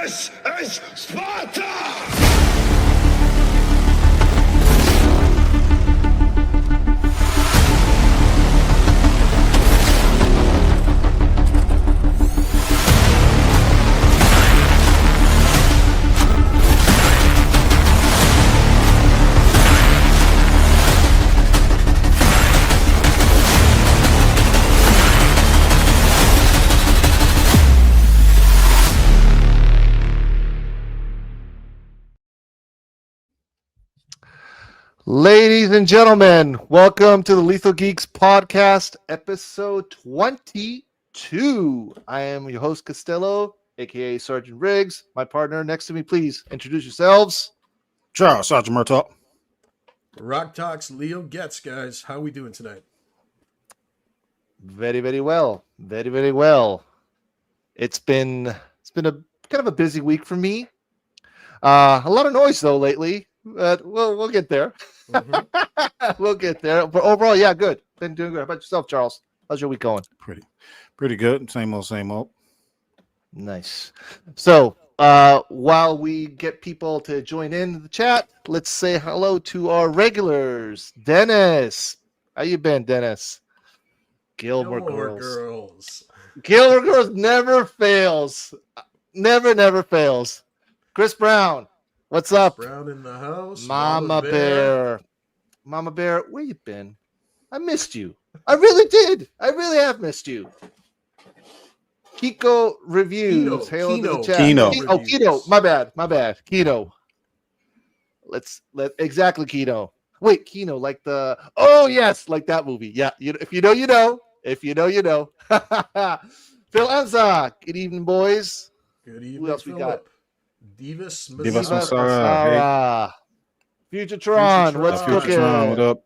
This is Sparta! Ladies and gentlemen, welcome to the Lethal Geeks Podcast, episode 22. I am your host, Costello, aka Sergeant Riggs. My partner next to me, please introduce yourselves. Charles, Sergeant Murtaugh. Rock Talks, Leo Getz, guys. How we doing tonight? Very, very well. Very, very well. It's been a kind of a busy week for me. A lot of noise though lately. But we'll get there. Mm-hmm. We'll get there. But overall, yeah, good. Been doing good. How about yourself, Charles? How's your week going? Pretty good. Same old. Nice. So while we get people to join in the chat, let's say hello to our regulars. Dennis. How you been, Dennis? Gilmore Girls. Gilmore Girls never fails. Never fails. Chris Brown. What's up? Brown in the house. Mama Bear. Mama Bear, where you been? I missed you. I really did. I really have missed you. Kiko Reviews. Hail to the chat. Kino. My bad. Kino. Exactly, Kino. Wait, Kino, like the... Oh, yes, like that movie. Yeah, if you know, you know. If you know, you know. Phil Anza. Good evening, boys. Good evening, Who else we got? Divas Masara. Futuretron. What's cooking? What up?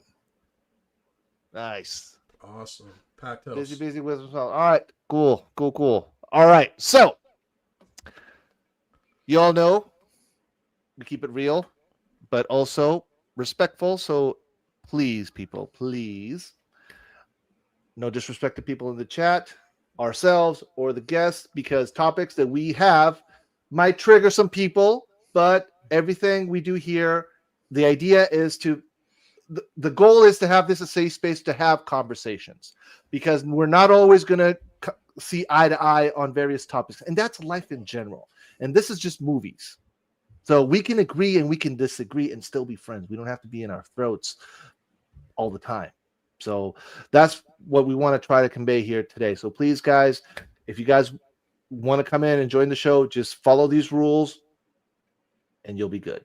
Nice. Awesome. Packed house. Busy with us. All right. Cool. All right. So, you all know we keep it real, but also respectful. So, please, people, please, no disrespect to people in the chat, ourselves, or the guests, because topics that we have might trigger some people, but everything we do here, the idea is the goal is to have this a safe space to have conversations, because we're not always going to see eye to eye on various topics, and that's life in general. And this is just movies. So we can agree and we can disagree and still be friends. We don't have to be in our throats all the time. So that's what we want to try to convey here today. So please, guys, if you guys want to come in and join the show, just follow these rules and you'll be good.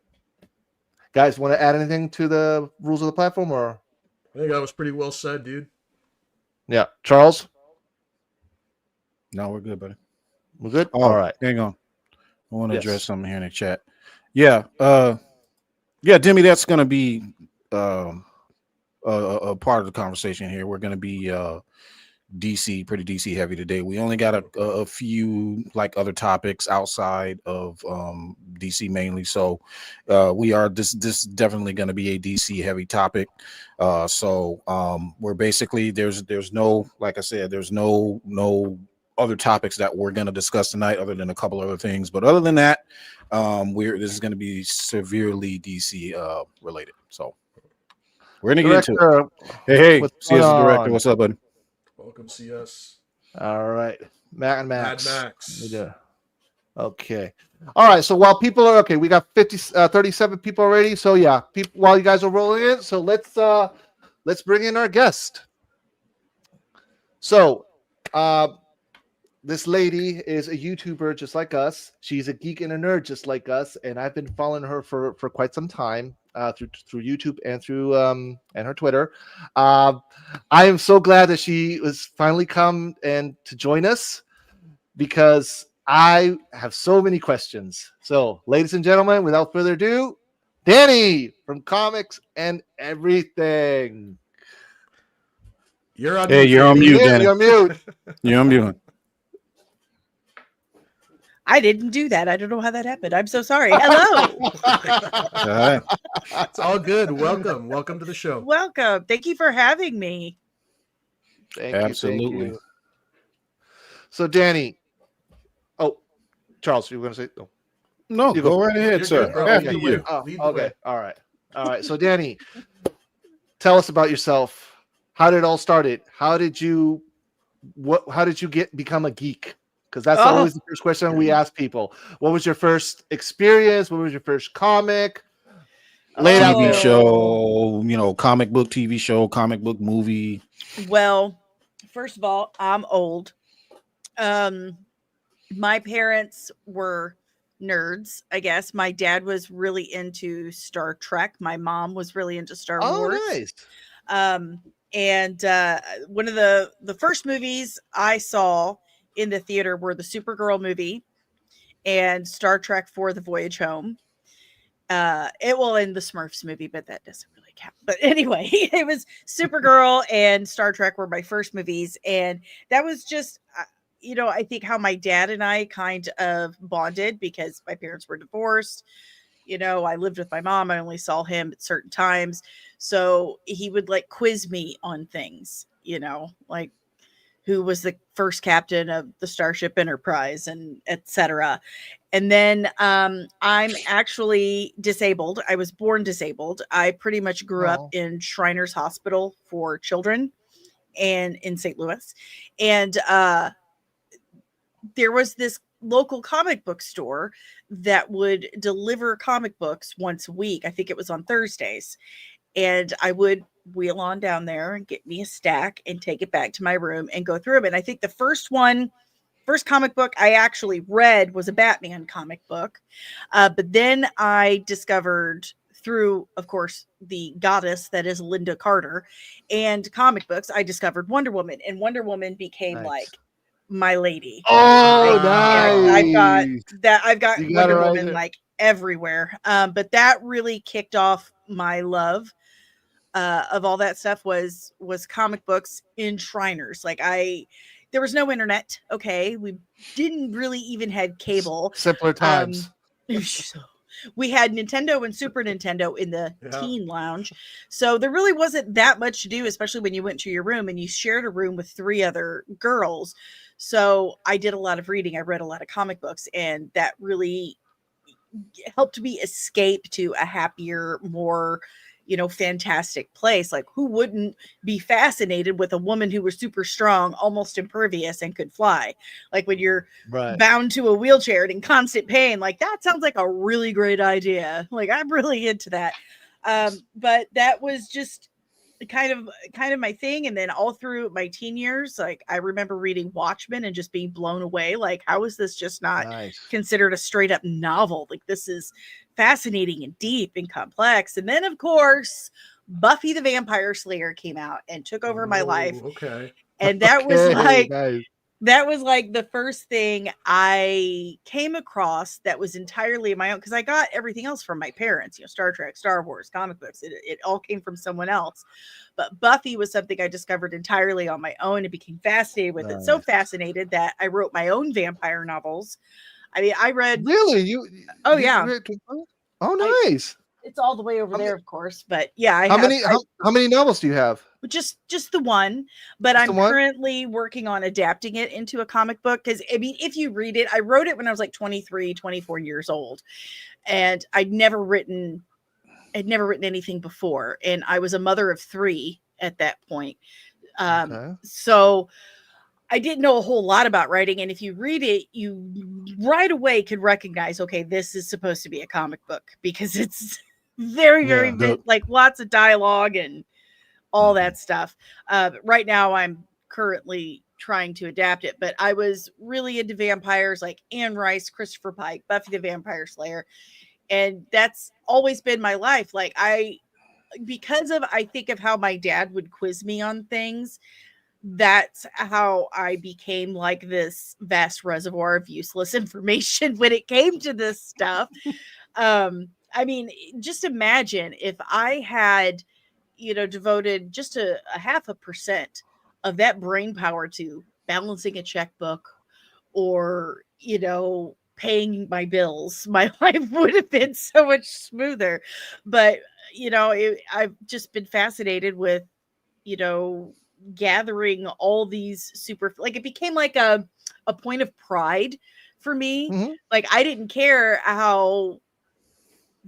Guys, want to add anything to the rules of the platform? Or I think that was pretty well said, dude. Yeah. Charles? No, we're good, buddy. We're good? All right. Hang on. I want to address something here in the chat. Yeah. Demi, that's going to be a part of the conversation here. We're going to be pretty DC heavy today. We only got a few like other topics outside of DC mainly, so this is definitely going to be a DC heavy topic. We're basically there's no, like I said, there's no other topics that we're going to discuss tonight other than a couple other things, but other than that, this is going to be severely DC related. So we're going to get into it. Hey, CS Director, what's up, buddy? Welcome, CS. All right. Max. Mad Max. Okay. All right. So while people are okay, we got 37 people already. So yeah, while you guys are rolling in, so let's bring in our guest. So this lady is a YouTuber just like us. She's a geek and a nerd just like us, and I've been following her for quite some time. Through YouTube and through and her Twitter. I am so glad that she was finally come and to join us, because I have so many questions. So, ladies and gentlemen, without further ado, Dani from Comics and Everything. You're on mute, Dani. You're on mute. You're on mute. I didn't do that. I don't know how that happened. I'm so sorry. Hello. It's all good. Welcome to the show. Welcome. Thank you for having me. Absolutely. Thank you. So, Dani. Oh, Charles, you were going to say? Oh. No, You go right ahead, You're sir. good, bro. After Lead the you. way. Oh, Lead the okay. way. All right. So Dani, tell us about yourself. How did it all started? How did you become a geek? Because that's Oh. always the first question we ask people. What was your first experience? What was your first comic? Lay it out TV there. show, comic book TV show, comic book movie. Well, first of all, I'm old. My parents were nerds, I guess. My dad was really into Star Trek. My mom was really into Star Wars. Nice. And one of the first movies I saw in the theater were the Supergirl movie and Star Trek for the Voyage Home. In the Smurfs movie, but that doesn't really count. But anyway, it was Supergirl and Star Trek were my first movies, and that was just I think how my dad and I kind of bonded because my parents were divorced. I lived with my mom. I only saw him at certain times, so he would like quiz me on things, like who was the first captain of the Starship Enterprise and etc. And then I'm actually disabled. I was born disabled. I pretty much grew up in Shriners Hospital for Children and in St. Louis. And there was this local comic book store that would deliver comic books once a week. I think it was on Thursdays. And I would wheel on down there and get me a stack and take it back to my room and go through them. And I think the first comic book I actually read was a Batman comic book. But then I discovered through, of course, the goddess that is Linda Carter and comic books, I discovered Wonder Woman, and Wonder Woman became like my lady. Oh, I've got You got Wonder it right Woman there. like everywhere. But that really kicked off my love of all that stuff was comic books in Shriners. Like there was no internet. Okay. We didn't really even have cable. Simpler times. We had Nintendo and Super Nintendo in the teen lounge. So there really wasn't that much to do, especially when you went to your room and you shared a room with 3 other girls. So I did a lot of reading. I read a lot of comic books, and that really helped me escape to a happier, more fantastic place. Like, who wouldn't be fascinated with a woman who was super strong, almost impervious, and could fly? Like, when you're bound to a wheelchair and in constant pain, like that sounds like a really great idea. Like, I'm really into that. But that was just kind of my thing. And then all through my teen years, like I remember reading Watchmen and just being blown away. Like, how is this just not considered a straight up novel? Like, this is fascinating and deep and complex. And then of course Buffy the Vampire Slayer came out and took over my life. Okay. And that was like the first thing I came across that was entirely my own, because I got everything else from my parents, Star Trek, Star Wars, comic books. It all came from someone else. But Buffy was something I discovered entirely on my own and became fascinated with it. So fascinated that I wrote my own vampire novels. I mean, I read. Really? Oh, nice. It's all the way over there, of course. But yeah, how many novels do you have? Just the one, but I'm currently working on adapting it into a comic book. Because I mean, if you read it, I wrote it when I was like 23, 24 years old, and I'd never written anything before, and I was a mother of 3 at that point. So I didn't know a whole lot about writing, and if you read it, you right away could recognize, okay, this is supposed to be a comic book, because it's very, very like lots of dialogue and all that stuff. Right now I'm currently trying to adapt it, but I was really into vampires, like Anne Rice, Christopher Pike, Buffy the Vampire Slayer. And that's always been my life. Like I think of how my dad would quiz me on things. That's how I became like this vast reservoir of useless information when it came to this stuff. I mean, just imagine if I had, devoted just a 0.5% of that brain power to balancing a checkbook or, paying my bills, my life would have been so much smoother. But, I've just been fascinated with, gathering all these it became like a a point of pride for me. Mhm. Like, I didn't care how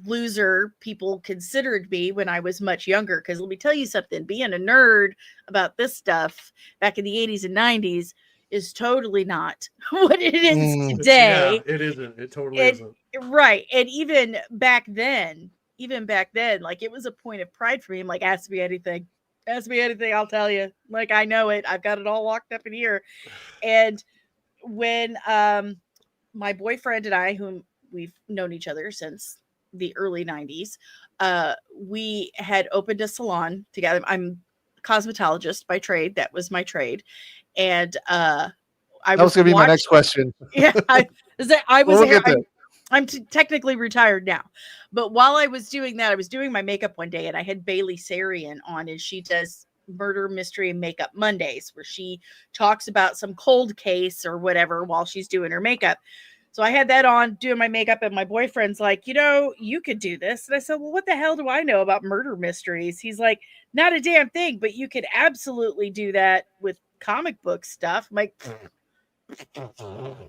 loser people considered me when I was much younger. Because let me tell you something, being a nerd about this stuff back in the 80s and 90s is totally not what it is today. It isn't. It totally And, isn't. right. And even back then, like, it was a point of pride for me. I'm like, ask me anything, I'll tell you. Like, I know it. I've got it all locked up in here. And when my boyfriend and I, whom we've known each other since the early 90s, we had opened a salon together. I'm a cosmetologist by trade. That was my trade. And that was going to be my next question. Yeah, I'm technically retired now, but while I was doing that, I was doing my makeup one day, and I had Bailey Sarian on, and she does Murder, Mystery, and Makeup Mondays, where she talks about some cold case or whatever while she's doing her makeup. So I had that on doing my makeup, and my boyfriend's like, you could do this. And I said, well, what the hell do I know about murder mysteries? He's like, not a damn thing, but you could absolutely do that with comic book stuff. I'm like,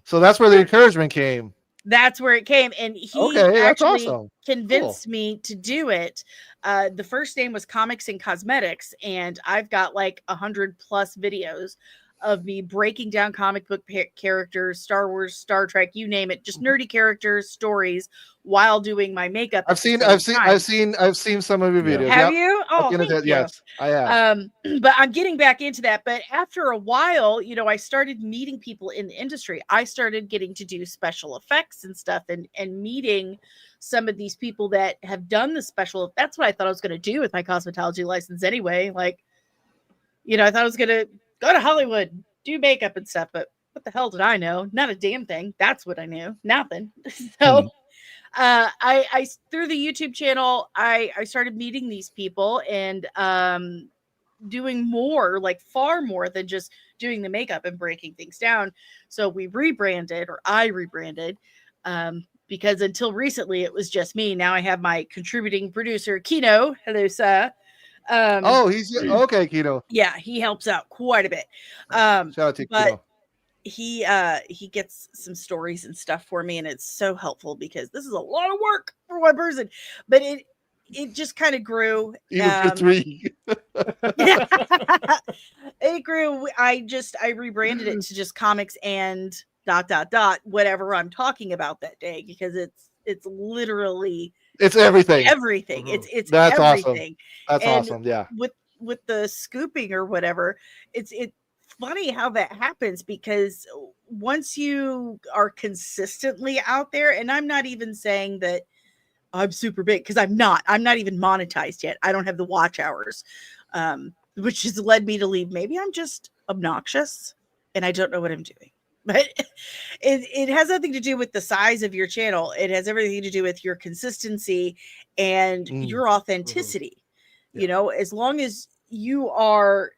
so that's where the encouragement came. That's where it came. And he actually convinced me to do it. The first name was Comics and Cosmetics. And I've got like 100+ videos of me breaking down comic book characters, Star Wars, Star Trek, you name it, just nerdy characters, stories, while doing my makeup. I've seen some of your videos. Have you? Oh, yes, I have. But I'm getting back into that. But after a while, I started meeting people in the industry. I started getting to do special effects and stuff, and meeting some of these people that have done the special. That's what I thought I was going to do with my cosmetology license anyway. Like, I thought I was going to go to Hollywood, do makeup and stuff, but what the hell did I know? Not a damn thing. That's what I knew. Nothing. So I through the YouTube channel, I started meeting these people and doing more, like far more than just doing the makeup and breaking things down. So I rebranded, because until recently it was just me. Now I have my contributing producer, Kino. Hello, sir. He's okay, Kino. Yeah, he helps out quite a bit. Shout out to Kino. He gets some stories and stuff for me, and it's so helpful because this is a lot of work for one person. But it just kind of grew. Even for 3. It grew. I rebranded it to just Comics and ... whatever I'm talking about that day, because it's literally. It's everything. Everything. Mm-hmm. It's that's everything. Awesome. That's awesome. Yeah. With the scooping or whatever, it's funny how that happens, because once you are consistently out there, and I'm not even saying that I'm super big, because I'm not even monetized yet. I don't have the watch hours, which has led me to leave. Maybe I'm just obnoxious and I don't know what I'm doing. But it has nothing to do with the size of your channel. It has everything to do with your consistency and your authenticity. Yeah. As long as you are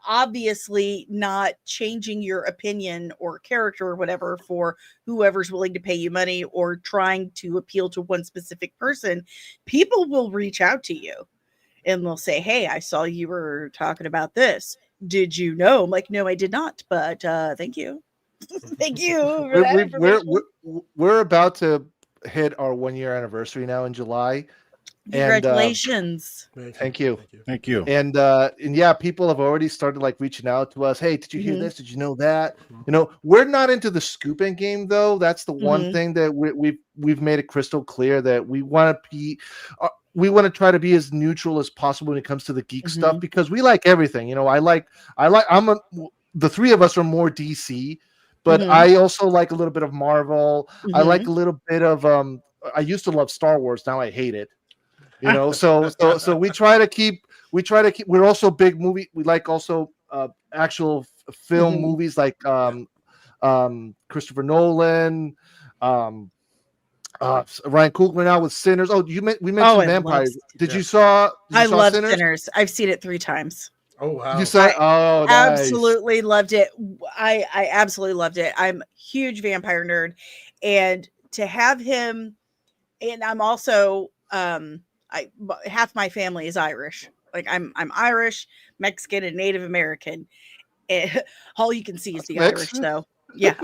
obviously not changing your opinion or character or whatever for whoever's willing to pay you money or trying to appeal to one specific person, people will reach out to you and they'll say, hey, I saw you were talking about this. Did you know? I'm like, no, I did not, but thank you. Thank you. We're about to hit our 1-year anniversary now in July. Congratulations. And, thank you. And yeah, people have already started like reaching out to us. Hey, did you hear this? Did you know that? We're not into the scooping game though. That's the one thing that we've made it crystal clear that we want to be. We want to try to be as neutral as possible when it comes to the geek stuff, because we like everything. The three of us are more DC, but I also like a little bit of Marvel. I like a little bit of I used to love Star Wars. Now I hate it. So we try to keep. We're also big movie. We like also actual film movies like Christopher Nolan. Ryan Coogler now with Sinners. Oh, we mentioned vampires. I love Sinners. I've seen it 3 times. Oh wow! You saw? Oh, nice. Absolutely loved it. I absolutely loved it. I'm a huge vampire nerd, and to have him, and I'm also half my family is Irish. Like I'm Irish, Mexican, and Native American. All you can see is the Irish, though. Yeah,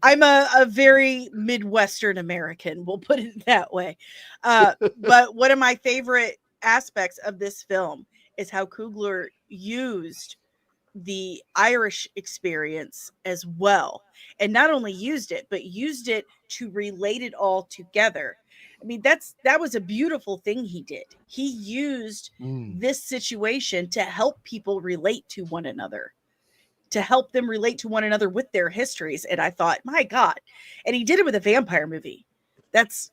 I'm a very Midwestern American. We'll put it that way. But one of my favorite aspects of this film is how Coogler used the Irish experience as well, and not only used it, but used it to relate it all together. I mean, that was a beautiful thing he did. He used this situation to help people relate to one another, to help them relate to one another with their histories. And I thought, my God. And he did it with a vampire movie. That's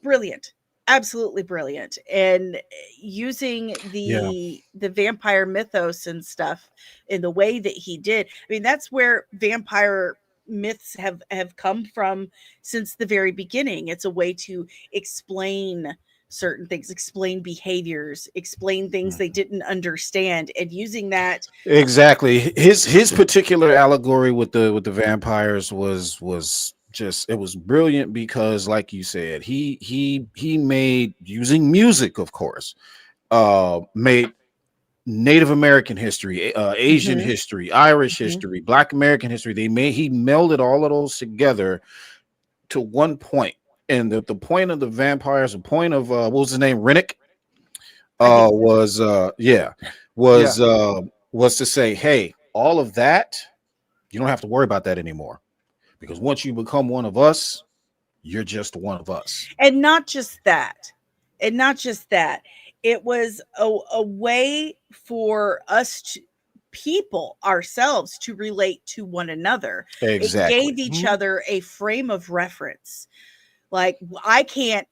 brilliant. Absolutely brilliant. And using the vampire mythos and stuff in the way that he did. I mean, that's where vampire myths have come from since the very beginning. It's a way to explain certain things, explain behaviors, explain things they didn't understand, and using that. Exactly. His particular allegory with the vampires was just, it was brilliant, because like you said, he made, using music, of course, made Native American history, Asian history, Irish history, Black American history. He melded all of those together to one point. And the point of the vampires, the point of what was his name, Rennick, was to say, hey, all of that, you don't have to worry about that anymore, because once you become one of us, you're just one of us. And not just that, it was a way for us people ourselves to relate to one another. Exactly. It gave each other a frame of reference. Like, I can't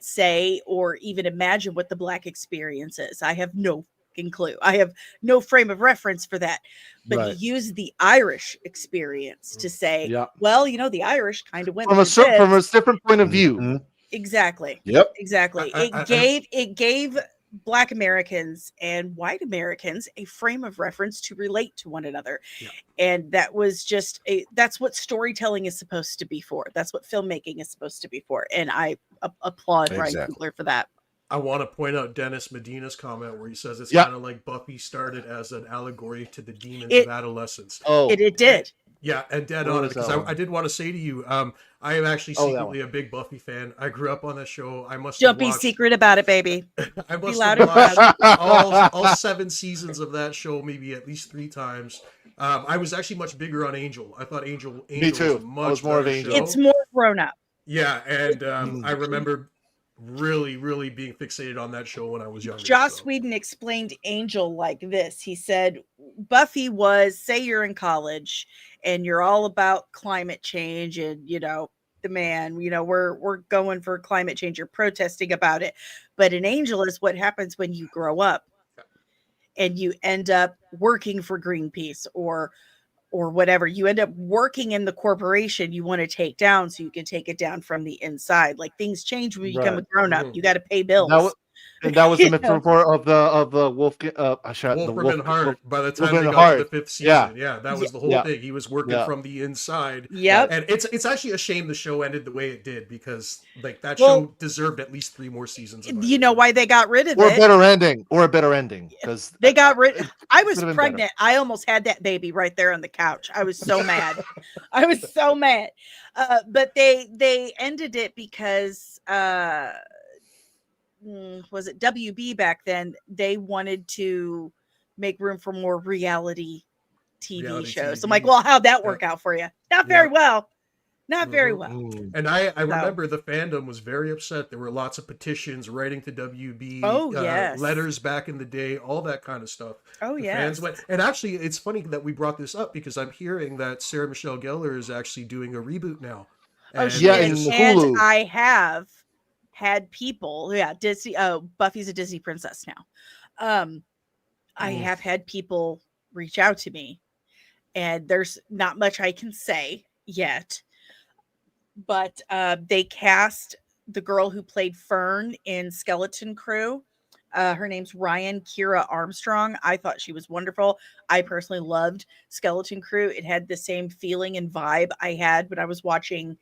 say or even imagine what the Black experience is. I have no fucking clue. I have no frame of reference for that. But he used the Irish experience to say, well, the Irish kind of went from a different point of view. Exactly. Yep. Exactly. It gave Black Americans and white Americans a frame of reference to relate to one another. Yeah. And that was just that's what storytelling is supposed to be for. That's what filmmaking is supposed to be for. And I applaud Ryan Coogler for that. I want to point out Dennis Medina's comment where he says it's kind of like Buffy started as an allegory to the demons of adolescence. It did. Yeah, and dead on it, because I did want to say to you, I am actually secretly a big Buffy fan. I grew up on that show. Don't be secret about it, baby. I must have watched all 7 seasons of that show, maybe at least 3 times. I was actually much bigger on Angel. I thought Angel Me too. was a much more of better Angel. show. It's more grown up. Yeah, and I remember really being fixated on that show when I was younger. Joss Whedon explained Angel like this. He said, Buffy was, say you're in college and you're all about climate change and, the man, we're going for climate change. You're protesting about it. But an Angel is what happens when you grow up and you end up working for Greenpeace or whatever. You end up working in the corporation you want to take down so you can take it down from the inside. Like, things change when you become a grown up. You got to pay bills. That was the metaphor of the wolf. Wolfram Hart. By the time Wolfram they got Hart. to the 5th season, that was the whole thing. He was working from the inside. Yep. And it's actually a shame the show ended the way it did, because that show deserved at least 3 more seasons. You know why they got rid of it? Or a better ending, because they got rid. I was pregnant. Better. I almost had that baby right there on the couch. I was so mad. I was so mad. But they ended it because. Was it WB back then? They wanted to make room for more reality TV shows. So I'm like, well, how'd that work out for you? Not very well. Not very well. And I remember the fandom was very upset. There were lots of petitions writing to WB. Letters back in the day, all that kind of stuff. Fans went. And actually, it's funny that we brought this up, because I'm hearing that Sarah Michelle Gellar is actually doing a reboot now. And Hulu. I have had people, Disney. Buffy's a Disney princess now. I have had people reach out to me, and there's not much I can say yet, but they cast the girl who played Fern in Skeleton Crew. Her name's Ryan Kira Armstrong. I thought she was wonderful. I personally loved Skeleton Crew. It had the same feeling and vibe I had when I was watching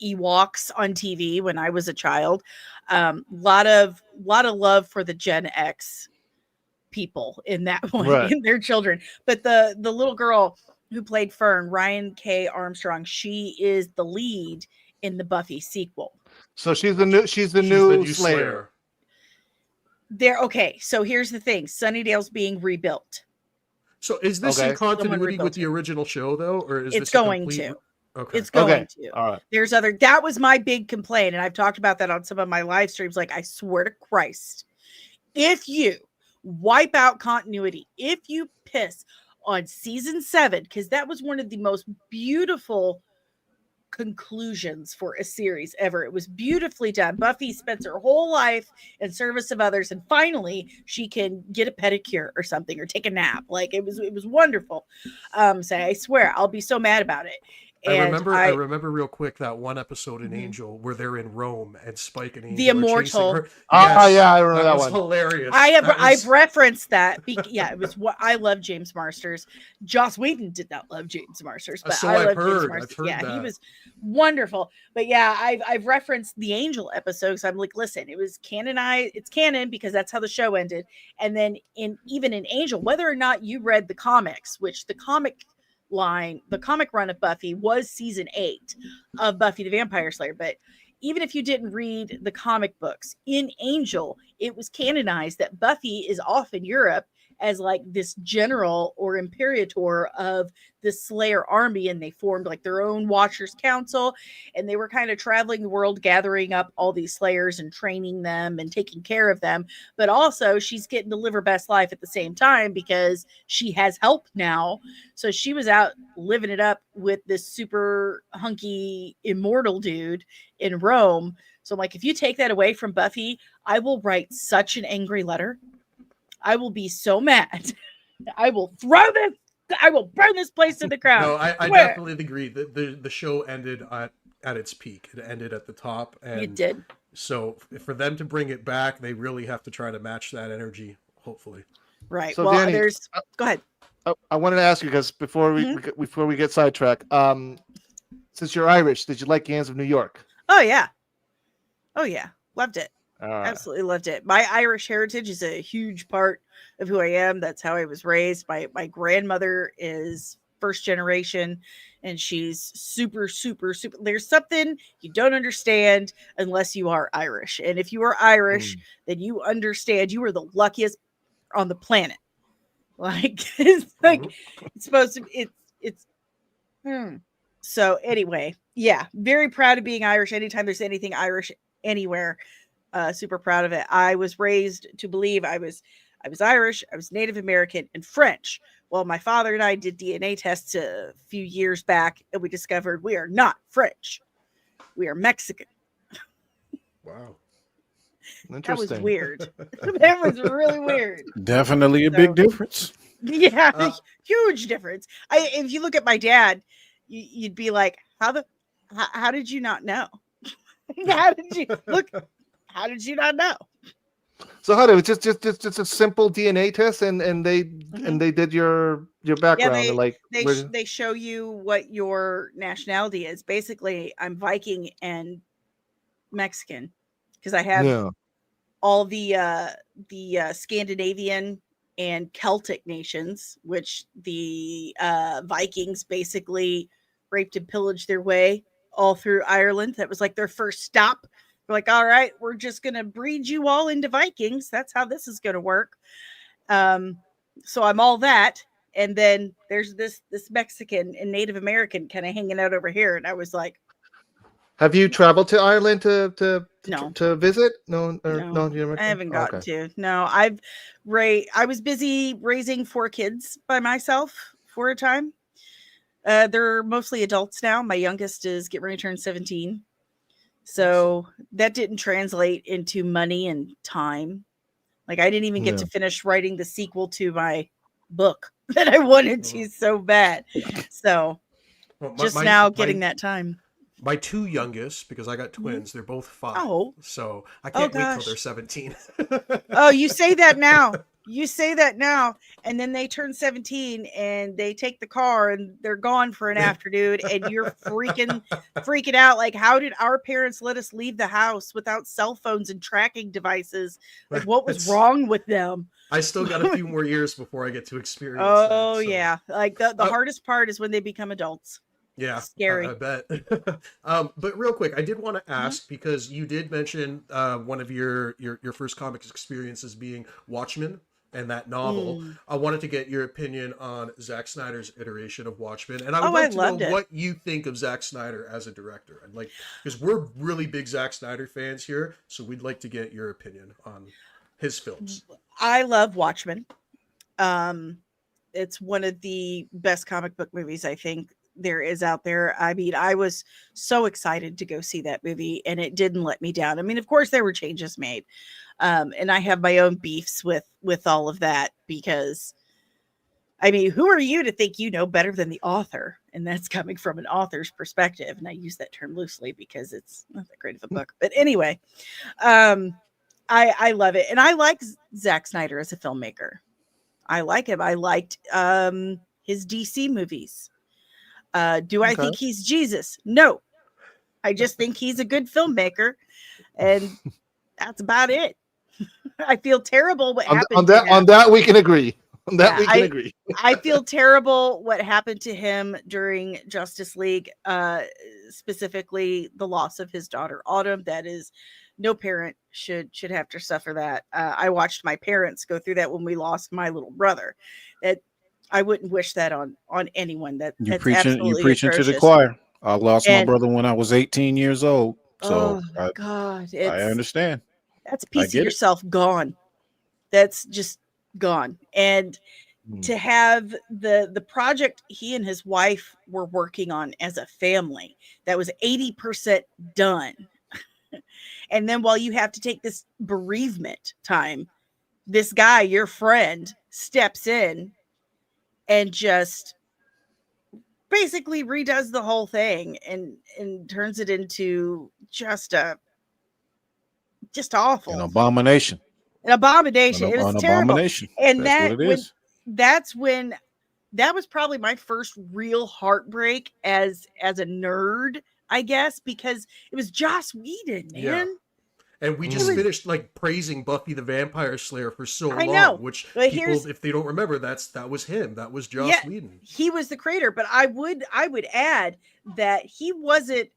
Ewoks on TV when I was a child. Lot of love for the Gen X people in that one, in their children. But the little girl who played Fern, Ryan K. Armstrong, she is the lead in the Buffy sequel. So she's the new Slayer. Okay, so here's the thing. Sunnydale's being rebuilt. So is this in continuity with the original show, though? Or is it's this going to? Okay. It's going to. All right. There's that was my big complaint, and I've talked about that on some of my live streams. Like, I swear to Christ, if you wipe out continuity, if you piss on season 7, because that was one of the most beautiful conclusions for a series ever. It was beautifully done. Buffy spends her whole life in service of others, and finally she can get a pedicure or something, or take a nap. Like, it was wonderful. So I swear I'll be so mad about it. I remember real quick that one episode in Angel where they're in Rome and Spike and Angel the Immortal. Yeah, I remember that was one. Hilarious. I've referenced that. Yeah, it was what I love. James Marsters. Joss Whedon did not love James Marsters, but so I love James Marsters. I've heard that. He was wonderful. But yeah, I've referenced the Angel episode. So I'm like, listen, it was canonized. It's canon because that's how the show ended. And then even in Angel, whether or not you read the comics, which the comic run of Buffy was season 8 of Buffy the Vampire Slayer, but even if you didn't read the comic books, in Angel it was canonized that Buffy is off in Europe as like this general or imperator of the Slayer army, and they formed like their own Watchers Council, and they were kind of traveling the world gathering up all these Slayers and training them and taking care of them. But also she's getting to live her best life at the same time because she has help now. So she was out living it up with this super hunky immortal dude in Rome. So I'm like, if you take that away from Buffy, I will write such an angry letter. I will be so mad. I will burn this place to the ground. No, I definitely agree. The show ended at its peak. It ended at the top. And it did. So for them to bring it back, they really have to try to match that energy, hopefully. Right. So well, Dani, go ahead. I wanted to ask you, because before we get sidetracked, since you're Irish, did you like Gangs of New York? Oh yeah. Loved it. Right. Absolutely loved it. My Irish heritage is a huge part of who I am. That's how I was raised. My grandmother is first generation, and she's super, super, super. There's something you don't understand unless you are Irish. And if you are Irish, then you understand you are the luckiest on the planet. Like, it's supposed to, So anyway, yeah, very proud of being Irish. Anytime there's anything Irish anywhere, super proud of it. I was raised to believe I was Irish, I was Native American, and French. Well, my father and I did DNA tests a few years back, and we discovered we are not French. We are Mexican. Wow. That was weird. That was really weird. Definitely a big difference. Yeah, huge difference. If you look at my dad, you'd be like, how did you not know? How did you not know? So how did it just a simple DNA test, and they did your background? Yeah, they show you what your nationality is. Basically, I'm Viking and Mexican because I have all the Scandinavian and Celtic nations, which the Vikings basically raped and pillaged their way all through Ireland. That was like their first stop. They're like, all right, we're just going to breed you all into Vikings. That's how this is going to work. So I'm all that. And then there's this Mexican and Native American kind of hanging out over here. And I was like, have you traveled to Ireland to visit? No, I haven't gotten to. No, I was busy raising 4 kids by myself for a time. They're mostly adults now. My youngest is getting ready to turn 17. So that didn't translate into money and time. Like, I didn't even get to finish writing the sequel to my book that I wanted to so bad. So getting that time. My 2 youngest, because I got twins, they're both 5. Oh. So I can't wait till they're 17. Oh, you say that now. You say that now, and then they turn 17 and they take the car and they're gone for an afternoon, and you're freaking out. Like, how did our parents let us leave the house without cell phones and tracking devices? Like, what was wrong with them? I still got a few more years before I get to experience that. Oh, yeah. Like, the hardest part is when they become adults. Yeah, scary. I bet. But real quick, I did want to ask, because you did mention one of your first comics experiences being Watchmen and that novel. I wanted to get your opinion on Zack Snyder's iteration of Watchmen, and I would like to know what you think of Zack Snyder as a director. And like, because we're really big Zack Snyder fans here, so we'd like to get your opinion on his films. I love Watchmen. It's one of the best comic book movies I think there is out there. I mean, I was so excited to go see that movie, and it didn't let me down. I mean, of course there were changes made. And I have my own beefs with all of that, because I mean, who are you to think you know better than the author? And that's coming from an author's perspective. And I use that term loosely because it's not that great of a book, but anyway, I love it. And I like Zack Snyder as a filmmaker. I like him. I liked his DC movies. Do I think he's Jesus? No, I just think he's a good filmmaker, and that's about it. I feel terrible what happened on that. On that we can agree. On that we can agree. I feel terrible what happened to him during Justice League, specifically the loss of his daughter Autumn. That is, no parent should have to suffer that. I watched my parents go through that when we lost my little brother. That I wouldn't wish that on anyone. That's preaching to the choir. I lost my brother when I was 18 years old. So I understand. That's a piece of yourself gone. That's just gone. And to have the project he and his wife were working on as a family, that was 80% done. And then while you have to take this bereavement time, this guy, your friend, steps in and just basically redoes the whole thing and turns it into just awful. An abomination. It was terrible. And that was probably my first real heartbreak as a nerd, I guess, because it was Joss Whedon, man. Yeah. And we just finished like praising Buffy the Vampire Slayer for so long, which people, if they don't remember, that was him. That was Joss Whedon. He was the creator, but I would add that he wasn't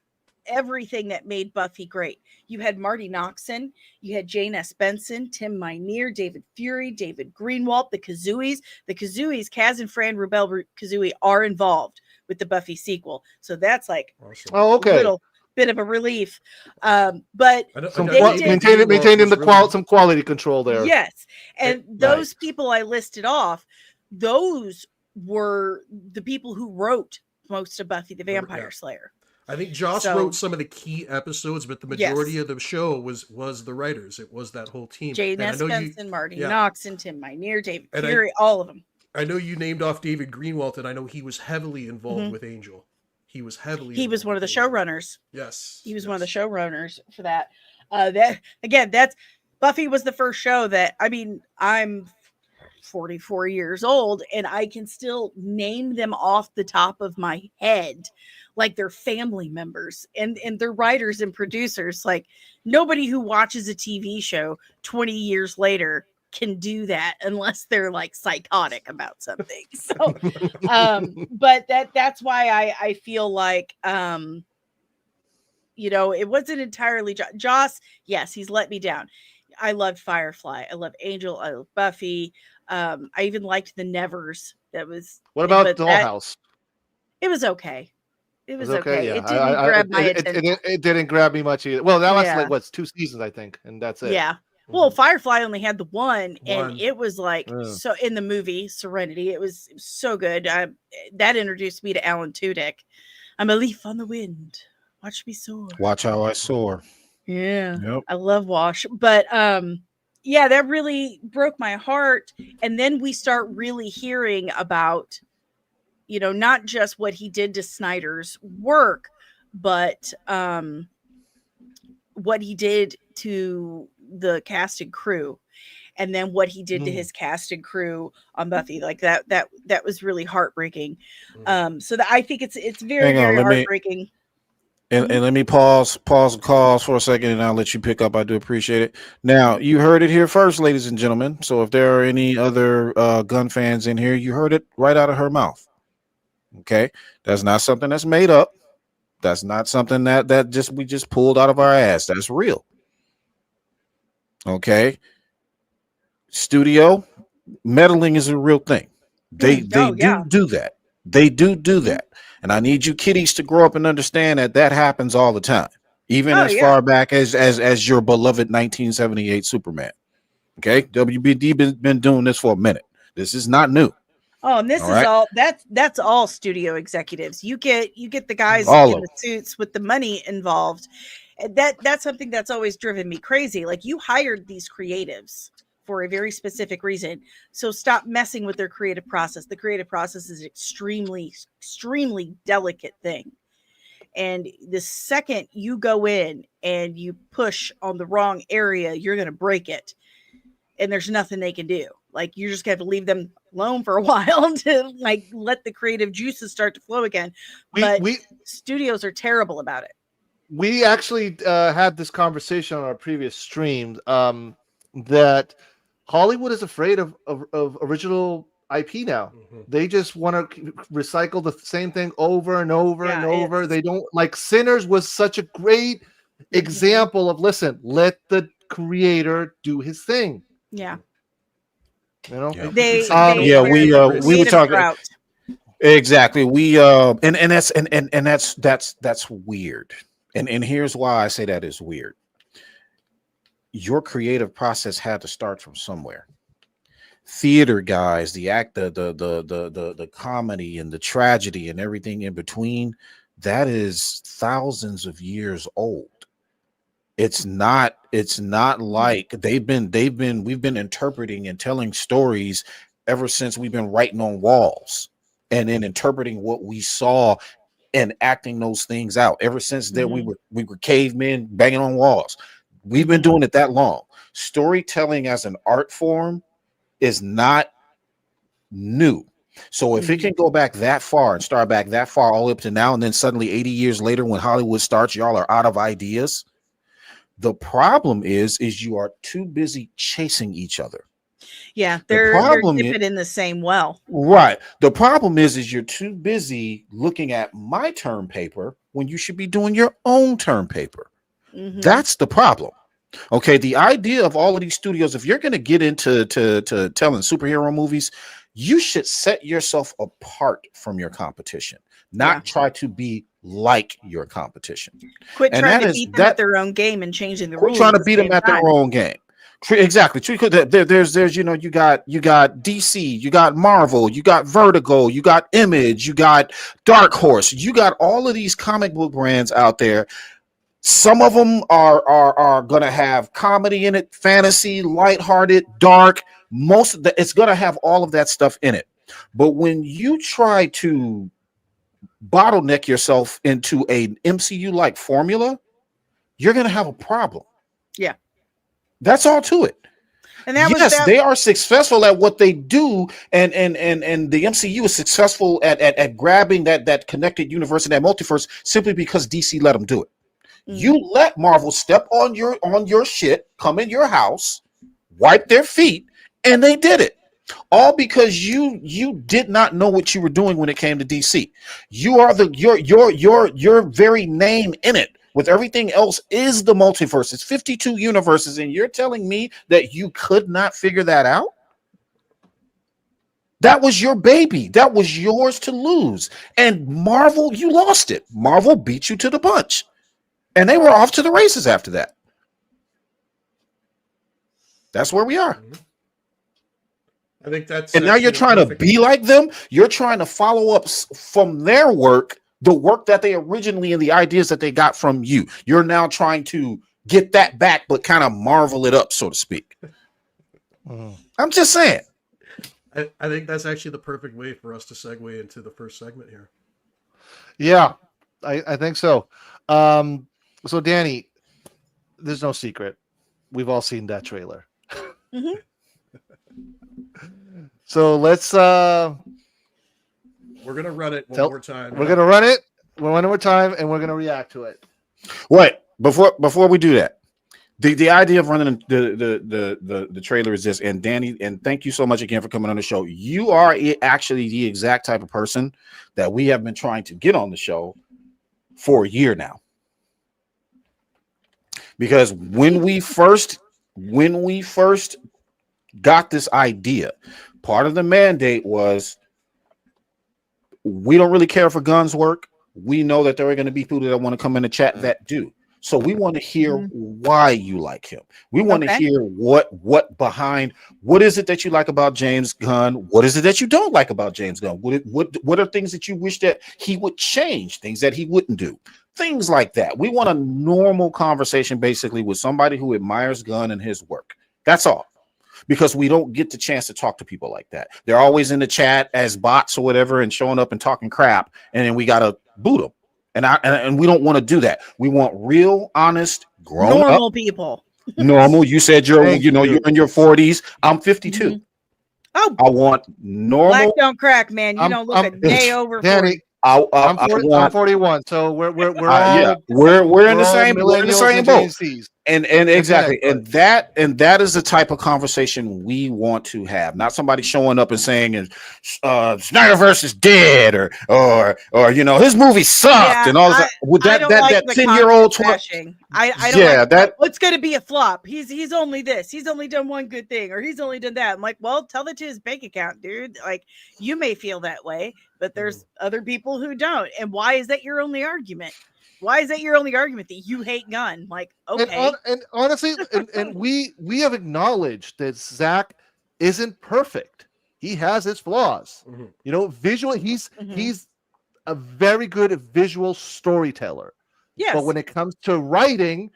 everything that made Buffy great. You had Marty Noxon, you had Jane S. Benson, Tim Minear, David Fury, David Greenwalt, the Kazooies. The Kazooies, Kaz and Fran Rubel Kazooie, are involved with the Buffy sequel. So that's like a little bit of a relief. But maintaining some quality control there. Yes. And those people I listed off, those were the people who wrote most of Buffy the Vampire Slayer. I think Joss wrote some of the key episodes, but the majority of the show was the writers. It was that whole team. Jane S. Benson, Marty Noxon, Tim Minear, David Fury, all of them. I know you named off David Greenwalt, and I know he was heavily involved with Angel. He was one of the showrunners. Yes. He was one of the showrunners for that. That's Buffy was the first show that, I mean, I'm 44 years old and I can still name them off the top of my head like they're family members and they're writers and producers. Like, nobody who watches a TV show 20 years later can do that unless they're like psychotic about something. So but that's why I feel like it wasn't entirely Joss. Yes, he's let me down. I loved Firefly, I love Angel, I love Buffy. I even liked the Nevers. What about Dollhouse? It was okay. It was okay. Yeah. It didn't grab my attention. It didn't grab me much either. Well, that lasted like 2 seasons, I think, and that's it. Yeah. Well, Firefly only had the one, and it was like so in the movie Serenity. It was so good. That introduced me to Alan Tudyk. I'm a leaf on the wind. Watch me soar. Watch how I soar. Yeah, yep. I love Wash, but that really broke my heart. And then we start really hearing about, not just what he did to Snyder's work, but what he did to the cast and crew. and then what he did to his cast and crew on Buffy, like that was really heartbreaking. So that I think it's very heartbreaking. And let me pause the calls for a second, and I'll let you pick up. I do appreciate it. Now, you heard it here first, ladies and gentlemen. So if there are any other Gunn fans in here, you heard it right out of her mouth. Okay, that's not something that's made up. That's not something that we just pulled out of our ass. That's real. Okay. Studio meddling is a real thing. They do that. They do that. And I need you kiddies to grow up and understand that happens all the time. Even far back as your beloved 1978 Superman. Okay. WBD been doing this for a minute. This is not new. Oh, and this is all that's all studio executives. You get the guys in the suits with the money involved. That's something that's always driven me crazy. Like, you hired these creatives for a very specific reason. So stop messing with their creative process. The creative process is extremely, extremely delicate thing. And the second you go in and you push on the wrong area, you're going to break it. And there's nothing they can do. Like, you're just going to have to leave them alone for a while to like let the creative juices start to flow again. But studios are terrible about it. We actually had this conversation on our previous stream that Hollywood is afraid of original IP now. They just want to recycle the same thing over and over and over. They don't like Sinners was such a great example of, listen, let the creator do his thing. Yeah. You know, we were talking exactly. That's weird. And here's why I say that is weird. Your creative process had to start from somewhere. Theater guys, the comedy and the tragedy and everything in between, that is thousands of years old. It's not like we've been interpreting and telling stories ever since we've been writing on walls and then interpreting what we saw and acting those things out. Ever since then, we were cavemen banging on walls. We've been doing it that long. Storytelling as an art form is not new. So if it can go back that far and start back that far all up to now, and then suddenly 80 years later when Hollywood starts, y'all are out of ideas. The problem is you are too busy chasing each other. Yeah, they're dipping in the same well. Right. The problem is you're too busy looking at my term paper when you should be doing your own term paper. That's the problem. Okay, the idea of all of these studios, if you're going to get into telling superhero movies, you should set yourself apart from your competition, not try to be like your competition. Quit trying to beat them at their own game and changing the rules. Trying to beat them at their own game. Exactly. There's you got DC, you got Marvel, you got Vertigo, you got Image, you got Dark Horse, you got all of these comic book brands out there. Some of them are gonna have comedy in it, fantasy, lighthearted, dark. Most of it's gonna have all of that stuff in it. But when you try to bottleneck yourself into a MCU-like formula, you're gonna have a problem. Yeah. That's all to it. And they are successful at what they do, and the MCU is successful at grabbing that connected universe and that multiverse simply because DC let them do it. You let Marvel step on your shit, come in your house, wipe their feet, and they did it. All because you did not know what you were doing when it came to DC. You are your very name in it. With everything else is the multiverse. It's 52 universes, and you're telling me that you could not figure that out? That was your baby. That was yours to lose. And Marvel, you lost it. Marvel beat you to the punch. And they were off to the races after that. That's where we are. I think that's... And now you're trying to be like them. You're trying to follow up from their work, the work that they originally and the ideas that they got from you. You're now trying to get that back, but kind of marvel it up, so to speak. I'm just saying. I think that's actually the perfect way for us to segue into the first segment here. Yeah, I think so. So, Dani, there's no secret. We've all seen that trailer. So let's we're gonna run it one more time. We're gonna run it one more time, and we're gonna react to it. Wait, before we do that, the idea of running the trailer is this. And Dani, and thank you so much again for coming on the show. You are actually the exact type of person that we have been trying to get on the show for a year now. Because when we first got this idea, part of the mandate was we don't really care for Gunn's work. We know that there are going to be people that want to come in the chat that do. So we want to hear why you like him. We want to hear what behind, what is it that you like about James Gunn? What is it that you don't like about James Gunn? What are things that you wish that he would change, things that he wouldn't do? Things like that. We want a normal conversation basically with somebody who admires Gunn and his work. That's all. Because we don't get the chance to talk to people like that. They're always in the chat as bots or whatever and showing up and talking crap, and then we got to boot them. And we don't want to do that. We want real, honest, normal people. Normal. You said you're in your 40s. I'm 52. Mm-hmm. Oh, I want normal. Black don't crack, man. You don't look a day over 40. I'm 41, so we're in the same boat. And exactly, and that is the type of conversation we want to have. Not somebody showing up and saying, "Snyderverse is dead," or his movie sucked and all that. With that 10-year-old trashing. I don't that. What's going to be a flop? He's only this. He's only done one good thing, or he's only done that. I'm like, well, tell that to his bank account, dude. Like, you may feel that way, but there's other people who don't. And why is that your only argument? Why is that your only argument that you hate Gunn? Like, okay. And honestly, and we have acknowledged that Zack isn't perfect. He has his flaws. Visually, he's a very good visual storyteller. Yes. But when it comes to writing,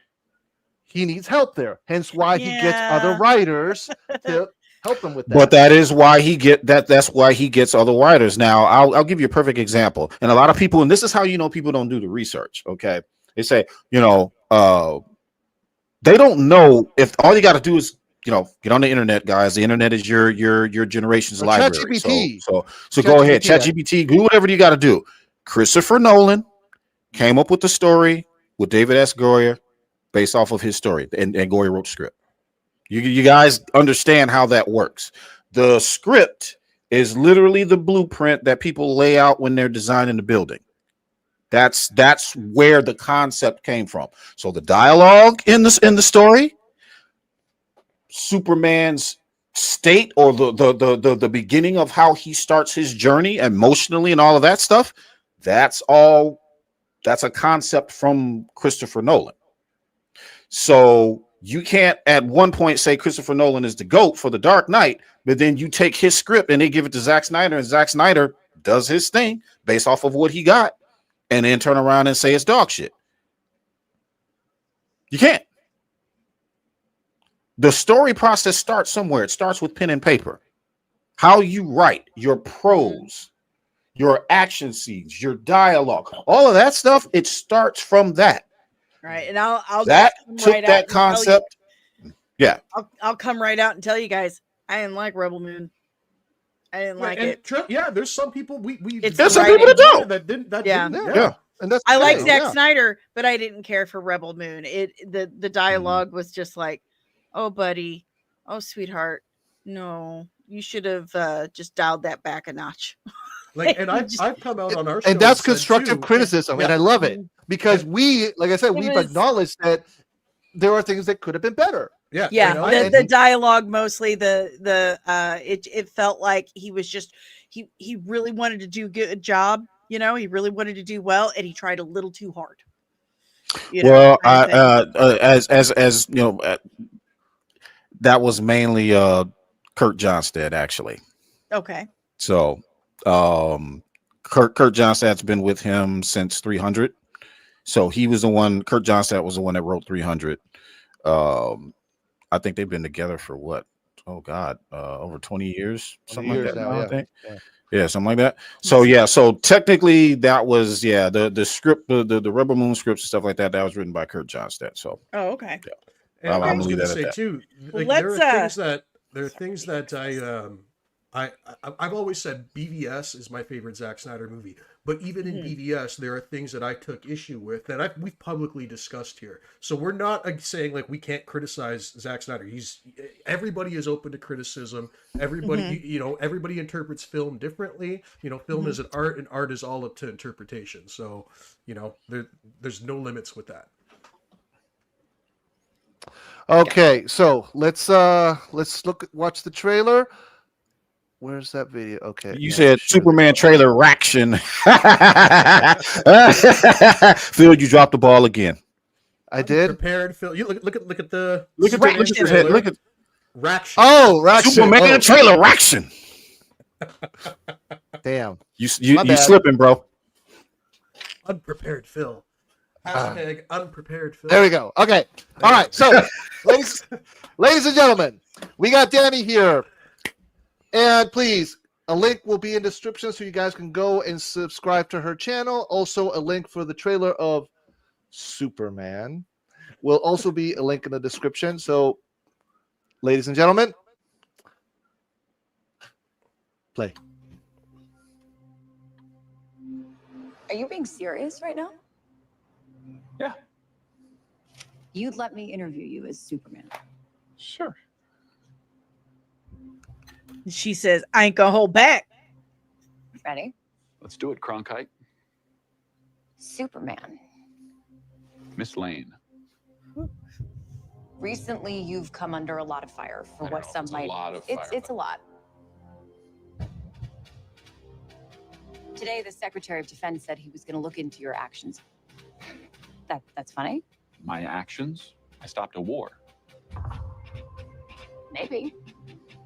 he needs help there. Hence why he gets other writers to help him with that. But that is why that's why he gets other writers. Now, I'll give you a perfect example. And a lot of people, and this is how people don't do the research. Okay, they say they don't know if all you got to do is get on the internet, guys. The internet is your generation's library. So go ahead, ChatGPT, do whatever you got to do. Christopher Nolan came up with the story with David S. Goyer based off of his story, and Goyer wrote the script. You guys understand how that works. The script is literally the blueprint that people lay out when they're designing the building. That's where the concept came from. So the dialogue in the story, Superman's state, or the beginning of how he starts his journey emotionally and all of that stuff, that's a concept from Christopher Nolan. So you can't at one point say Christopher Nolan is the GOAT for The Dark Knight, but then you take his script and they give it to Zack Snyder, and Zack Snyder does his thing based off of what he got, and then turn around and say it's dog shit. You can't. The story process starts somewhere. It starts with pen and paper. How you write, your prose, your action scenes, your dialogue, all of that stuff, it starts from that. Right, and I'll that took right that concept. Yeah, I'll come right out and tell you guys, I didn't like Rebel Moon. I didn't like it. There's some people there's some people that don't. That didn't. And that's I like Zack Snyder, but I didn't care for Rebel Moon. The dialogue was just like, oh buddy, oh sweetheart, no, you should have just dialed that back a notch. And I've come out on our show, and that's constructive criticism, and I love it because like I said, we've acknowledged that there are things that could have been better. The dialogue mostly, it felt like he was just he really wanted to do a good job. He really wanted to do well, and he tried a little too hard. As you know, that was mainly Kurt Johnstad, actually. Okay. So Kurt Johnstad's been with him since 300. So he was the one. Kurt Johnstad was the one that wrote 300. I think they've been together for what? Oh God, over 20 years, something like that. Now, I think. Yeah, something like that. So so technically that was the script, the Rebel Moon scripts and stuff like that. That was written by Kurt Johnstad. So okay. Yeah. And I was going to say too, like, there are things that I've always said BVS is my favorite Zack Snyder movie, but even in BVS, there are things that I took issue with that we've publicly discussed here. So we're not saying like we can't criticize Zack Snyder. Everybody is open to criticism. Everybody, everybody interprets film differently. Film is an art, and art is all up to interpretation. So, there's no limits with that. Okay, so let's watch the trailer. Where's that video? Okay. You said Superman trailer reaction. Phil, you dropped the ball again. I did. Prepared, Phil. You look at the head. Look at reaction. Oh, reaction. Superman trailer reaction. Damn. You slipping, bro. Unprepared Phil. Hashtag unprepared Phil. There we go. Okay. All right. So, ladies and gentlemen, we got Dani here. And please, a link will be in the description so you guys can go and subscribe to her channel. Also, a link for the trailer of Superman will also be a link in the description. So, ladies and gentlemen, play. Are you being serious right now? Yeah. You'd let me interview you as Superman. Sure. She says, I ain't gonna hold back. Ready? Let's do it, Cronkite. Superman. Miss Lane. Recently, you've come under a lot of fire for what some might. It's a lot. Today, the Secretary of Defense said he was going to look into your actions. That's funny. My actions? I stopped a war. Maybe.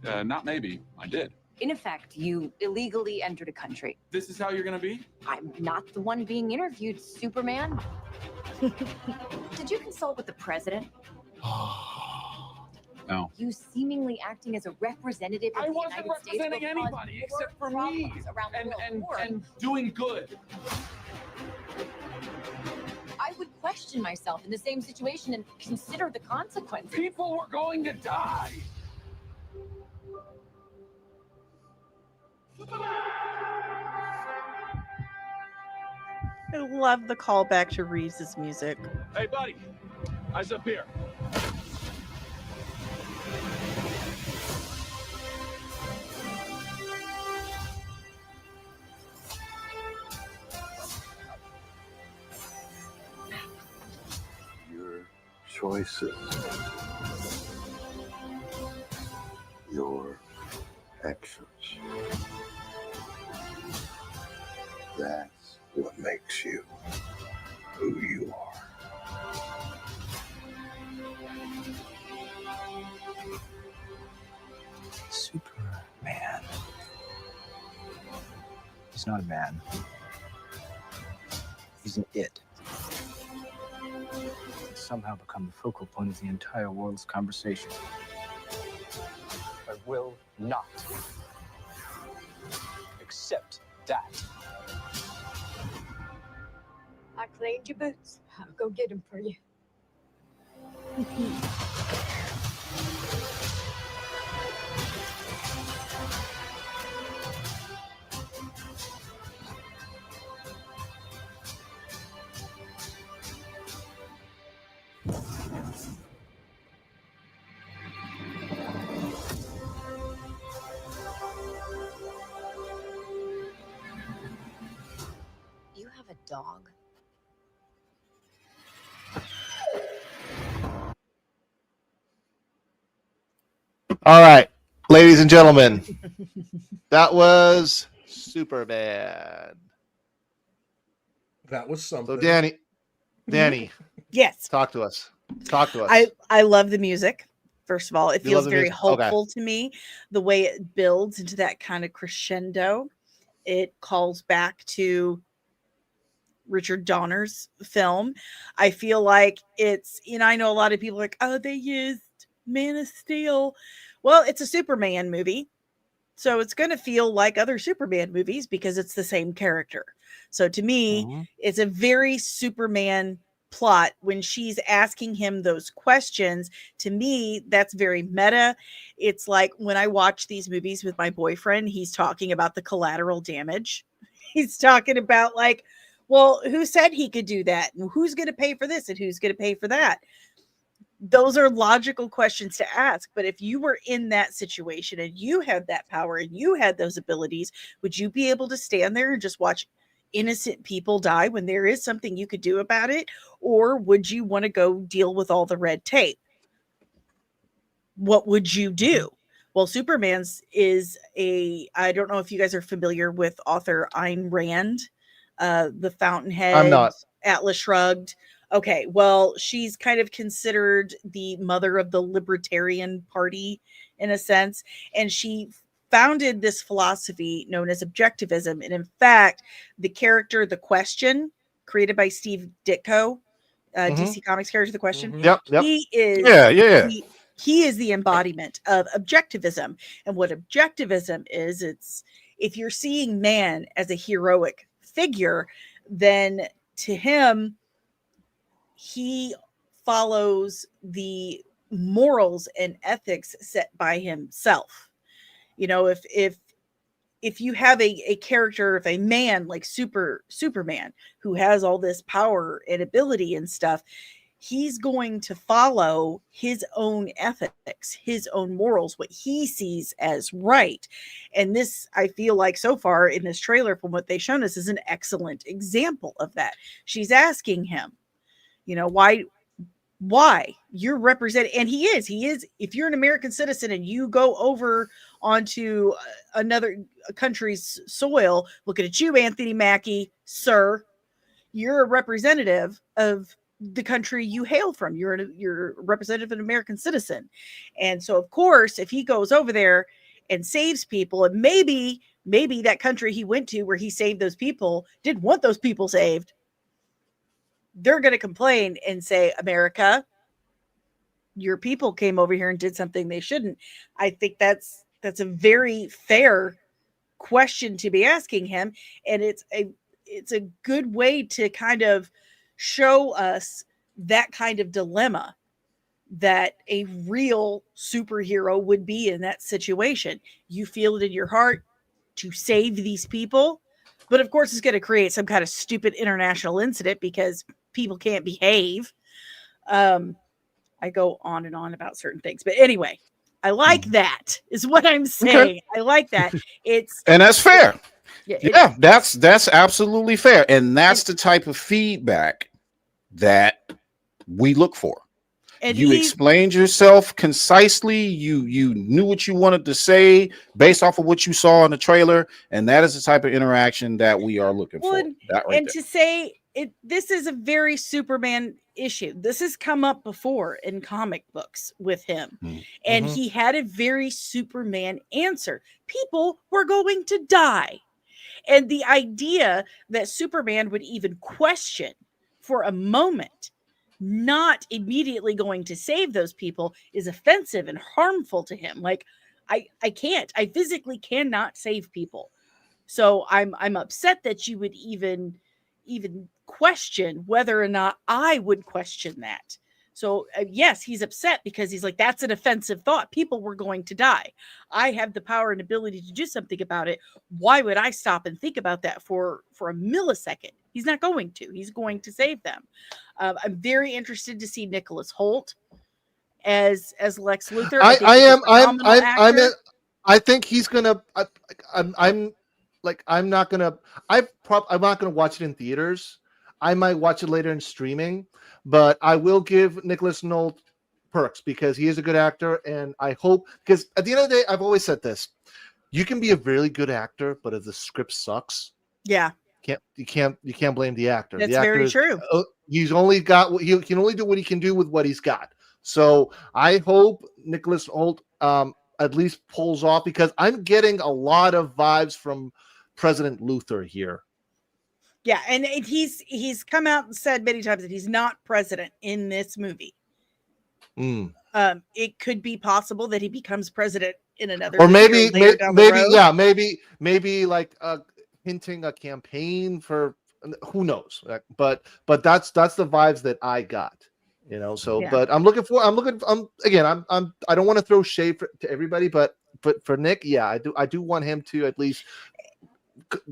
Not maybe. I did. In effect, you illegally entered a country. This is how you're gonna be? I'm not the one being interviewed, Superman. Did you consult with the president? No. You seemingly acting as a representative of the United States. I wasn't representing anybody except for me and doing good. I would question myself in the same situation and consider the consequences. People were going to die. I love the callback to Reeves' music. Hey, buddy. Eyes up here. Your choices. Your actions. That's what makes you who you are. Superman. He's not a man. He's an it. He's somehow become the focal point of the entire world's conversation. I will not accept that. I cleaned your boots. I'll go get them for you. You have a dog? All right, ladies and gentlemen, that was Superman. That was something. So, Dani, yes, talk to us. I love the music. First of all, it feels very hopeful okay. to me. The way it builds into that kind of crescendo, it calls back to Richard Donner's film. I feel like it's, I know a lot of people are like, oh, they used Man of Steel. Well, it's a Superman movie, so it's going to feel like other Superman movies because it's the same character. So to me, it's a very Superman plot when she's asking him those questions. To me, that's very meta. It's like when I watch these movies with my boyfriend, he's talking about the collateral damage. He's talking about like, well, who said he could do that? And who's going to pay for this? And who's going to pay for that? Those are logical questions to ask. But if you were in that situation and you had that power and you had those abilities, would you be able to stand there and just watch innocent people die when there is something you could do about it? Or would you want to go deal with all the red tape? What would you do? Well, Superman's is I don't know if you guys are familiar with author Ayn Rand, The Fountainhead, I'm not. Atlas Shrugged. Okay, well, she's kind of considered the mother of the Libertarian Party in a sense, and she founded this philosophy known as objectivism. And in fact, the character, The Question, created by Steve Ditko, DC Comics character, The Question, Yep. he is he is the embodiment of objectivism. And what objectivism is, it's if you're seeing man as a heroic figure, then to him, he follows the morals and ethics set by himself. You know, if you have a character, if a man like Superman who has all this power and ability and stuff, he's going to follow his own ethics, his own morals, what he sees as right. And this, I feel like so far in this trailer, from what they've shown us, is an excellent example of that. She's asking him, you know, why you're representing, and he is, if you're an American citizen and you go over onto another country's soil, looking at you, Anthony Mackie, sir, you're a representative of the country you hail from. You're a representative, an American citizen. And so of course, if he goes over there and saves people, and maybe that country he went to where he saved those people didn't want those people saved, they're going to complain and say, America, your people came over here and did something they shouldn't. I think that's a very fair question to be asking him. And it's a good way to kind of show us that kind of dilemma that a real superhero would be in that situation. You feel it in your heart to save these people, but of course it's going to create some kind of stupid international incident because people can't behave. I go on and on about certain things, but anyway, I like that is what I'm saying. Okay. I like that. And that's fair. Yeah, that's absolutely fair. And that's the type of feedback that we look for. And you explained yourself concisely. You knew what you wanted to say based off of what you saw in the trailer, and that is the type of interaction that we are looking for. To say this is a very Superman issue. This has come up before in comic books with him, and he had a very Superman answer. People were going to die, and the idea that Superman would even question for a moment not immediately going to save those people is offensive and harmful to him. Like, I physically cannot save people. So I'm upset that you would even question whether or not I would question that. So yes, he's upset because he's like, that's an offensive thought. People were going to die. I have the power and ability to do something about it. Why would I stop and think about that for a millisecond? He's not going to. He's going to save them. I'm very interested to see Nicholas Hoult as Lex Luthor. I think he's gonna. I'm not gonna watch it in theaters. I might watch it later in streaming, but I will give Nicholas Hoult perks because he is a good actor, and I hope, because at the end of the day, I've always said this: you can be a really good actor, but if the script sucks, you can't blame the actor. That's the actor very true. He's only got he can only do what he can do with what he's got. So I hope Nicholas Hoult at least pulls off, because I'm getting a lot of vibes from President Luthor here. Yeah, and he's come out and said many times that he's not president in this movie. It could be possible that he becomes president in another, or maybe like hinting a campaign for who knows? But that's the vibes that I got. So but I'm looking I don't want to throw shade to everybody, but for Nick, I do want him to at least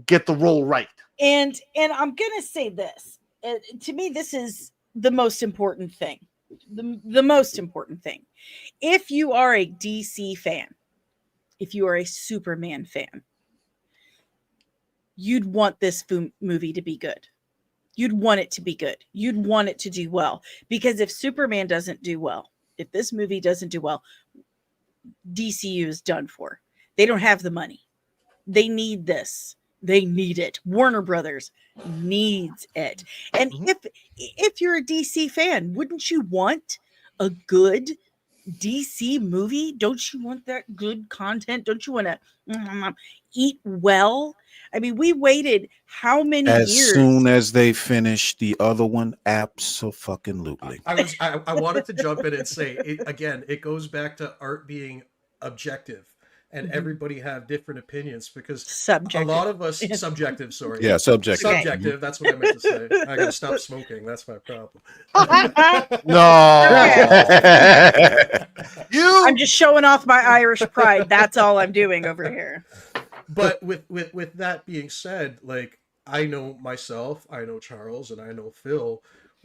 get the role right. And I'm gonna say this, to me, this is the most important thing. The most important thing. If you are a DC fan, if you are a Superman fan, you'd want this movie to be good. You'd want it to be good. You'd want it to do well. Because if Superman doesn't do well, if this movie doesn't do well, DCU is done for. They don't have the money. They need this. They need it. Warner Brothers needs it. And if you're a DC fan, wouldn't you want a good DC movie? Don't you want that good content? Don't you want to eat well? I mean, we waited how many years? As soon as they finish the other one, abso-fucking-lutely. I wanted to jump in and say, it goes back to art being objective. And everybody have different opinions because subjective. A lot of us subjective. Sorry, subjective. Subjective. Okay. That's what I meant to say. I gotta stop smoking. That's my problem. No, I'm just showing off my Irish pride. That's all I'm doing over here. But with that being said, like I know myself, I know Charles, and I know Phil.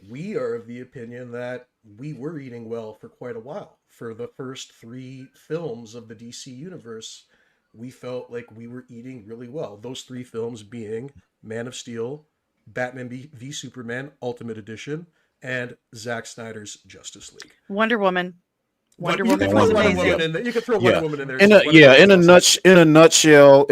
We are of the opinion that we were eating well for quite a while. For the first 3 films of the DC universe, we felt like we were eating really well. Those 3 films being Man of Steel, Batman v Superman Ultimate Edition, and Zack Snyder's Justice League. Wonder Woman. You can throw Wonder Woman in there. You can throw Wonder Woman in there. In a nutshell.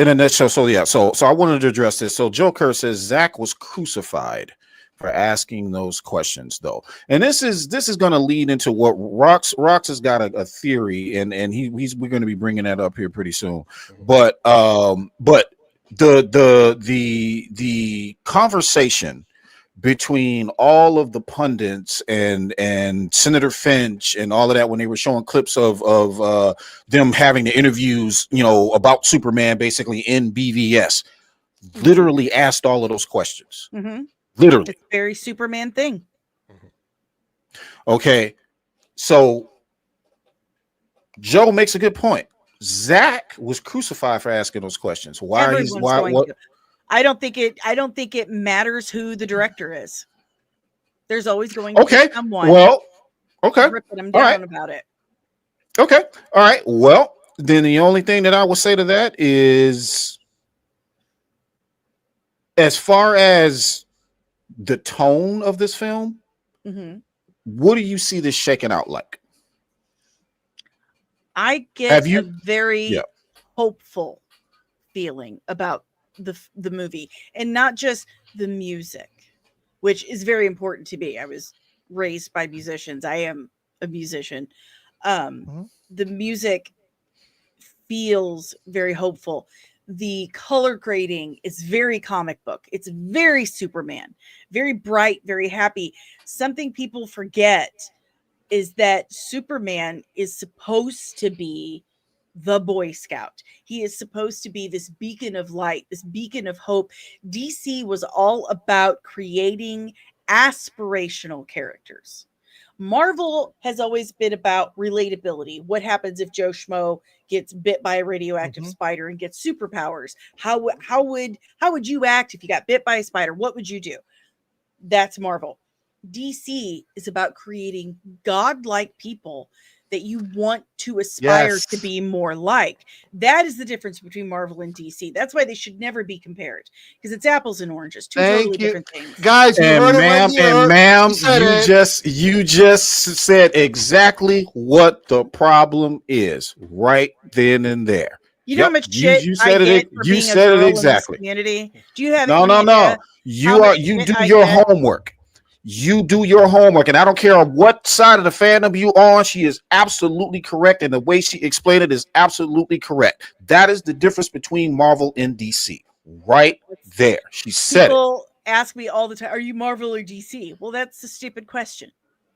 So I wanted to address this. So Joe Kerr says Zack was crucified for asking those questions, though, and this is going to lead into what Rox has got a theory, and we're going to be bringing that up here pretty soon. But the conversation between all of the pundits and Senator Finch and all of that when they were showing clips of them having the interviews, about Superman, basically in BVS, literally asked all of those questions. Literally, it's a very Superman thing. Okay, so Joe makes a good point. Zack was crucified for asking those questions. Why? I don't think it matters who the director is. There's always going to be someone. Well, okay, ripping him down about it. Okay, all right. Well, then the only thing that I will say to that is, as far as the tone of this film, what do you see this shaking out like? I get a very hopeful feeling about the movie, and not just the music, which is very important to me. I was raised by musicians. I am a musician. The music feels very hopeful. The color grading is very comic book. It's very Superman, very bright, very happy. Something people forget is that Superman is supposed to be the Boy Scout. He is supposed to be this beacon of light, this beacon of hope. DC was all about creating aspirational characters. Marvel has always been about relatability. What happens if Joe Schmo gets bit by a radioactive spider and gets superpowers? How would you act if you got bit by a spider? What would you do? That's Marvel. DC is about creating godlike people that you want to aspire to be more like. That is the difference between Marvel and DC. That's why they should never be compared, because it's apples and oranges, two totally different things. Guys, ma'am, you just said exactly what the problem is right then and there. You know how much shit you said I it. get for You being said a it girl exactly. In this community? Do you have no? You do your homework. You do your homework, and I don't care what side of the fandom you on. She is absolutely correct, and the way she explained it is absolutely correct. That is the difference between Marvel and DC, right there. She said People ask me all the time, "Are you Marvel or DC?" Well, that's a stupid question,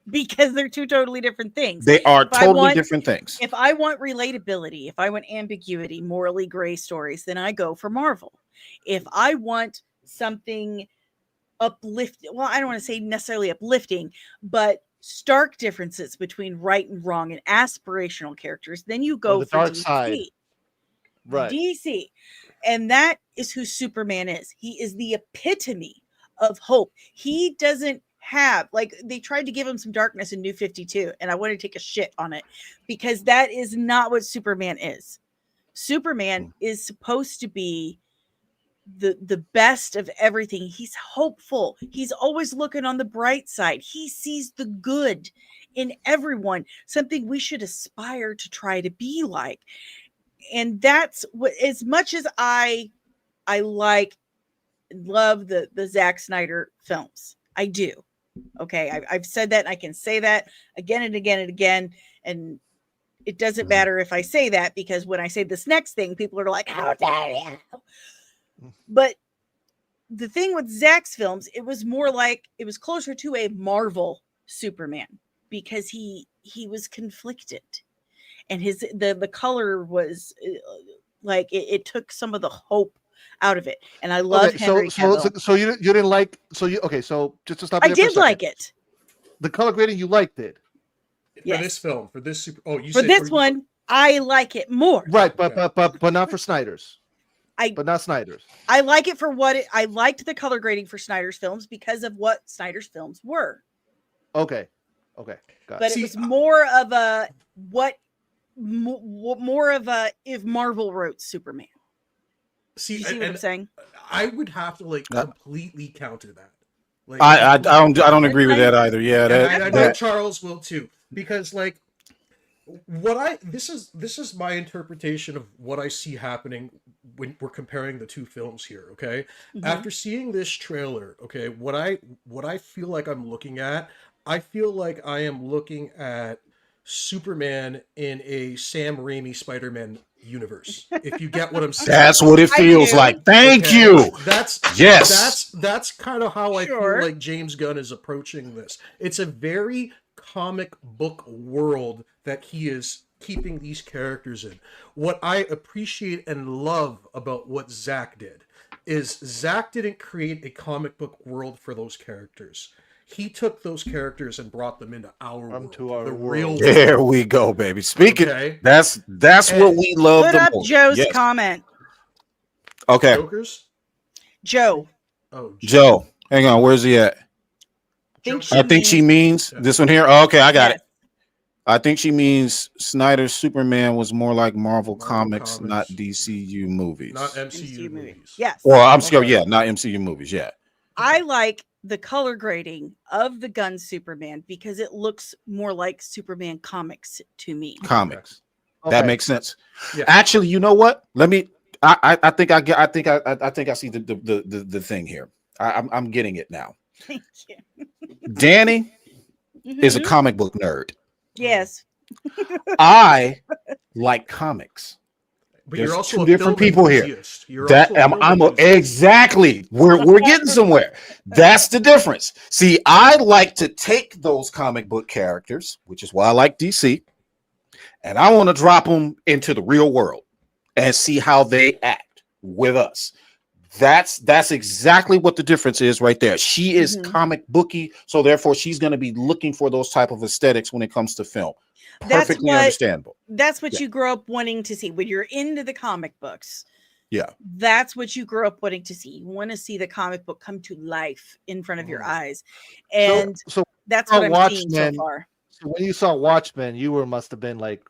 because they're two totally different things. They are totally different things. If I want relatability, if I want ambiguity, morally gray stories, then I go for Marvel. If I want something uplifting. Well, I don't want to say necessarily uplifting, but stark differences between right and wrong and aspirational characters. Then you go the for dark DC. side. Right. DC. And that is who Superman is. He is the epitome of hope. He doesn't have, like, they tried to give him some darkness in New 52, and I want to take a shit on it because that is not what Superman is. Superman is supposed to be the best of everything. He's hopeful. He's always looking on the bright side. He sees the good in everyone, something we should aspire to try to be like. And that's what, as much as I love the Zack Snyder films, I do. Okay, I've said that, and I can say that again and again and again, and it doesn't matter if I say that, because when I say this next thing, people are like, how dare you? But the thing with Zack's films, it was more like, it was closer to a Marvel Superman, because he was conflicted, and the color was like, it took some of the hope out of it. And I love Henry Cavill. So you didn't like, so just to stop, I did like it. The color grading, you liked it. For this film, for this super, I like it more. Right, but not for Snyder's. But not Snyder's. I like it for what I liked the color grading for Snyder's films because of what Snyder's films were. Okay. Got but it was more of a if Marvel wrote Superman. See, you see what I'm saying? I would have to completely counter that. Like, I don't agree with that either. Yeah, I know Charles will too, because this is my interpretation of what I see happening when we're comparing the two films here. Okay, after seeing this trailer, okay, what I feel like I'm looking at, I feel like I am looking at Superman in a Sam Raimi Spider-Man universe. If you get what I'm saying. That's what it feels like. Thank you. That's kind of how I feel like James Gunn is approaching this. It's a very comic book world that he is keeping these characters in. What I appreciate and love about what Zack did is Zack didn't create a comic book world for those characters. He took those characters and brought them into our world, the real world. There we go, baby. Speaking, that's what we love. Put up Joe's comment. Okay. Jokers? Joe. Oh, Joe. Hang on. Where's he at? I think she means this one here. Oh, okay, I got it. I think she means Snyder's Superman was more like Marvel Comics, not DCU movies. Not MCU movies. Yes. Well, I'm sorry. Yeah, not MCU movies. Yeah. I like the color grading of the Gunn Superman because it looks more like Superman comics to me. Comics. Okay. That makes sense. Yeah. Actually, you know what? Let me. I think I see the thing here. I'm getting it now. Thank you. Dani is a comic book nerd. Yes. I like comics. But There's you're also two different people here. Exactly. We're getting somewhere. That's the difference. See, I like to take those comic book characters, which is why I like DC, and I want to drop them into the real world and see how they act with us. That's exactly what the difference is right there. She is comic booky, so therefore she's going to be looking for those type of aesthetics when it comes to film. Perfectly understandable. That's what you grow up wanting to see when you're into the comic books. Yeah. That's what you grew up wanting to see. You want to see the comic book come to life in front of your eyes. And so that's what I'm seeing so far. So when you saw Watchmen, you must have been like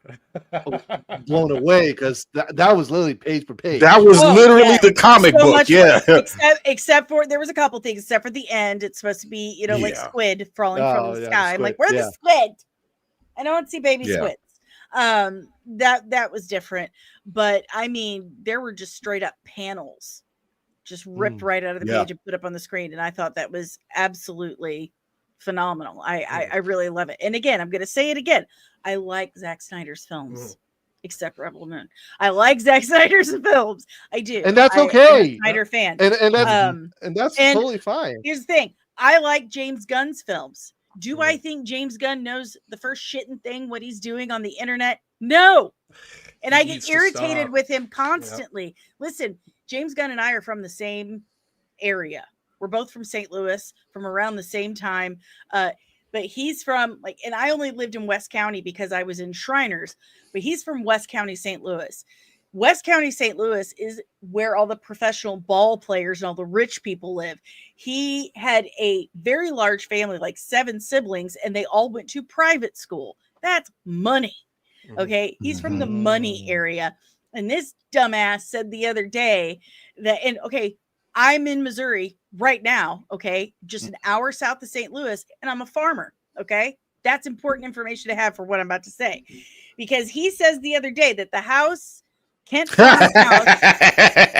blown away because that was literally page per page. That was literally the comic book. Yeah. Except for there was a couple things, except for the end. It's supposed to be, like squid falling from the sky. I'm like, where's the squid? I don't see baby squids. That was different. But I mean, there were just straight up panels just ripped right out of the page and put up on the screen. And I thought that was absolutely phenomenal. I really love it. And again, I'm going to say it again. I like Zack Snyder's films, except Rebel Moon. I like Zack Snyder's films. I do. And that's okay. I'm a Snyder fan. And that's totally fine. Here's the thing. I like James Gunn's films. Do I think James Gunn knows the first shitting thing, what he's doing on the internet? No. And I get irritated with him constantly. Yep. Listen, James Gunn and I are from the same area. We're both from St. Louis, from around the same time. But he's from and I only lived in West County because I was in Shriners, but he's from West County, St. Louis. West County, St. Louis is where all the professional ball players and all the rich people live. He had a very large family, like 7 siblings, and they all went to private school. That's money. Okay. He's from the money area. And this dumbass said the other day that, I'm in Missouri right now. Okay. Just an hour south of St. Louis, and I'm a farmer. Okay. That's important information to have for what I'm about to say, because he says the other day that the house, Kent Farms house,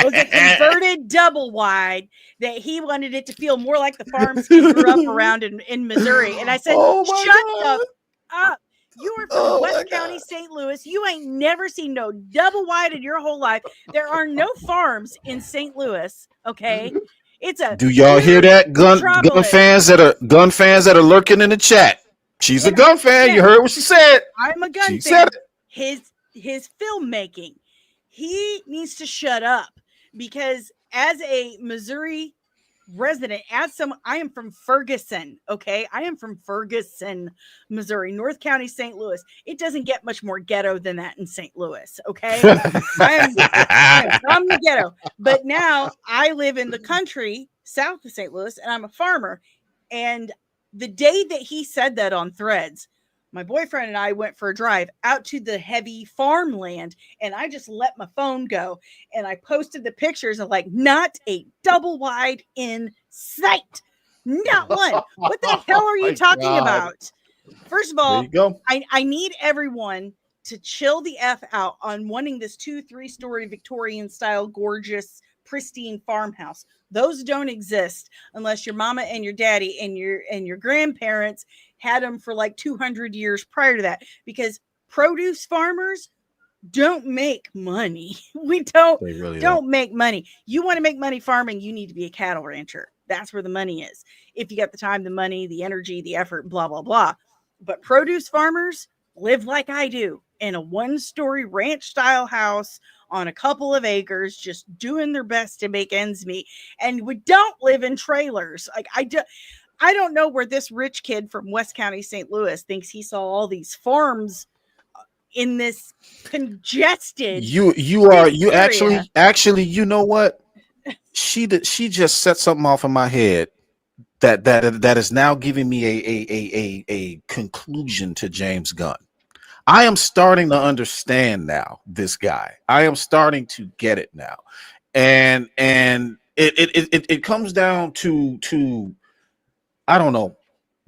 was a converted double wide, that he wanted it to feel more like the farms he grew up around in Missouri. And I said, shut up. You are from West County, St. Louis. You ain't never seen no double wide in your whole life. There are no farms in St. Louis. Okay. It's a Do y'all hear that? Gun fans that are lurking in the chat. She's a gun fan. You heard what she said. I'm a gun fan. His filmmaking. He needs to shut up, because as a Missouri resident, I am from Ferguson. Okay. I am from Ferguson, Missouri, North County, St. Louis. It doesn't get much more ghetto than that in St. Louis. Okay. I am from the ghetto, but now I live in the country south of St. Louis, and I'm a farmer. And the day that he said that on Threads, my boyfriend and I went for a drive out to the heavy farmland, and I just let my phone go, and I posted the pictures of not a double wide in sight. Not one. What the hell are you talking about? First of all, I need everyone to chill the F out on wanting this 2-3 story Victorian style, gorgeous, pristine farmhouse. Those don't exist unless your mama and your daddy and your grandparents had them for 200 years prior to that, because produce farmers don't make money. We don't make money. You want to make money farming, you need to be a cattle rancher. That's where the money is. If you got the time, the money, the energy, the effort, blah, blah, blah. But produce farmers live like I do, in a 1-story ranch style house on a couple of acres, just doing their best to make ends meet. And we don't live in trailers. I don't know where this rich kid from West County, St. Louis thinks he saw all these farms in this congested. Actually, you know what? She just set something off in my head that is now giving me a conclusion to James Gunn. I am starting to understand now this guy. I am starting to get it now. And it comes down to I don't know,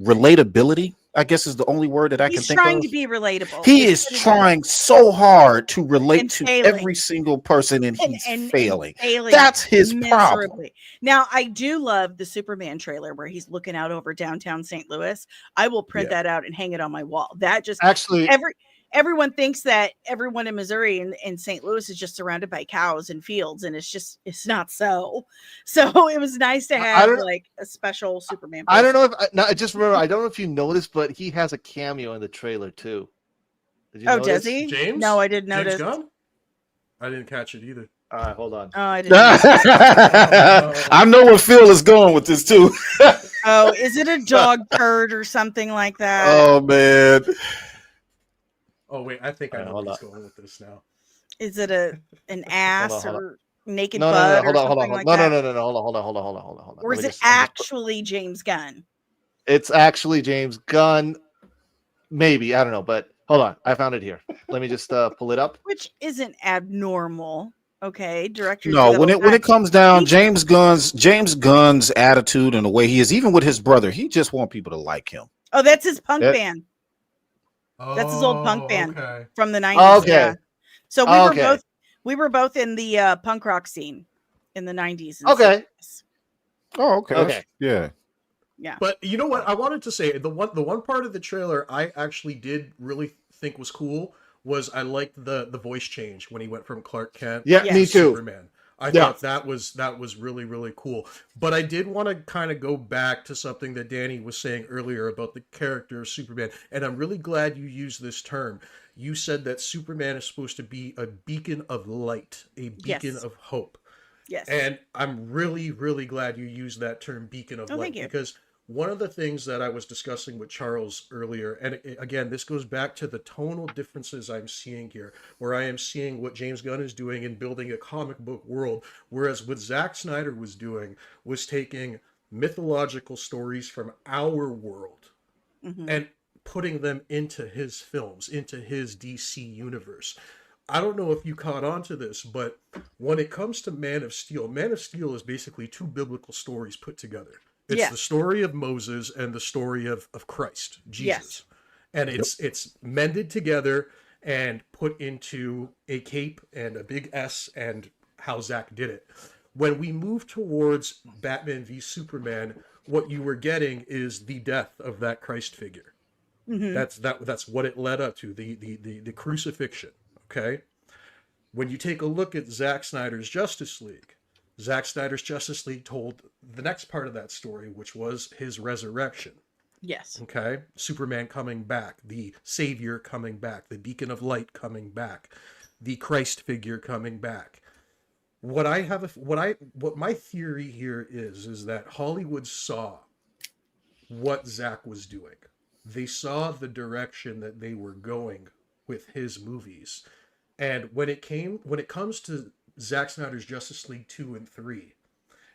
relatability, I guess, is the only word that I can think of. He's trying to be relatable. He is trying so hard to relate to every single person, and he's failing. That's his problem. Now, I do love the Superman trailer where he's looking out over downtown St. Louis. I will print that out and hang it on my wall. That just actually everyone thinks that everyone in Missouri and St. Louis is just surrounded by cows and fields, and it's not so. So it was nice to have a special Superman poster. I don't know if I just remember. I don't know if you noticed, but he has a cameo in the trailer too. Did you notice? Does he? James? No, I didn't notice. James Gunn? I didn't catch it either. All right, hold on. Oh, I didn't. I know where Phil is going with this too. Oh, is it a dog turd or something like that? Oh man. Oh wait, I think I know where he's going with this now. Is it an ass or naked butt? No, hold on. Hold on. Or is it actually James Gunn? It's actually James Gunn. Maybe, I don't know, but hold on. I found it here. Let me just pull it up. Which isn't abnormal. Okay, director. No, when it comes down, James Gunn's attitude and the way he is, even with his brother, he just wants people to like him. Oh, that's his punk band. That's his old punk band from the 90s. Okay. Yeah. So we were both in the punk rock scene in the 90s. Okay. 70s. Oh, okay. Okay. Yeah. Yeah. But you know what? I wanted to say the one part of the trailer I actually did really think was cool was I liked the voice change when he went from Clark Kent to me too. Superman. I thought that was really, really cool. But I did want to kind of go back to something that Dani was saying earlier about the character of Superman. And I'm really glad you used this term. You said that Superman is supposed to be a beacon of light, a beacon of hope. Yes. And I'm really, really glad you used that term, beacon of light, because one of the things that I was discussing with Charles earlier, and again, this goes back to the tonal differences I'm seeing here, where I am seeing what James Gunn is doing in building a comic book world, whereas what Zack Snyder was doing was taking mythological stories from our world and putting them into his films, into his DC universe. I don't know if you caught on to this, but when it comes to Man of Steel is basically two biblical stories put together. It's the story of Moses and the story of Christ, Jesus. Yes. And it's mended together and put into a cape and a big S, and how Zack did it. When we move towards Batman v Superman, what you were getting is the death of that Christ figure. That's what it led up to, the crucifixion. Okay, when you take a look at Zack Snyder's Justice League told the next part of that story, which was his resurrection. Yes. Okay, Superman coming back, the Savior coming back, the beacon of light coming back, the Christ figure coming back. What my theory here is that Hollywood saw what Zack was doing. They saw the direction that they were going with his movies. And when it comes to Zack Snyder's Justice League 2 and 3,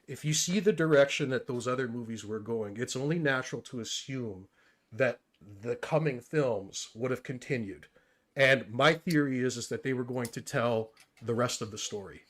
if you see the direction that those other movies were going, it's only natural to assume that the coming films would have continued. And my theory is that they were going to tell the rest of the story.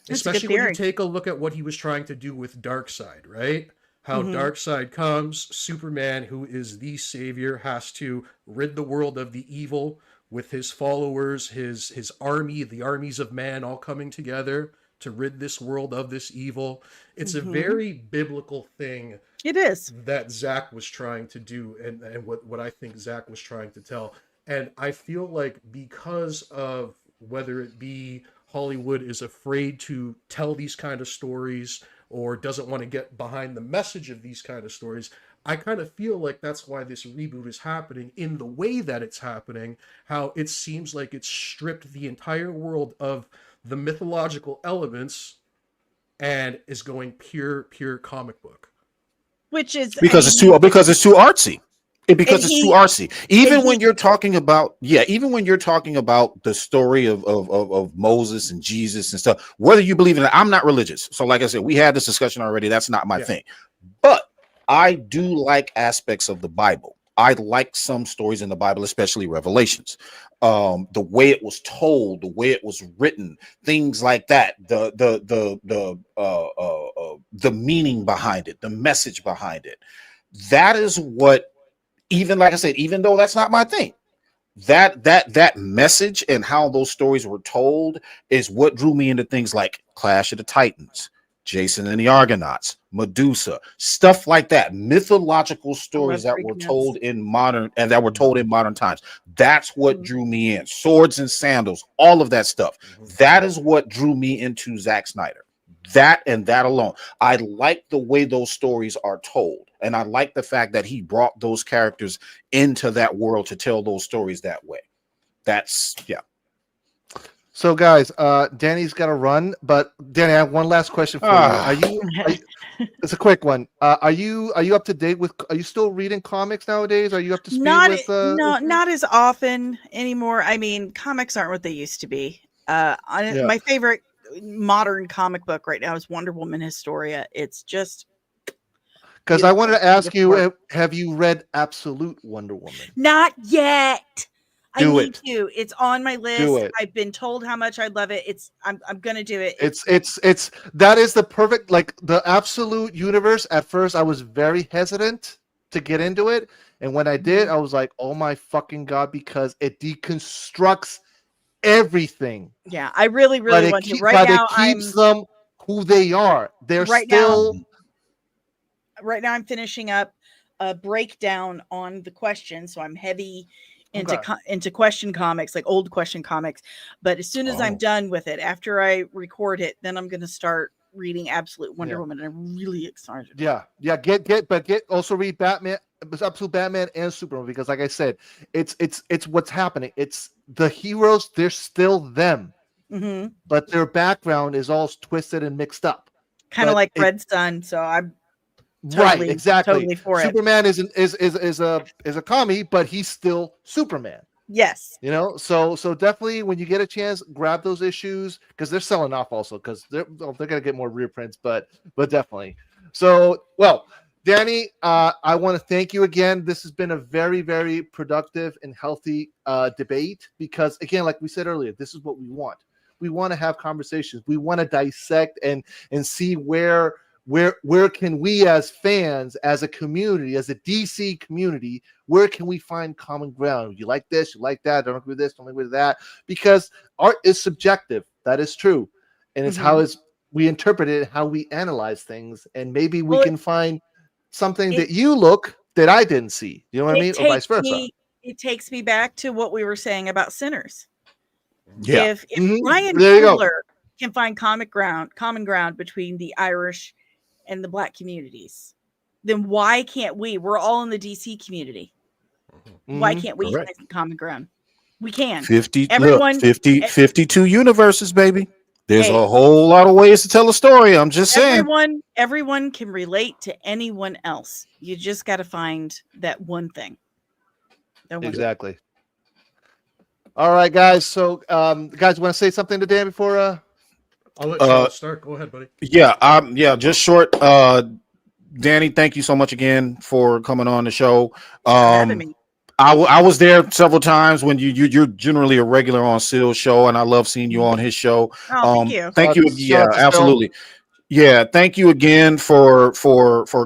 Especially when you take a look at what he was trying to do with Darkseid, right? How Darkseid comes, Superman, who is the savior, has to rid the world of the evil with his followers, his army, the armies of man all coming together to rid this world of this evil. It's a very biblical thing. It is. That Zack was trying to do, and what I think Zack was trying to tell. And I feel like because of whether it be Hollywood is afraid to tell these kind of stories or doesn't want to get behind the message of these kind of stories, I kind of feel like that's why this reboot is happening in the way that it's happening, how it seems like it's stripped the entire world of the mythological elements and is going pure comic book. Which is because it's too artsy. Because it's too artsy. Even when you're talking about the story of Moses and Jesus and stuff, whether you believe in it, I'm not religious. So like I said, we had this discussion already. That's not my thing. But I do like aspects of the Bible. I like some stories in the Bible, especially Revelations. The way it was told, the way it was written, things like that. The meaning behind it, the message behind it. That is what, even like I said, even though that's not my thing, that message and how those stories were told is what drew me into things like Clash of the Titans, Jason and the Argonauts, Medusa, stuff like that. Mythological stories that were told in modern times. That's what drew me in. Swords and sandals, all of that stuff. That is what drew me into Zack Snyder. That and that alone. I like the way those stories are told. And I like the fact that he brought those characters into that world to tell those stories that way. So, guys, Danny's got to run, but Danny, I have one last question for you. Are you? It's a quick one. Are you up to date with? Are you still reading comics nowadays? Are you up to speed not as often anymore. I mean, comics aren't what they used to be. My favorite modern comic book right now is Wonder Woman Historia. It's just because I wanted to ask you: have you read Absolute Wonder Woman? Not yet. I need to. It's on my list. Do it. I've been told how much I love it. I'm gonna do it. It's that is the perfect, like, the Absolute universe. At first, I was very hesitant to get into it, and when I did, I was like, "Oh my fucking god!" Because it deconstructs everything. Yeah, I really want to. Right now, it keeps them who they are. They're right still. Right now, I'm finishing up a breakdown on the question, so I'm heavy into question comics, like old question comics. But as soon as I'm done with it, after I record it, then I'm going to start reading Absolute Wonder Woman. And I'm really excited. Yeah. Also read Batman, Absolute Batman and Superman, because like I said, it's what's happening. It's the heroes. They're still them. but their background is all twisted and mixed up. Kind of like Red Sun. So I'm totally, right, exactly. Totally for Superman is a commie, but he's still Superman. Yes. You know, so definitely when you get a chance, grab those issues because they're selling off also because they're gonna get more reprints, but definitely. So, well, Dani, I want to thank you again. This has been a very, very productive and healthy debate because, again, like we said earlier, this is what we want. We want to have conversations. We want to dissect and see where can we as fans, as a community, as a DC community, where can we find common ground? You like this, you like that, don't agree with this, don't agree with that. Because art is subjective. That is true. And it's how we interpret it, how we analyze things. And maybe we can find something that you look that I didn't see. You know what I mean? Or vice versa. It takes me back to what we were saying about Sinners. Yeah. If Ryan Coogler can find common ground between the Irish and the Black communities, then why can't we? We're all in the DC community. Why can't we find common ground? We can. 52 universes, baby. There's a whole lot of ways to tell a story. I'm just saying. Everyone can relate to anyone else. You just got to find that one thing. Exactly. All right, guys. So, guys, want to say something to Dan before? I'll let you start. Go ahead, buddy. Yeah. Just short. Dani, thank you so much again for coming on the show. Having me. I was there several times when you're generally a regular on Sill's show, and I love seeing you on his show. Oh, thank you. Thank you. Yeah, absolutely. Yeah, thank you again for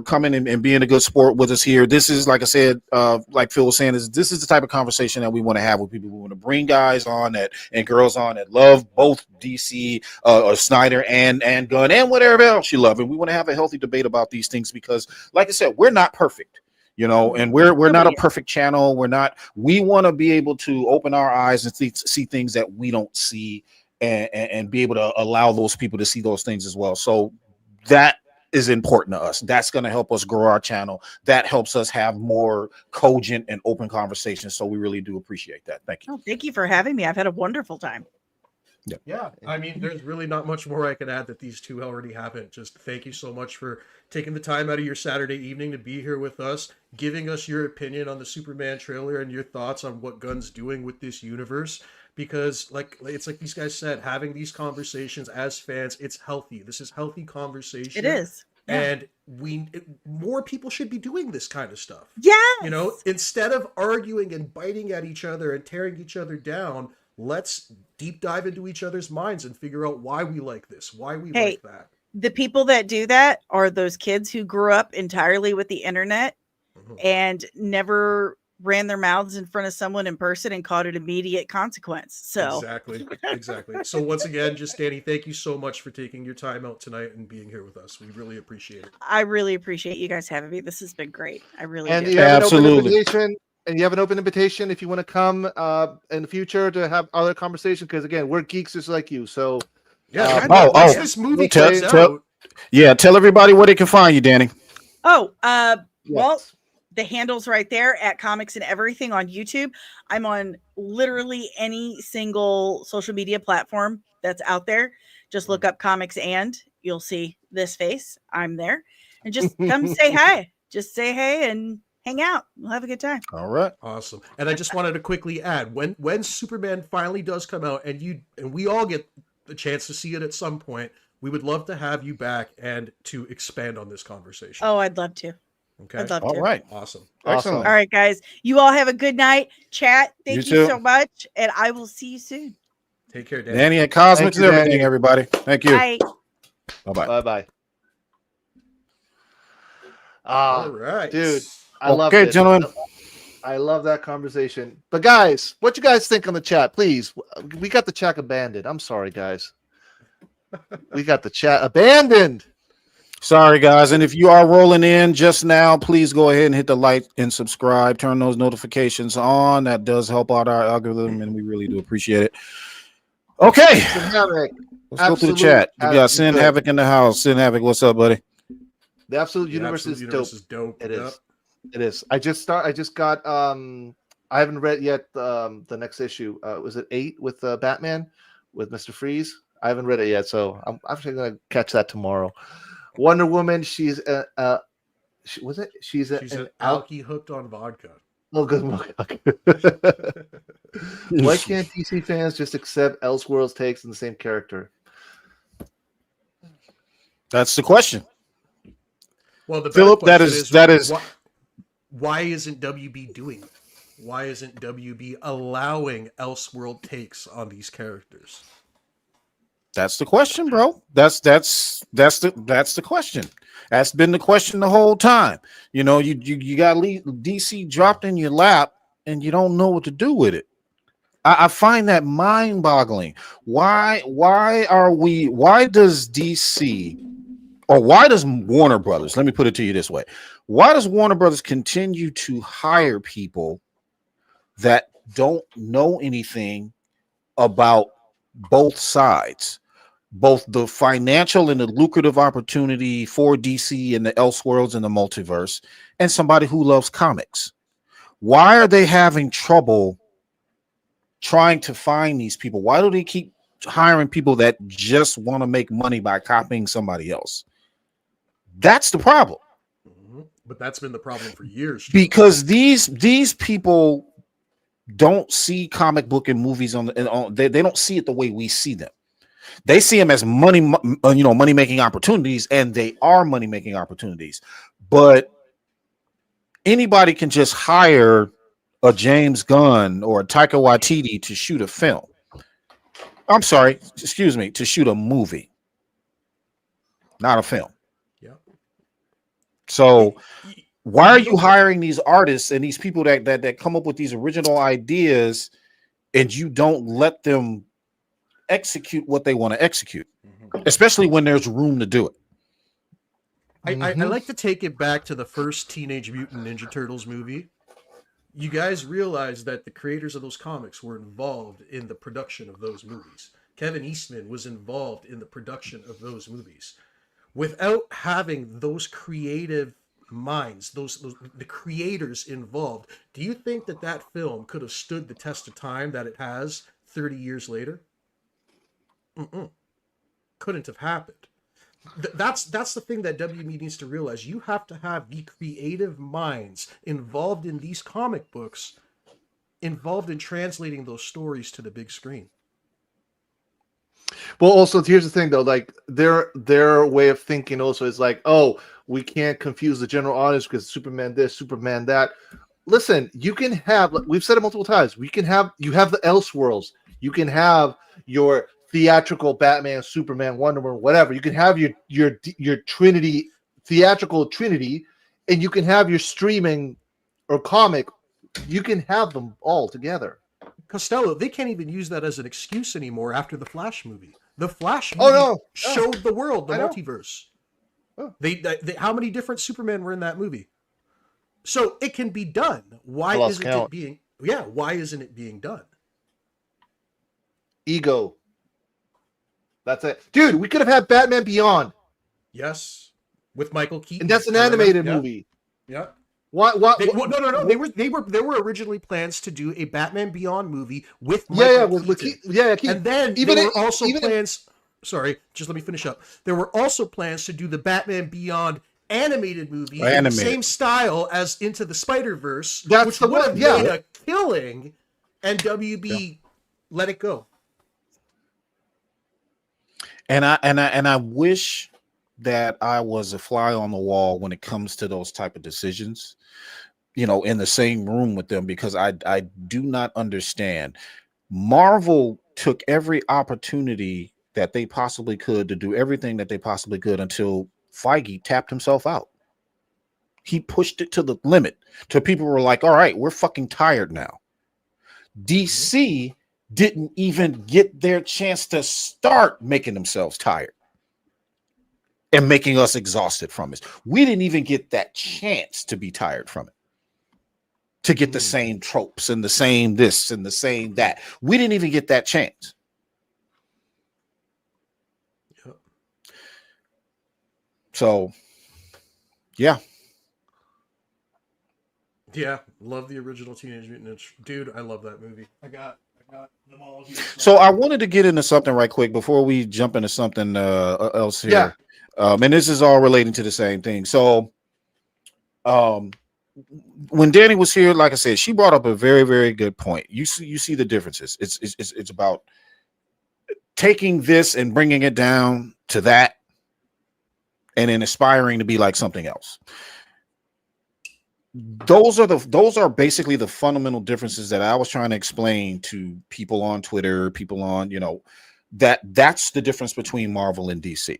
coming and being a good sport with us here. This is, like I said, like Phil was saying, this is the type of conversation that we want to have with people. We want to bring guys on and girls on that love both DC, or Snyder and Gunn and whatever else you love. And we want to have a healthy debate about these things because, like I said, we're not perfect. You know, and we're not a perfect channel. We want to be able to open our eyes and see things that we don't see and be able to allow those people to see those things as well. So that is important to us. That's going to help us grow our channel. That helps us have more cogent and open conversations. So we really do appreciate that. Thank you. Oh, thank you for having me. I've had a wonderful time. Yeah, I mean, there's really not much more I can add that these two already haven't. Just thank you so much for taking the time out of your Saturday evening to be here with us, giving us your opinion on the Superman trailer and your thoughts on what Gunn's doing with this universe. Because, it's like these guys said, having these conversations as fans, it's healthy. This is healthy conversation. It is. Yeah. And more people should be doing this kind of stuff. Yeah. You know, instead of arguing and biting at each other and tearing each other down, let's deep dive into each other's minds and figure out why we like this, why we like that. The people that do that are those kids who grew up entirely with the internet and never ran their mouths in front of someone in person and caught an immediate consequence. So exactly. So once again, just Dani, thank you so much for taking your time out tonight and being here with us. We really appreciate it. I really appreciate you guys having me. This has been great. I really do. You have absolutely. And you have an open invitation if you want to come in the future to have other conversations. Because again, we're geeks just like you. So once this movie comes out, tell everybody where they can find you, Dani. Well, the handle's right there at Comics and Everything on YouTube. I'm on literally any single social media platform that's out there. Just look up Comics and you'll see this face. I'm there, and just come say hi. Just say hey and hang out. We'll have a good time. All right. Awesome. And I just wanted to quickly add, when Superman finally does come out and we all get the chance to see it at some point, we would love to have you back and to expand on this conversation. Oh, I'd love to. Okay. I'd love to. All right. Awesome. Excellent. All right, guys. You all have a good night. Chat. Thank you so much. And I will see you soon. Take care, Dani. Dani at Cosmics and Everything, everybody. Thank you. Bye. Bye-bye. Bye-bye. All right. Dude. I love it, gentlemen. I love that conversation. But guys, what you guys think on the chat? Please, we got the chat abandoned. I'm sorry, guys. We got the chat abandoned. Sorry, guys. And if you are rolling in just now, please go ahead and hit the like and subscribe. Turn those notifications on. That does help out our algorithm, and we really do appreciate it. Okay. Let's go to the chat. We got Sin Havoc in the house. Sin Havoc, what's up, buddy? The Absolute Universe is dope. It is. It is. I just got I haven't read yet the next issue. Was it 8 with Batman with Mr. Freeze. I haven't read it yet, so I'm actually gonna catch that tomorrow. Wonder Woman. She's an She's an alky hooked on vodka. Oh, good. Why can't DC fans just accept Elseworlds takes in the same character? That's the question. Well, the Philip, that is why isn't WB doing it? Why isn't WB allowing Elseworld takes on these characters? That's the question, bro. That's the question. That's been the question the whole time. You know, you got DC dropped in your lap and you don't know what to do with it. I find that mind-boggling. Why does DC, or why does Warner Brothers, let me put it to you this way. Why does Warner Brothers continue to hire people that don't know anything about both sides, both the financial and the lucrative opportunity for DC and the Elseworlds and the multiverse, and somebody who loves comics? Why are they having trouble trying to find these people? Why do they keep hiring people that just want to make money by copying somebody else? That's the problem. But that's been the problem for years. Because these people don't see comic book and movies they don't see it the way we see them. They see them as money making opportunities, and they are money making opportunities. But anybody can just hire a James Gunn or a Taika Waititi to shoot a film. I'm sorry, excuse me, to shoot a movie, not a film. Yeah. So why are you hiring these artists and these people that come up with these original ideas, and you don't let them execute what they want to execute, especially when there's room to do it? I like to take it back to the first Teenage Mutant Ninja Turtles movie. You guys realize that the creators of those comics were involved in the production of those movies. Kevin Eastman was involved in the production of those movies. Without having those creative minds, the creators involved, do you think that film could have stood the test of time that it has 30 years later? Couldn't have happened. That's the thing that WB needs to realize. You have to have the creative minds involved in these comic books, involved in translating those stories to the big screen. Well, also here's the thing though, like their way of thinking also is like, oh, we can't confuse the general audience because Superman this, Superman that. Listen, you can have, we've said it multiple times, you have the Elseworlds, you can have your theatrical Batman, Superman, Wonder Woman, whatever. You can have your Trinity, theatrical Trinity, and you can have your streaming or comic. You can have them all together. Costello, they can't even use that as an excuse anymore after the Flash movie. The Flash movie showed the world, the multiverse. Oh. They how many different Supermen were in that movie? So it can be done. Why isn't it being done? Ego. That's it. Dude, we could have had Batman Beyond. Yes. With Michael Keaton. And that's an animated movie. Yeah. What? No. There were originally plans to do a Batman Beyond movie with Michael Keaton. And then there were also plans. Sorry, just let me finish up. There were also plans to do the Batman Beyond animated movie in the same style as Into the Spider-Verse, which would have made a killing, and WB let it go. And I wish that I was a fly on the wall when it comes to those type of decisions, in the same room with them, because I do not understand. Marvel took every opportunity that they possibly could to do everything that they possibly could until Feige tapped himself out. He pushed it to the limit till people were like, all right, we're fucking tired now. DC didn't even get their chance to start making themselves tired and making us exhausted from it. We didn't even get that chance to be tired from it, to get the same tropes and the same this and the same that. We didn't even get that chance. Yep. So, yeah. Yeah, love the original Teenage Mutant Ninja. Dude, I love that movie. I got So I wanted to get into something right quick before we jump into something else here. Yeah. And this is all relating to the same thing. So when Dani was here, like I said, she brought up a very, very good point. You see the differences. It's about taking this and bringing it down to that, and then aspiring to be like something else. Those are basically the fundamental differences that I was trying to explain to people on Twitter, people on, that's the difference between Marvel and DC.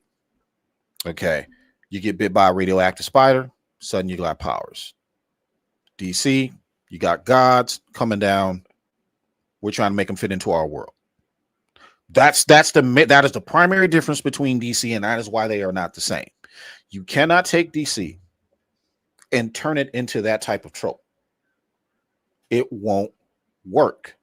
Okay. You get bit by a radioactive spider, suddenly you got powers. DC, you got gods coming down. We're trying to make them fit into our world. That is the primary difference between DC, and that is why they are not the same. You cannot take DC and turn it into that type of trope. It won't work.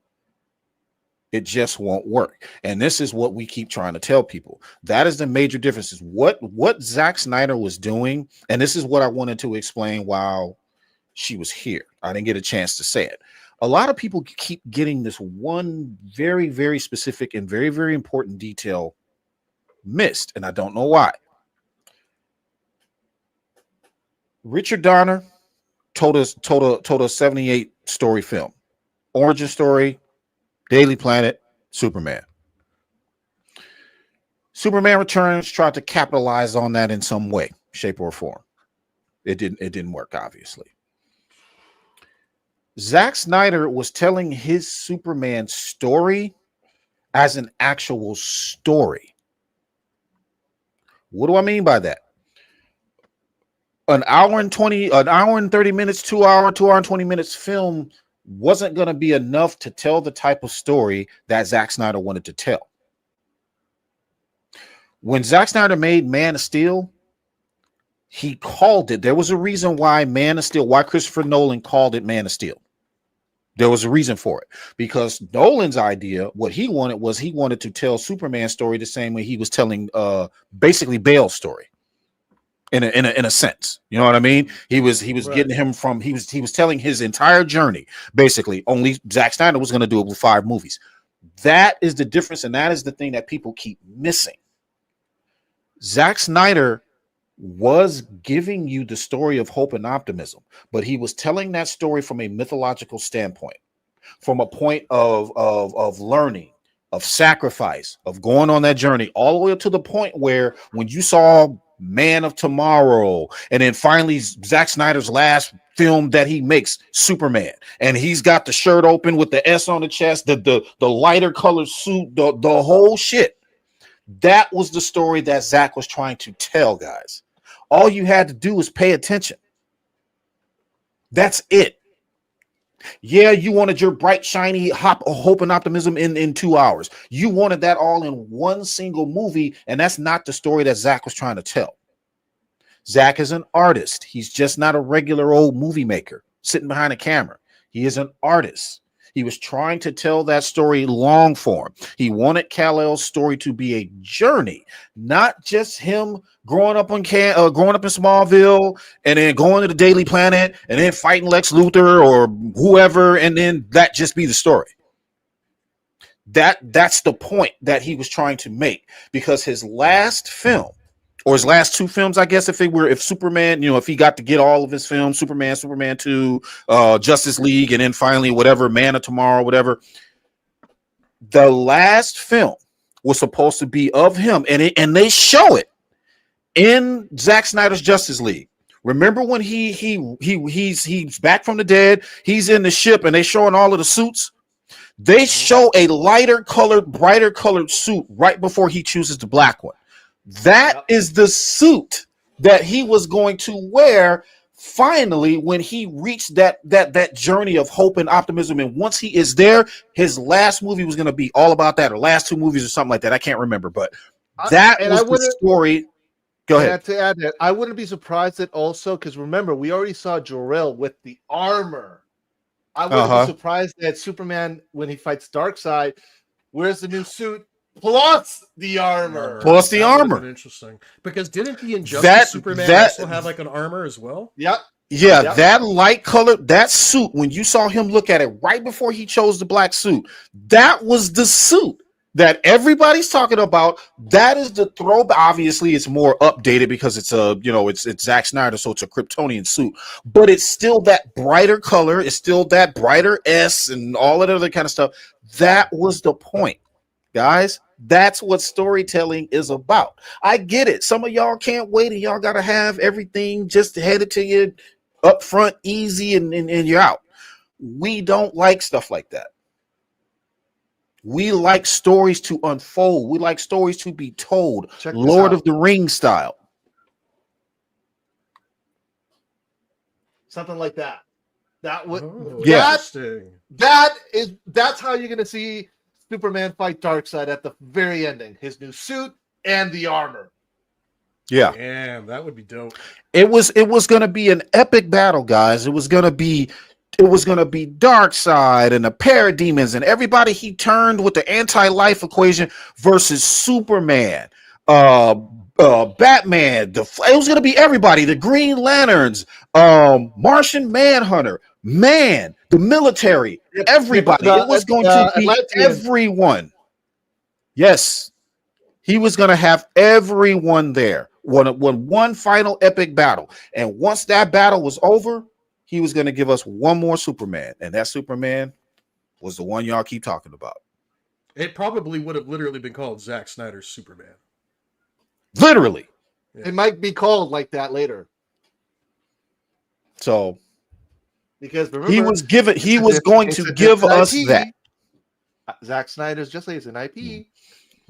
It just won't work. And this is what we keep trying to tell people. That is the major difference. Is what Zack Snyder was doing, and this is what I wanted to explain while she was here. I didn't get a chance to say it. A lot of people keep getting this one very, very specific and very, very important detail missed, and I don't know why. Richard Donner told a 78 story film. Origin story, Daily Planet, Superman. Superman Returns tried to capitalize on that in some way, shape, or form. It didn't work, obviously. Zack Snyder was telling his Superman story as an actual story. What do I mean by that? An hour and 30 minutes, 2 hour and 20 minutes film wasn't going to be enough to tell the type of story that Zack Snyder wanted to tell. When Zack Snyder made Man of Steel, he called it. There was a reason why why Christopher Nolan called it Man of Steel. There was a reason for it, because Nolan's idea, what he wanted to tell Superman's story the same way he was telling basically Bale's story. In a sense, you know what I mean? He was right. Getting him from he was telling his entire journey, basically. Only Zack Snyder was going to do it with 5 movies. That is the difference, and that is the thing that people keep missing. Zack Snyder was giving you the story of hope and optimism, but he was telling that story from a mythological standpoint, from a point of learning, of sacrifice, of going on that journey, all the way up to the point where when you saw Man of Tomorrow, and then finally Zack Snyder's last film that he makes, Superman, and he's got the shirt open with the S on the chest, the lighter colored suit, the whole shit. That was the story that Zack was trying to tell, guys. All you had to do was pay attention. That's it. Yeah, you wanted your bright, shiny hope and optimism in 2 hours. You wanted that all in one single movie, and that's not the story that Zack was trying to tell. Zack is an artist. He's just not a regular old movie maker sitting behind a camera. He is an artist. He was trying to tell that story long form. He wanted Kal-El's story to be a journey, not just him growing up in Smallville and then going to the Daily Planet and then fighting Lex Luthor or whoever, and then that just be the story. That's the point that he was trying to make, because his last film, or his last 2 films, I guess, if Superman, if he got to get all of his films, Superman 2, Justice League, and then finally whatever, Man of Tomorrow, whatever, the last film was supposed to be of him, and they show it in Zack Snyder's Justice League. Remember when he's back from the dead, he's in the ship, and they showing all of the suits. They show a lighter colored, brighter colored suit right before he chooses the black one. That is the suit that he was going to wear finally when he reached that journey of hope and optimism. And once he is there, his last movie was going to be all about that, or last 2 movies or something like that. I can't remember, but that was the story. Go ahead. To add that, I wouldn't be surprised that also, because remember, we already saw Jor-El with the armor. I wouldn't be surprised that Superman, when he fights Darkseid, wears the new suit plus the armor. Interesting, because didn't the Injustice Superman also have like an armor as well? Yep. Yeah, yep. That light color, that suit, when you saw him look at it right before he chose the black suit, that was the suit that everybody's talking about. That is the throwback. Obviously, it's more updated because it's it's Zack Snyder, so it's a Kryptonian suit, but it's still that brighter color. It's still that brighter S and all that other kind of stuff. That was the point, guys. That's what storytelling is about. I get it. Some of y'all can't wait and y'all got to have everything just headed to you up front, easy, and you're out. We don't like stuff like that. We like stories to unfold. We like stories to be told. Lord of the Rings style. Something like that. That would interesting. That's how you're gonna see Superman fight Darkseid at the very ending. His new suit and the armor. Yeah. Damn, that would be dope. It was gonna be an epic battle, guys. It was gonna be Darkseid and the parademons and everybody he turned with the anti-life equation versus Superman, Batman. It was gonna be everybody. The Green Lanterns, Martian Manhunter, the military, everybody. It was going to be everyone. Yes, he was going to have everyone there. One final epic battle, and once that battle was over, he was going to give us one more Superman, and that Superman was the one y'all keep talking about. It probably would have literally been called Zack Snyder's Superman. Literally. It might be called like that later. So, because remember, he was going to give us that. Zack Snyder's just like it's an IP.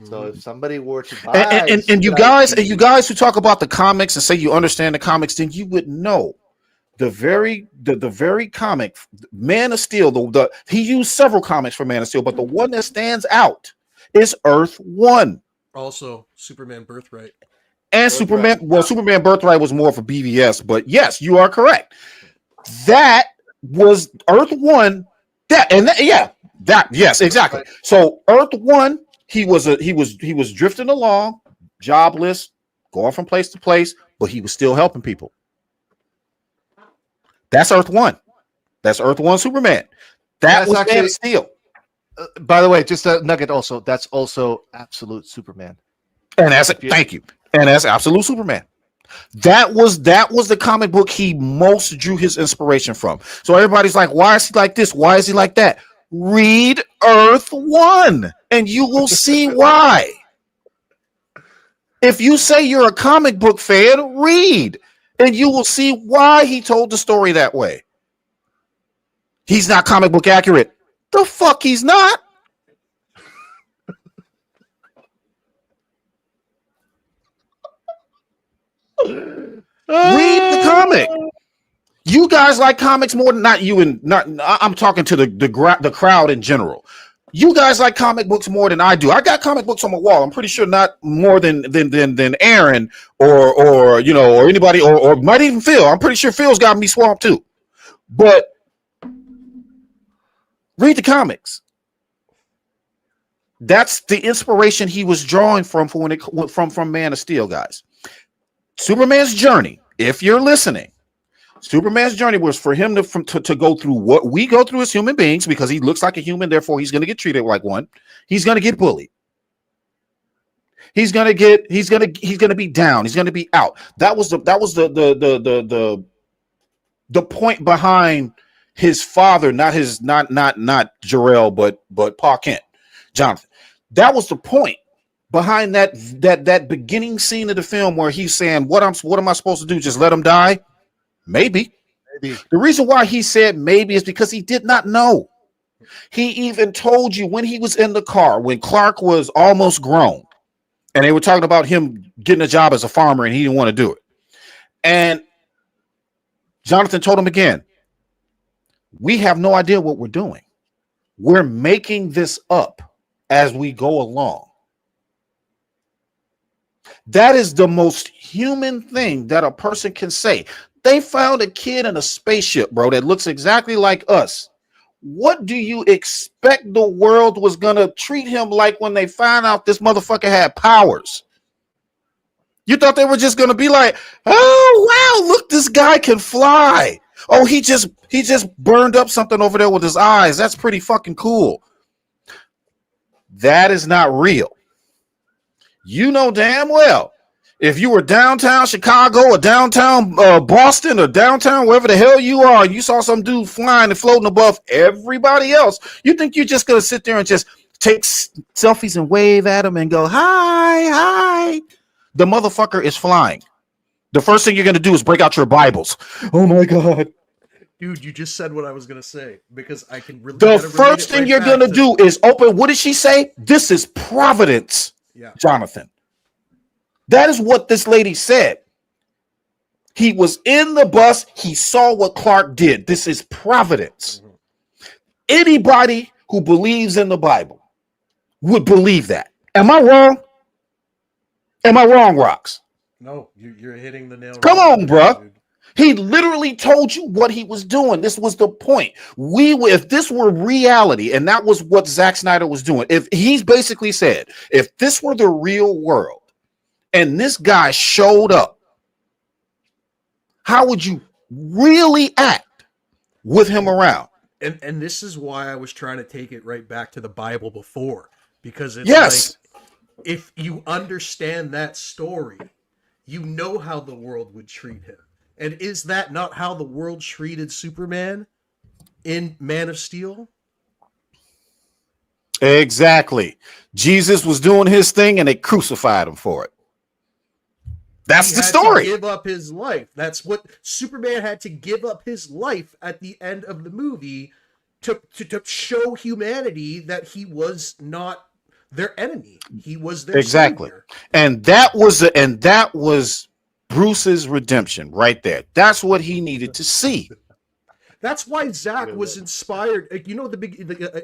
So if somebody were to buy and you guys who talk about the comics and say you understand the comics, then you would know the very comic Man of Steel. He used several comics for Man of Steel, but the one that stands out is Earth 1. Also, Superman Birthright. And Superman Birthright was more for BVS, but yes, you are correct. That was Earth 1. Yes, exactly. So Earth 1, he was drifting along, jobless, going from place to place, but he was still helping people. That's Earth 1. That's Earth 1 Superman. That's was Man of Steel. By the way, just a nugget also, that's also Absolute Superman. And thank you. And that's Absolute Superman. That was the comic book he most drew his inspiration from. So everybody's like, why is he like this? Why is he like that? Read Earth 1 and you will see why. If you say you're a comic book fan, read and you will see why he told the story that way. He's not comic book accurate. The fuck he's not. Read the comic. You guys like comics more than I'm talking to the crowd in general. You guys like comic books more than I do. I got comic books on my wall. I'm pretty sure not more than Aaron or anybody or might even Phil. I'm pretty sure Phil's got me swamped too. But read the comics. That's the inspiration he was drawing from Man of Steel, guys. Superman's journey, if you're listening, Superman's journey was for him to go through what we go through as human beings, because he looks like a human, therefore he's going to get treated like one. He's going to get bullied. He's going to be down. He's going to be out. That was the point behind his father, not Jor-El, but Pa Kent, Jonathan. That was the point behind that beginning scene of the film where he's saying, what am I supposed to do? Just let him die? Maybe. The reason why he said maybe is because he did not know. He even told you when he was in the car, when Clark was almost grown, and they were talking about him getting a job as a farmer and he didn't want to do it. And Jonathan told him again, we have no idea what we're doing. We're making this up as we go along. That is the most human thing that a person can say. They found a kid in a spaceship, bro, that looks exactly like us. What do you expect the world was going to treat him like when they found out this motherfucker had powers? You thought they were just going to be like, oh, wow, look, this guy can fly. Oh, he just burned up something over there with his eyes. That's pretty fucking cool. That is not real. You know damn well, if you were downtown Chicago or downtown Boston or downtown wherever the hell you are, you saw some dude flying and floating above everybody else, you think you're just going to sit there and just take selfies and wave at him and go, hi. The motherfucker is flying. The first thing you're going to do is break out your Bibles. Oh, my God. Dude, you just said what I was going to say because I can really. The first thing you're going to do is open. What did she say? This is providence, Jonathan. That is what this lady said. He was in the bus. He saw what Clark did. This is providence. Mm-hmm. Anybody who believes in the Bible would believe that. Am I wrong? Am I wrong, Rocks? No, you're hitting the nail. Come on, bro. Dude. He literally told you what he was doing. This was the point. If this were reality, and that was what Zack Snyder was doing, if he's basically said, if this were the real world, and this guy showed up, how would you really act with him around? And this is why I was trying to take it right back to the Bible before, because it's like, if you understand that story, you know how the world would treat him. And is that not how the world treated Superman in Man of Steel? Exactly. Jesus was doing his thing and they crucified him for it. That's the story. He had to give up his life. That's what Superman had to give up his life at the end of the movie to show humanity that he was not their enemy. He was their savior. And that was Bruce's redemption right there. That's what he needed to see. That's why Zack was inspired. You know,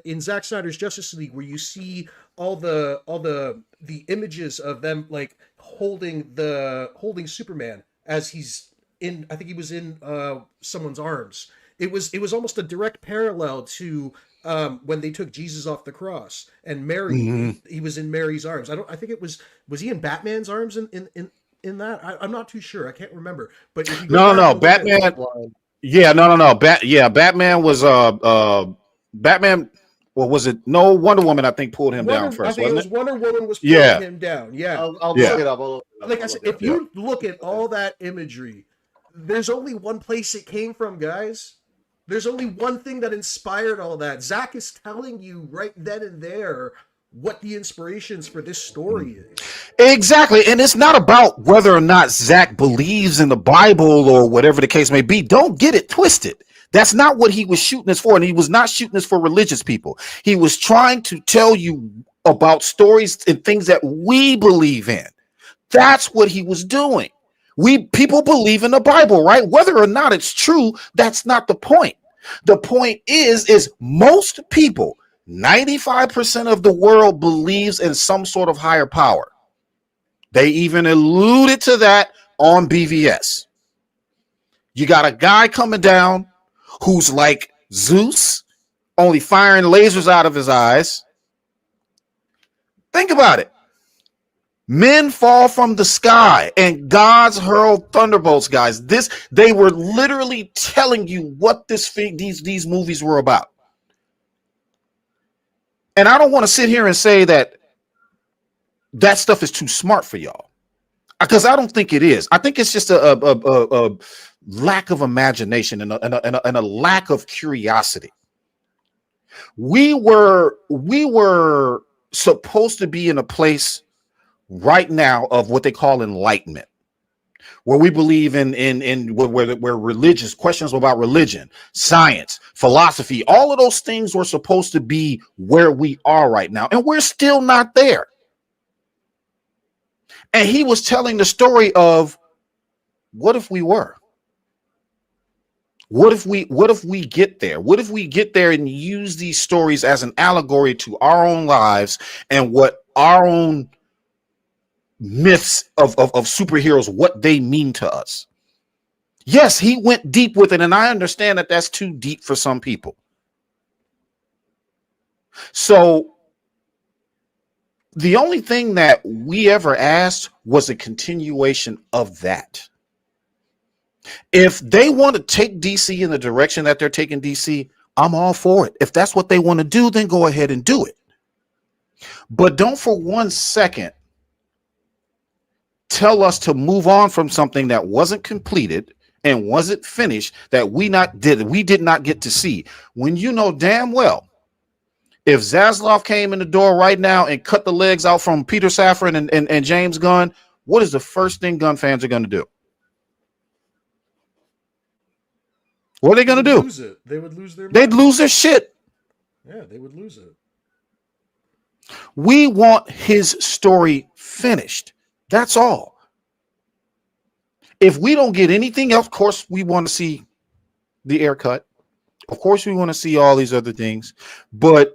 in Zack Snyder's Justice League, where you see all the images of them like holding Superman as he's in. I think he was in someone's arms. It was almost a direct parallel to when they took Jesus off the cross and Mary. Mm-hmm. He was in Mary's arms. I think it was he in Batman's arms in that? I'm not too sure. I can't remember. But if you go Batman. Batman was Batman. What was it? No, Wonder Woman. I think pulled him down first. I think it was Wonder Woman was pulling him down. Yeah, I'll look it up. Like I said, if you look at all that imagery, there's only one place it came from, guys. There's only one thing that inspired all that. Zack is telling you right then and there what the inspirations for this story is. Exactly. And it's not about whether or not Zack believes in the Bible or whatever the case may be. Don't get it twisted. That's not what he was shooting this for. And he was not shooting this for religious people. He was trying to tell you about stories and things that we believe in. That's what he was doing. People believe in the Bible, right? Whether or not it's true, that's not the point. The point is most people, 95% of the world believes in some sort of higher power. They even alluded to that on BVS. You got a guy coming down who's like Zeus, only firing lasers out of his eyes. Think about it. Men fall from the sky and gods hurl thunderbolts, guys. They were literally telling you what these movies were about. And I don't want to sit here and say that stuff is too smart for y'all, because I don't think it is. I think it's just a lack of imagination and a lack of curiosity. We were supposed to be in a place right now of what they call enlightenment, where we believe in where religious questions about religion, science, philosophy, all of those things were supposed to be where we are right now, and we're still not there. And he was telling the story of, what if we were? What if we get there? What if we get there and use these stories as an allegory to our own lives and what our own myths of superheroes, what they mean to us? Yes, he went deep with it, and I understand that that's too deep for some people. So The only thing that we ever asked was a continuation of that. If they want to take DC in the direction that they're taking DC, I'm all for it. If that's what they want to do, then go ahead and do it. But don't for 1 second tell us to move on from something that wasn't completed and wasn't finished, that we did not get to see, when you know damn well if Zaslav came in the door right now and cut the legs out from Peter Safran and James Gunn, what is the first thing Gunn fans are going to do? What are they going to do? Lose it. They would lose their mind. They'd lose their shit. Yeah, they would lose it. We want his story finished. That's all. If we don't get anything else, of course, we want to see the air cut. Of course, we want to see all these other things. But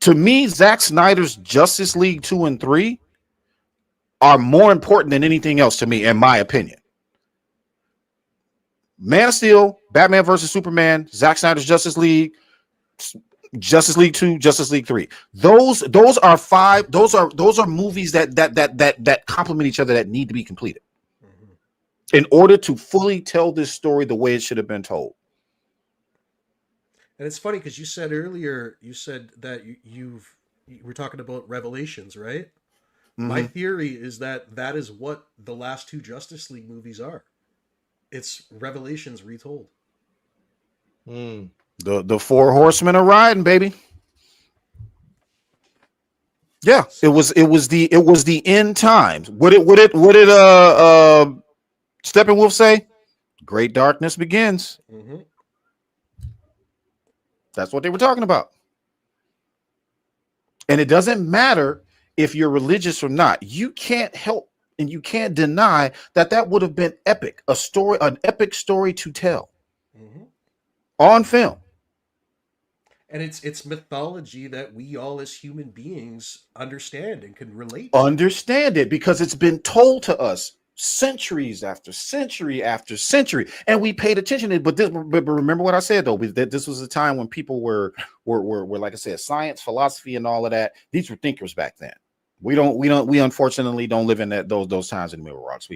to me, Zack Snyder's Justice League 2 and 3 are more important than anything else to me, in my opinion. Man of Steel, Batman versus Superman, Zack Snyder's Justice League 2, Justice League 3. Those are five. Those are movies that complement each other, that need to be completed in order to fully tell this story the way it should have been told. And it's funny because you said earlier, that you were talking about Revelations, right? Mm-hmm. My theory is that is what the last 2 Justice League movies are. It's Revelations retold. The 4 horsemen are riding, baby. Yeah, it was the end times. What did Steppenwolf say? Great darkness begins. Mm-hmm. That's what they were talking about. And it doesn't matter if you're religious or not. You can't help and you can't deny that would have been epic. An epic story to tell on film. And it's mythology that we all as human beings understand and can relate to. Understand it because it's been told to us centuries after century after century, and we paid attention to it. But remember what I said though, that this was a time when people were like I said, science, philosophy, and all of that. These were thinkers back then. We unfortunately don't live in those times anymore, Rocks.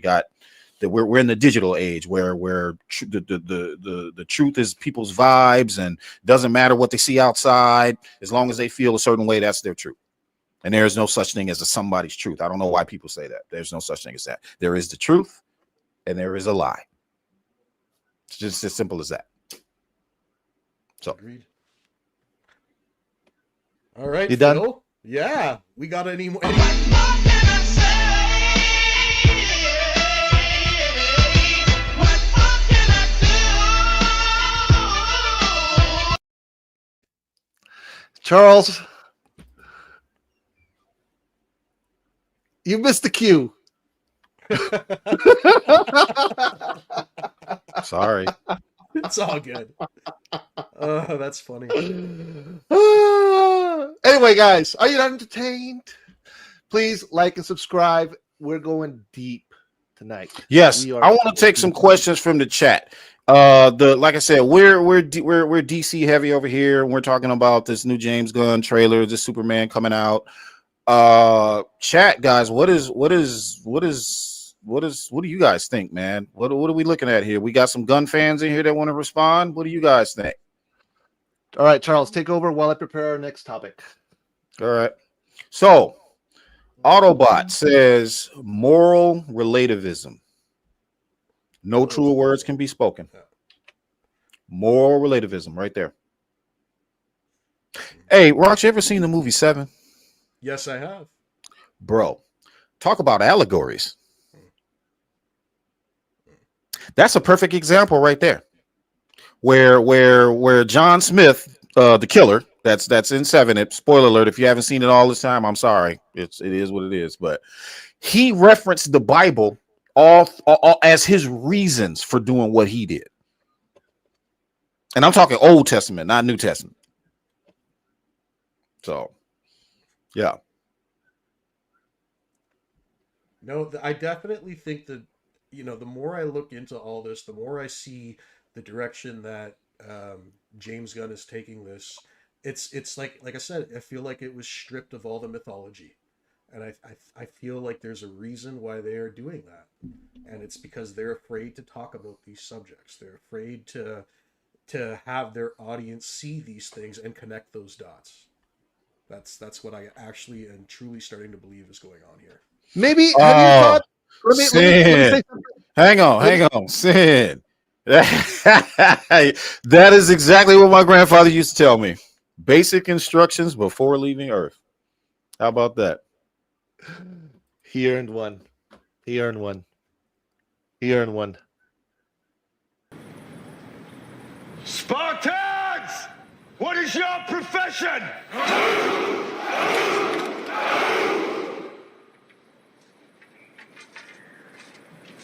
We're in the digital age where the truth is people's vibes, and doesn't matter what they see outside, as long as they feel a certain way, that's their truth. And there is no such thing as somebody's truth. I don't know why people say that. There's no such thing as that. There is the truth and there is a lie. It's just as simple as that. So, agreed. All right, you done? Phil? Yeah. We got any more? Charles, you missed the cue. Sorry. It's all good. Oh, that's funny. Anyway, guys, are you entertained? Please like and subscribe. We're going deep tonight. Yes, I want to take some questions from the chat. Like I said, we're DC heavy over here, and we're talking about this new James Gunn trailer, the Superman coming out. Chat guys, what do you guys think, man? What are we looking at here? We got some Gunn fans in here that want to respond. What do you guys think? All right, Charles, take over while I prepare our next topic. All right. So, Autobot says moral relativism. No truer words can be spoken. Moral relativism, right there. Hey, Rox, you ever seen the movie 7? Yes, I have. Bro, talk about allegories. That's a perfect example right there. Where John Smith, the killer, that's in 7. Spoiler alert, if you haven't seen it all this time, I'm sorry. It is what it is. But he referenced the Bible all as his reasons for doing what he did. And I'm talking Old Testament, not New Testament. So, yeah. No, I definitely think that, the more I look into all this, the more I see the direction that James Gunn is taking this. It's like I said, I feel like it was stripped of all the mythology. And I feel like there's a reason why they are doing that. And it's because they're afraid to talk about these subjects. They're afraid to have their audience see these things and connect those dots. That's what I actually am truly starting to believe is going on here. Maybe have you thought? Let me say something. Hang on, Sid. That is exactly what my grandfather used to tell me. Basic instructions before leaving Earth. How about that? He earned one. Spartans! What is your profession?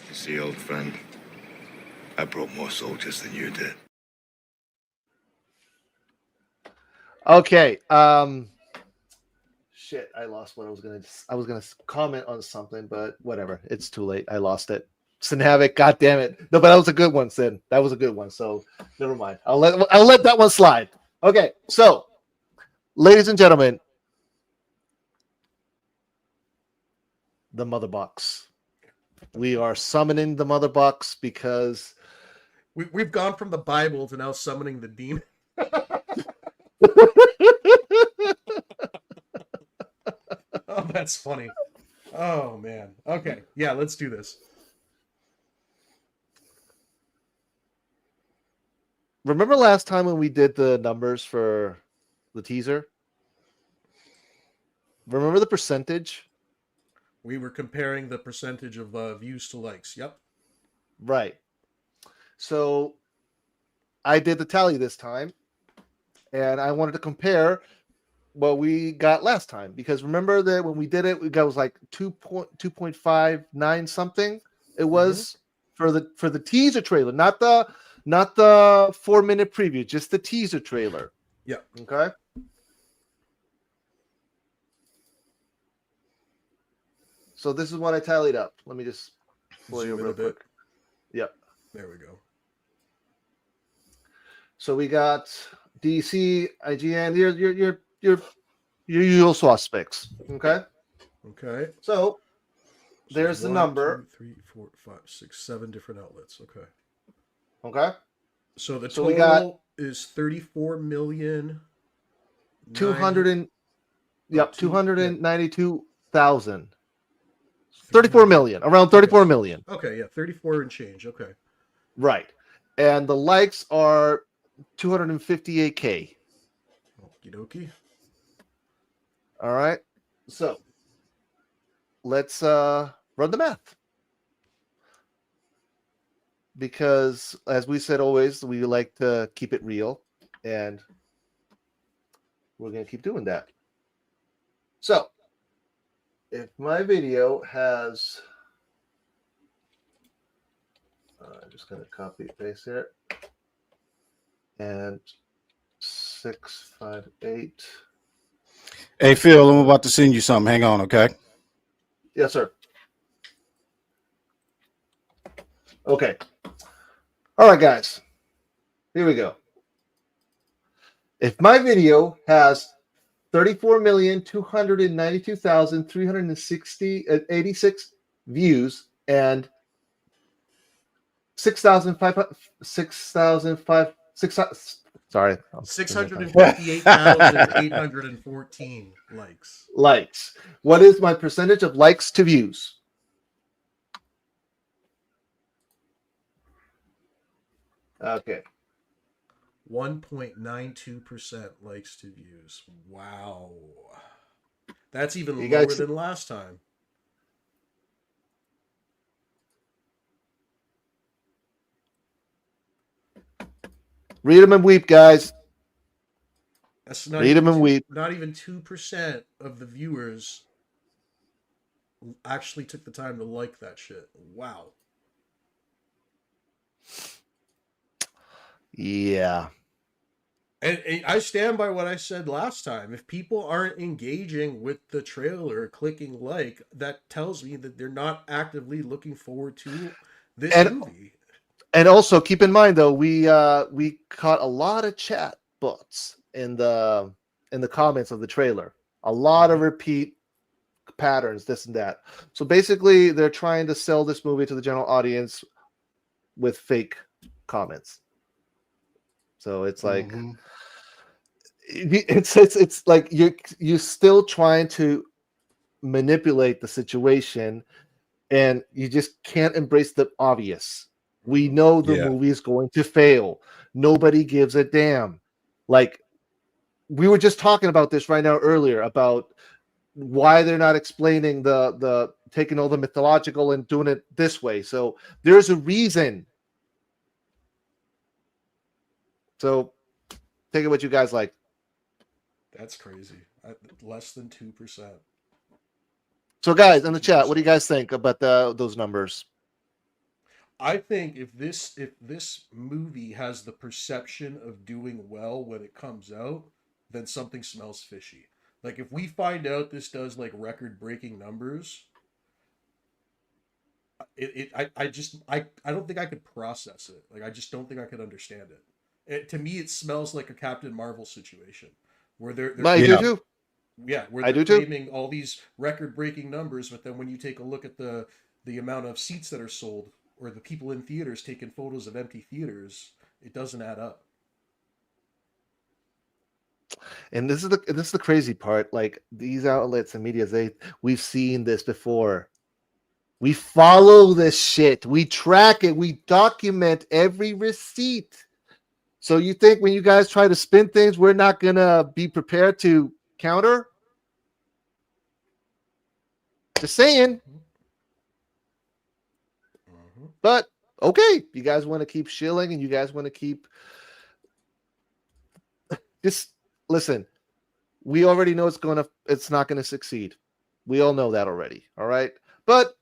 You see, old friend, I brought more soldiers than you did. Okay. Shit, I lost what I was gonna comment on something, but whatever. It's too late. I lost it. Sin Havoc, god damn it. No, but that was a good one, Sin. That was a good one. So never mind. I'll let that one slide. Okay, so ladies and gentlemen, the mother box. We are summoning the mother box because we've gone from the Bible to now summoning the demon. Oh, that's funny. Oh man. Okay, yeah, let's do this. Remember last time when we did the numbers for the teaser? Remember the percentage? We were comparing the percentage of views to likes. Yep. Right. So I did the tally this time, and I wanted to compare what we got last time, because remember that when we did it, it was like 2.59 something. It was for the teaser trailer, not the 4-minute preview, just the teaser trailer. Yeah. Okay. So this is what I tallied up. Let me just pull you real quick. Yep. There we go. So we got DC, IGN, your usual suspects. Okay. Okay. So there's the number. 2, 3, 4, 5, 6, 7 different outlets. Okay. Okay. So the total is 34 million. 292,000. 34 million, around 34 million. Okay, yeah, 34 and change. Okay. Right. And the likes are 258K. Okie dokie. All right. So let's run the math. Because as we said always, we like to keep it real, and we're going to keep doing that. So if my video has, I'm just going to copy and paste here, and 658. Hey Phil, I'm about to send you something. Hang on, okay? Yes, sir. Okay. All right, guys. Here we go. If my video has 34,292,386 views and 658,814 likes. Likes. What is my percentage of likes to views? Okay. 1.92% likes to views. Wow. That's even You lower guys- than last time. Read them and weep, guys. That's not Read them and weep. Not even 2% of the viewers actually took the time to like that shit. Wow. Yeah. And I stand by what I said last time. If people aren't engaging with the trailer, clicking like, that tells me that they're not actively looking forward to this movie. And also keep in mind, though, we caught a lot of chat bots in the comments of the trailer. A lot of repeat patterns, this and that. So basically, they're trying to sell this movie to the general audience with fake comments. So it's like it's like you're still trying to manipulate the situation, and you just can't embrace the obvious. We know the movie is going to fail. Nobody gives a damn. Like, we were just talking about this right now earlier about why they're not explaining the taking all the mythological and doing it this way. So there's a reason. So take it what you guys like. That's crazy. Less than 2%. So guys in the chat, what do you guys think about those numbers? I think if this movie has the perception of doing well when it comes out, then something smells fishy. Like, if we find out this does like record-breaking numbers, I don't think I could process it. Like, I just don't think I could understand it. To me, it smells like a Captain Marvel situation where they're claiming all these record-breaking numbers, but then when you take a look at the amount of seats that are sold, or the people in theaters taking photos of empty theaters, it doesn't add up. And this is the crazy part. Like, these outlets and media, we've seen this before. We follow this shit. We track it. We document every receipt. So you think when you guys try to spin things, we're not gonna be prepared to counter? Just saying. But okay, you guys want to keep shilling and you guys want to keep just listen. We already know it's not gonna succeed. We all know that already. All right. But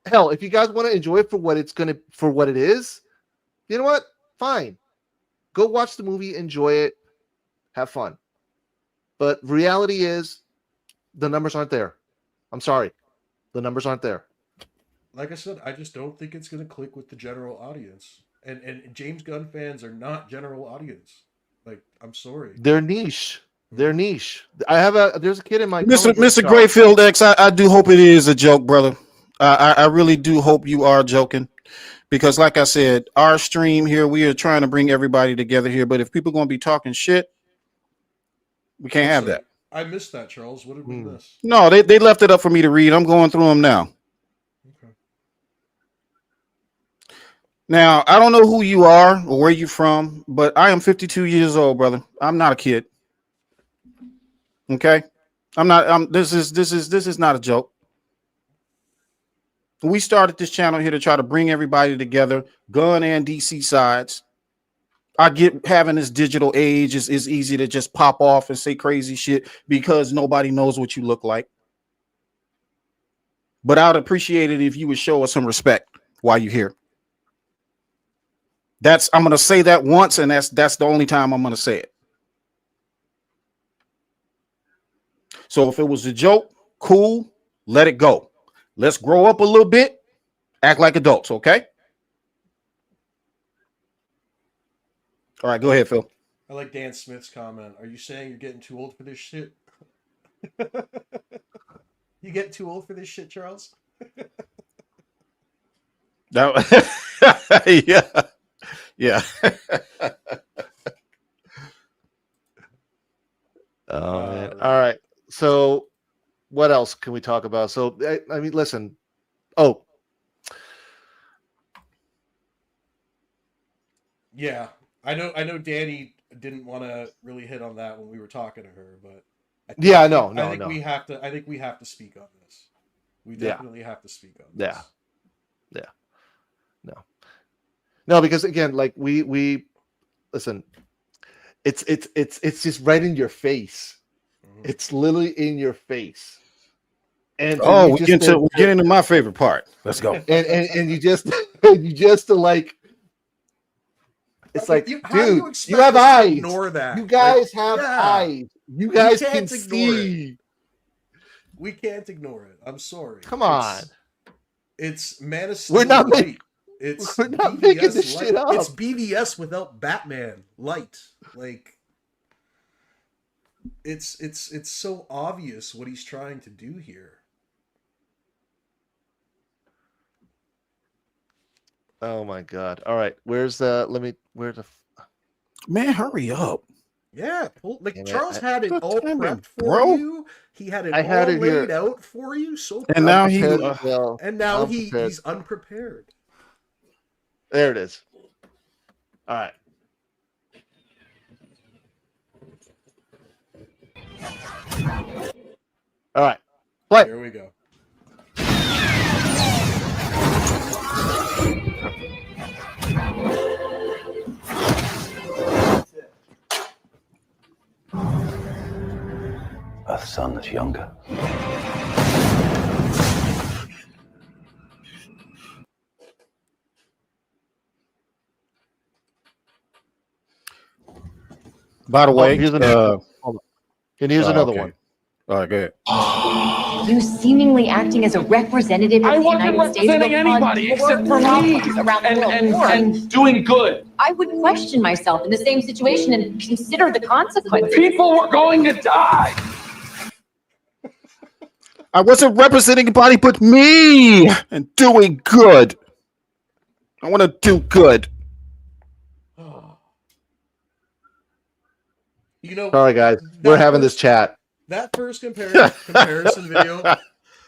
hell, if you guys want to enjoy it for what it is, you know what? Fine. Go watch the movie, enjoy it, have fun. But reality is the numbers aren't there. I'm sorry. The numbers aren't there. Like I said, I just don't think it's going to click with the general audience. And James Gunn fans are not general audience. Like, I'm sorry. They're niche. They're niche. There's a kid in my Mr. Grayfield X, I do hope it is a joke, brother. I really do hope you are joking. Because like I said, our stream here, we are trying to bring everybody together here. But if people are going to be talking shit, we can't have that. I missed that, Charles. What did we miss? No, they left it up for me to read. I'm going through them now. Okay. Now, I don't know who you are or where you're from, but I am 52 years old, brother. I'm not a kid. Okay? I'm not. This is not a joke. We started this channel here to try to bring everybody together, Gunn and DC sides. I get having this digital age is easy to just pop off and say crazy shit because nobody knows what you look like. But I would appreciate it if you would show us some respect while you're here. I'm going to say that once, and that's the only time I'm going to say it. So if it was a joke, cool, let it go. Let's grow up a little bit, act like adults, okay? All right, go ahead, Phil. I like Dan Smith's comment. Are you saying you're getting too old for this shit? You getting too old for this shit, Charles? Yeah. Oh man. All right. So what else can we talk about? So I mean, listen. Oh. Yeah. I know Dani didn't want to really hit on that when we were talking to her, but I think we have to speak on this. We definitely have to speak on this. Yeah. No, because again, like we listen, it's just right in your face. Mm-hmm. It's literally in your face. And we're getting into my favorite part. Let's go. And you just like, it's like, dude, you have eyes. Ignore that. You guys have eyes. You guys can see. We can't ignore it. I'm sorry. Come on. It's Man of Steel. We're not making this shit up. It's BVS without Batman light. Like, it's so obvious what he's trying to do here. Oh my god! All right, where's the? Where's the? Man, hurry up! Yeah, Damn Charles it. had it all prepped for bro. you. He had it I had all it laid here. out for you. So And now Unprepared, well, and now unprepared. he's unprepared. There it is. All right. All right. Play. There we go. A son that's younger. By the way, here's another. Hold on. And here's another one. All right, go ahead. You seemingly acting as a representative of the United States representing anybody except for me around the world. and doing good. I would question myself in the same situation and consider the consequences. People were going to die. I wasn't representing anybody but me and doing good. I want to do good. You know, Sorry, guys. We're having this chat. That first comparison video,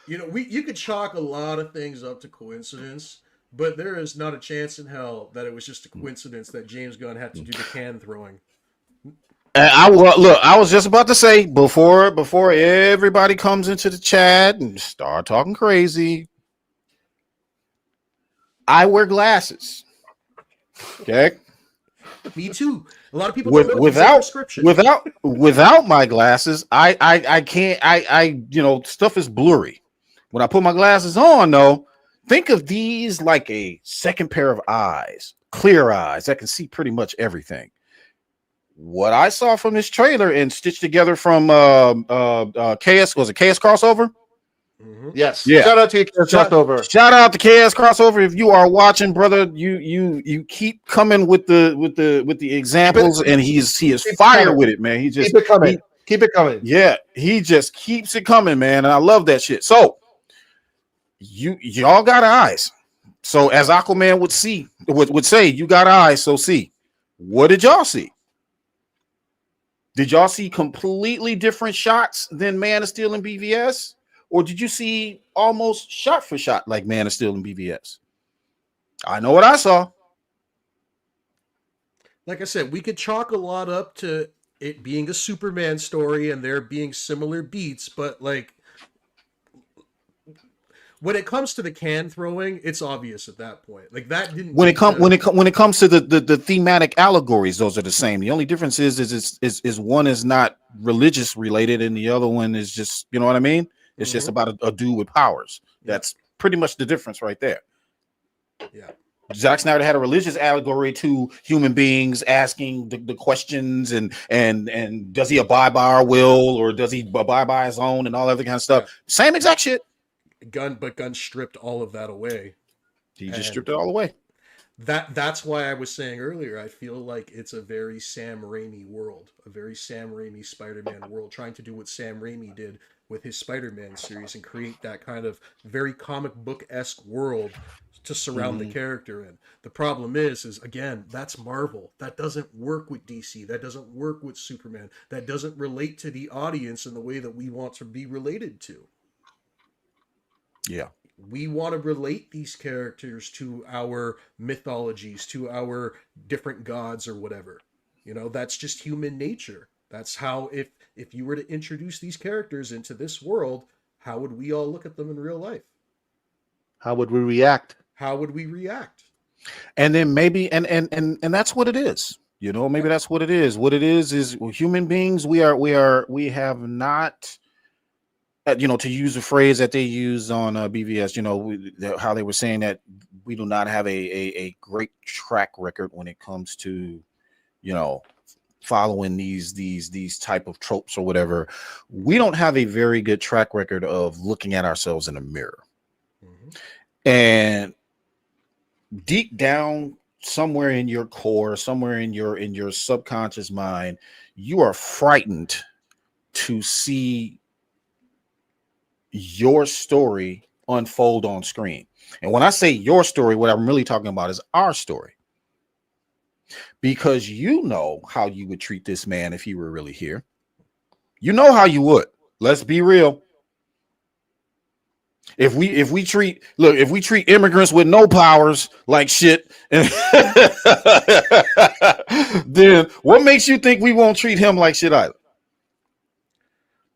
you know, you could chalk a lot of things up to coincidence, but there is not a chance in hell that it was just a coincidence that James Gunn had to do the can throwing. And I was just about to say before everybody comes into the chat and start talking crazy. I wear glasses. Okay. Me too. A lot of people without my glasses, I can't stuff is blurry. When I put my glasses on, though, think of these like a second pair of eyes, clear eyes that can see pretty much everything. What I saw from this trailer and stitched together from KS crossover. Mm-hmm. Yes. Yeah. Shout out to KS crossover. Shout out to KS crossover. If you are watching, brother, you keep coming with the examples, and he is fire with it, man. He just keep it coming. Keep it coming. Yeah, he just keeps it coming, man. And I love that shit. So y'all got eyes. So as Aquaman would say, you got eyes, so see. What did y'all see? Did y'all see completely different shots than Man of Steel and BVS? Or did you see almost shot for shot like Man of Steel and BVS? I know what I saw. Like I said, we could chalk a lot up to it being a Superman story and there being similar beats, but like when it comes to the can throwing, it's obvious at that point. Like that didn't. When it comes to the thematic allegories, those are the same. The only difference is one is not religious related and the other one is just, you know what I mean? It's just about a dude with powers. That's pretty much the difference right there. Yeah. Zack Snyder had a religious allegory to human beings asking the questions and does he abide by our will or does he abide by his own and all that kind of stuff. Yeah. Same exact shit. Gunn stripped all of that away. He just stripped it all away. That's why I was saying earlier, I feel like it's a very Sam Raimi world, a very Sam Raimi Spider-Man world, trying to do what Sam Raimi did with his Spider-Man series and create that kind of very comic book-esque world to surround the character in. The problem is again, that's Marvel. That doesn't work with DC. That doesn't work with Superman. That doesn't relate to the audience in the way that we want to be related to. Yeah. We want to relate these characters to our mythologies, to our different gods or whatever. You know, that's just human nature. That's how, if you were to introduce these characters into this world, how would we all look at them in real life? How would we react? And then maybe, and that's what it is. You know, maybe that's what it is. What it is human beings. We have not, you know, to use a phrase that they use on BVS, you know, how they were saying that we do not have a great track record when it comes to, you know, following these type of tropes or whatever. We don't have a very good track record of looking at ourselves in a mirror. And deep down, somewhere in your core, somewhere in your subconscious mind, you are frightened to see your story unfold on screen. And when I say your story, what I'm really talking about is our story. Because you know how you would treat this man if he were really here. You know how you would. Let's be real. If we treat immigrants with no powers like shit, then what makes you think we won't treat him like shit either?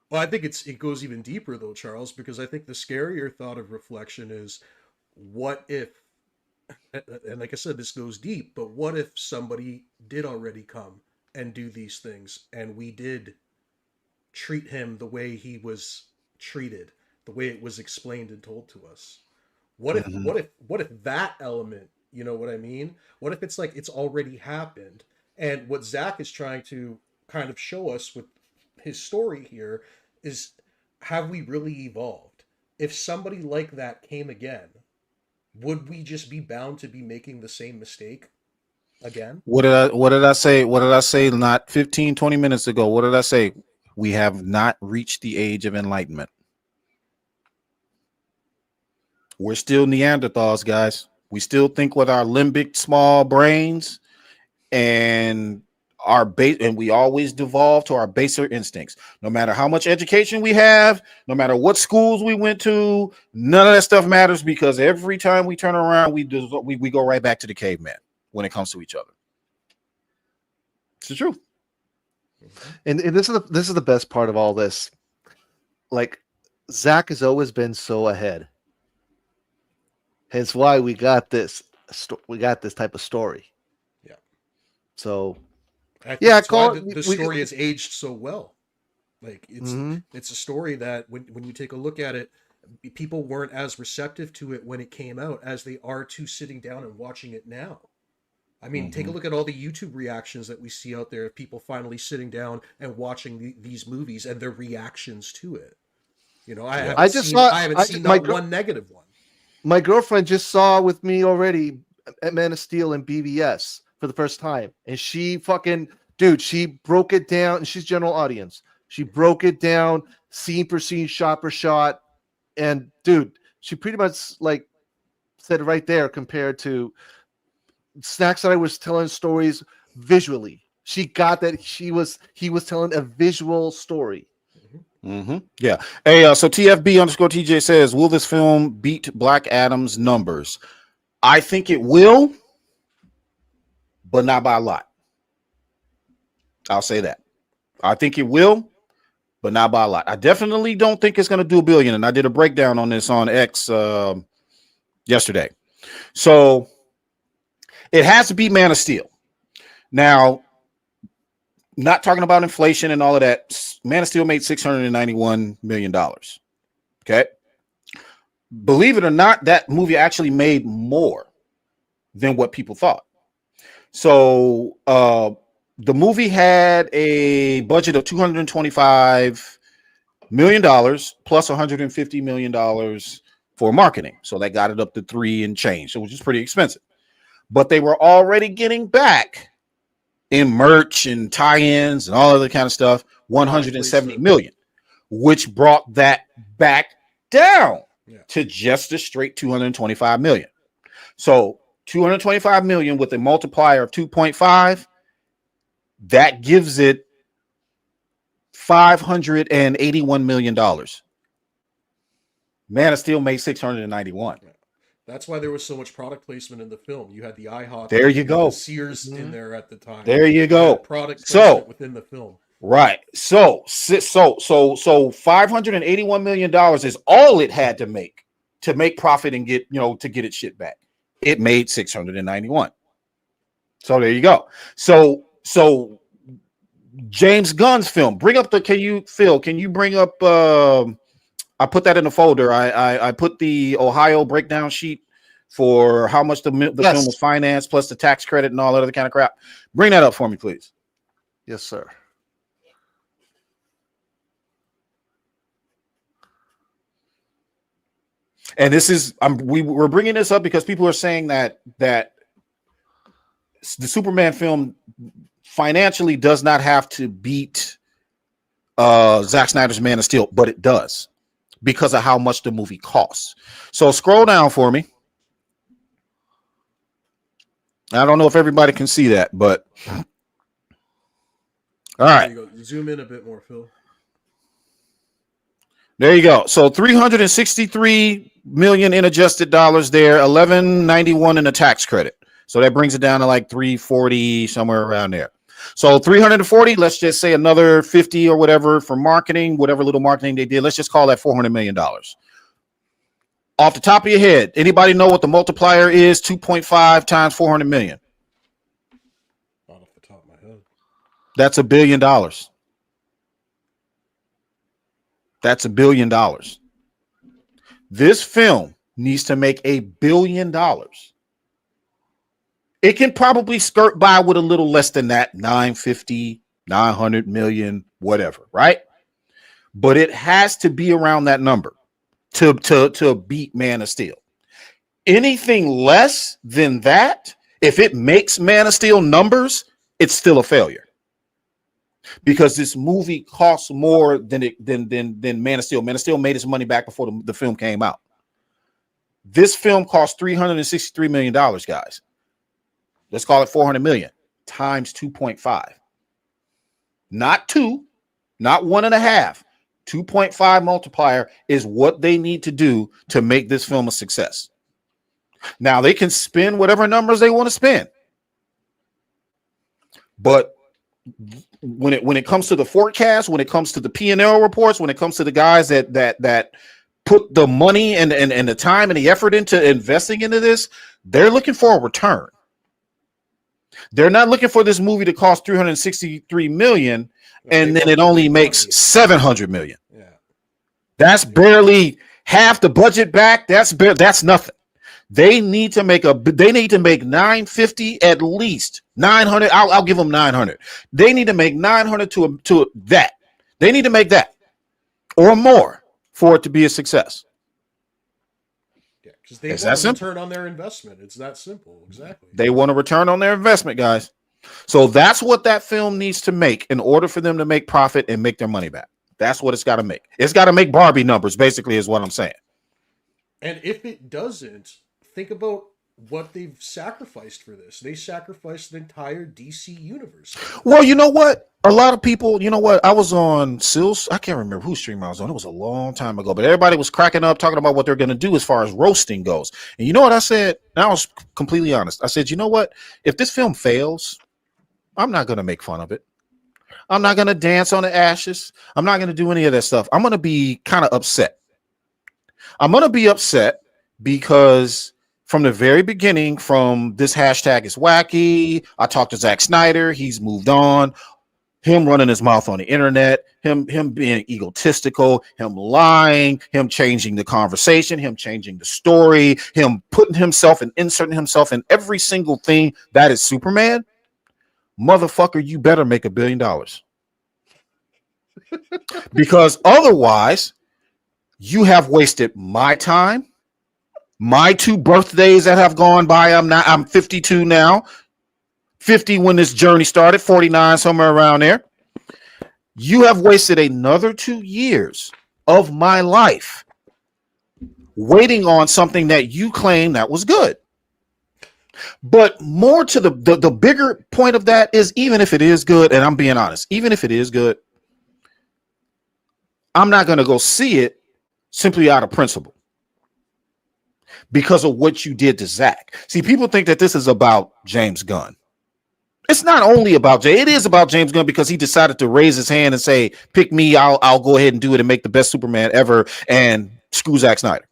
Well, I think it goes even deeper though, Charles, because I think the scarier thought of reflection is, what if, and like I said, this goes deep, but what if somebody did already come and do these things, and we did treat him the way he was treated, the way it was explained and told to us? What if that element, you know what I mean? What if it's like it's already happened? And what Zack is trying to kind of show us with his story here is, have we really evolved? If somebody like that came again, would we just be bound to be making the same mistake again? What did I say? What did I say not 15, 20 minutes ago? What did I say? We have not reached the age of enlightenment. We're still Neanderthals, guys. We still think with our limbic small brains, and our base, and we always devolve to our baser instincts. No matter how much education we have, no matter what schools we went to, none of that stuff matters, because every time we turn around, we go right back to the caveman when it comes to each other. It's the truth. And this is the best part of all this. Like, Zack has always been so ahead. Hence why we got this type of story. Yeah. So the story has aged so well. Like it's a story that when you take a look at it, people weren't as receptive to it when it came out as they are to sitting down and watching it now. I mean, take a look at all the YouTube reactions that we see out there of people finally sitting down and watching these movies and their reactions to it. You know, I haven't seen one negative one. My girlfriend just saw with me already Man of Steel and BVS for the first time, and she broke it down. And she's general audience. She broke it down scene per scene, shot per shot, and she pretty much like said right there compared to Snack Side was telling stories visually. She got that he was telling a visual story. Yeah. Hey, so TFB_TJ says, will this film beat Black Adam's numbers? I think it will, but not by a lot. I'll say that. I think it will, but not by a lot. I definitely don't think it's going to do $1 billion. And I did a breakdown on this on X yesterday. So it has to be Man of Steel. Now, not talking about inflation and all of that, Man of Steel made $691 million. Okay. Believe it or not, that movie actually made more than what people thought. So the movie had a budget of $225 million plus $150 million for marketing. So that got it up to 3 and change, which is pretty expensive. But they were already getting back in merch and tie-ins and all other kind of stuff, $170 million, which brought that back down to just a straight $225 million. So $225 million with a multiplier of 2.5, that gives it $581 million. Man of Steel made $691. That's why there was so much product placement in the film. You had the IHOP. There you go. The Sears in there at the time. There you go. Product placement within the film. Right. So $581 million is all it had to make profit and get its shit back. It made 691. So there you go. So James Gunn's film. Can you bring up I put that in the folder. I put the Ohio breakdown sheet for how much the film was financed, plus the tax credit and all that other kind of crap. Bring that up for me, please. Yes, sir. And this is we're bringing this up because people are saying that the Superman film financially does not have to beat Zack Snyder's Man of Steel, but it does. because of how much the movie costs. So scroll down for me. I don't know if everybody can see that, but all right. There you go. Zoom in a bit more, Phil. There you go. So 363 million in adjusted dollars there, 1191 in the tax credit. So that brings it down to like 340, somewhere around there. So 340, let's just say another 50 or whatever for marketing, whatever little marketing they did. Let's just call that $400 million. Off the top of your head, anybody know what the multiplier is? 2.5 times 400 million. Not off the top of my head. That's $1 billion. That's $1 billion. This film needs to make $1 billion. It can probably skirt by with a little less than that, 950, 900 million, whatever, right? But it has to be around that number to beat Man of Steel. Anything less than that, if it makes Man of Steel numbers, it's still a failure. Because this movie costs more than Man of Steel. Man of Steel made its money back before the film came out. This film cost $363 million, guys. Let's call it 400 million times 2.5. Not 2, not 1.5. 2.5 multiplier is what they need to do to make this film a success. Now they can spend whatever numbers they want to spend. But when it comes to the forecast, when it comes to the P&L reports, when it comes to the guys that put the money and the time and the effort into investing into this, they're looking for a return. They're not looking for this movie to cost 363 million and then it only makes 700 million. Yeah. That's barely half the budget back. That's nothing. They need to make 950 at least 900. I'll give them 900. They need to make 900 to that. They need to make that or more for it to be a success. Yeah, because they want a return on their investment. It's that simple. Exactly. They want a return on their investment, guys. So that's what that film needs to make in order for them to make profit and make their money back. That's what it's got to make. It's got to make Barbie numbers, basically, is what I'm saying. And if it doesn't, think about what they've sacrificed for this. They sacrificed the entire DC universe. Well, you know what? A lot of people, you know what? I was on Sills. I can't remember whose stream I was on. It was a long time ago, but everybody was cracking up talking about what they're going to do as far as roasting goes. And you know what I said? And I was completely honest. I said, you know what? If this film fails, I'm not going to make fun of it. I'm not going to dance on the ashes. I'm not going to do any of that stuff. I'm going to be kind of upset. I'm going to be upset because from the very beginning, from this hashtag is wacky, I talked to Zack Snyder. He's moved on. Him running his mouth on the internet, him being egotistical, him lying, him changing the conversation, him changing the story, him putting himself and inserting himself in every single thing that is Superman. Motherfucker, you better make $1 billion. Because otherwise, you have wasted my time, my 2 birthdays that have gone by. I'm 52 now, 50 when this journey started, 49, somewhere around there. You have wasted another 2 years of my life waiting on something that you claim that was good. But more to the bigger point of that is, even if it is good, and I'm being honest, even if it is good, I'm not going to go see it simply out of principle because of what you did to Zack. See, people think that this is about James Gunn. It's not only about it is about James Gunn because he decided to raise his hand and say, pick me, I'll go ahead and do it and make the best Superman ever and screw Zack Snyder.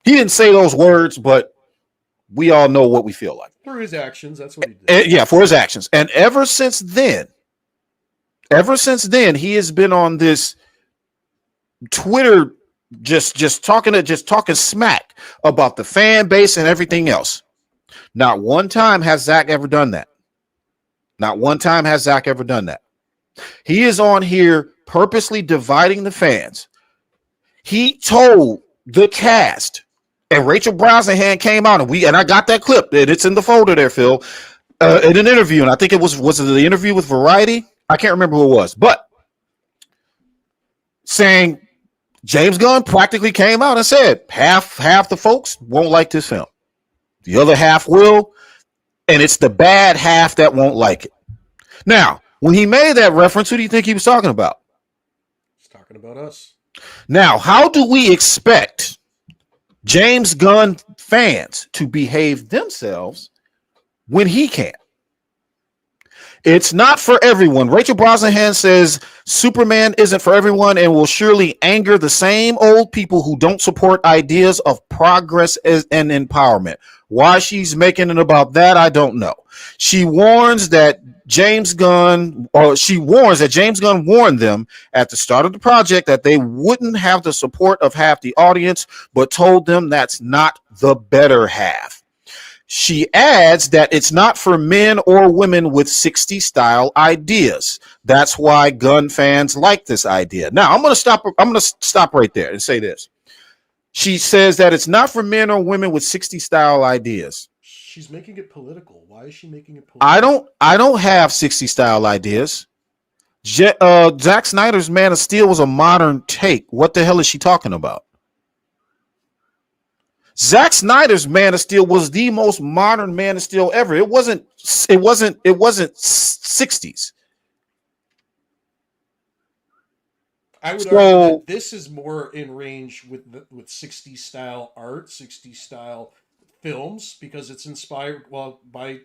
He didn't say those words, but we all know what we feel like. For his actions, that's what he did. Yeah, for his actions. And ever since then, he has been on this Twitter just talking smack about the fan base and everything else. Not one time has Zack ever done that. Not one time has Zack ever done that. He is on here purposely dividing the fans. He told the cast, and Rachel Brosnahan came out, and I got that clip, and it's in the folder there, Phil, in an interview, and I think it was it the interview with Variety? I can't remember who it was, but saying James Gunn practically came out and said half the folks won't like this film. The other half will, and it's the bad half that won't like it. Now, when he made that reference, who do you think he was talking about? He's talking about us. Now, how do we expect James Gunn fans to behave themselves when he can't? It's not for everyone. Rachel Brosnahan says Superman isn't for everyone and will surely anger the same old people who don't support ideas of progress and empowerment. Why she's making it about that, I don't know. She warns that James Gunn warned them at the start of the project that they wouldn't have the support of half the audience, but told them that's not the better half. She adds that it's not for men or women with 60s style ideas. That's why Gunn fans like this idea. Now, I'm going to stop right there and say this. She says that it's not for men or women with 60s style ideas. She's making it political. Why is she making it political? I don't have 60s style ideas. Zack Snyder's Man of Steel was a modern take. What the hell is she talking about? Zack Snyder's Man of Steel was the most modern Man of Steel ever. It wasn't 60s. I would argue that this is more in range with 60s style art, 60s style films, because it's inspired by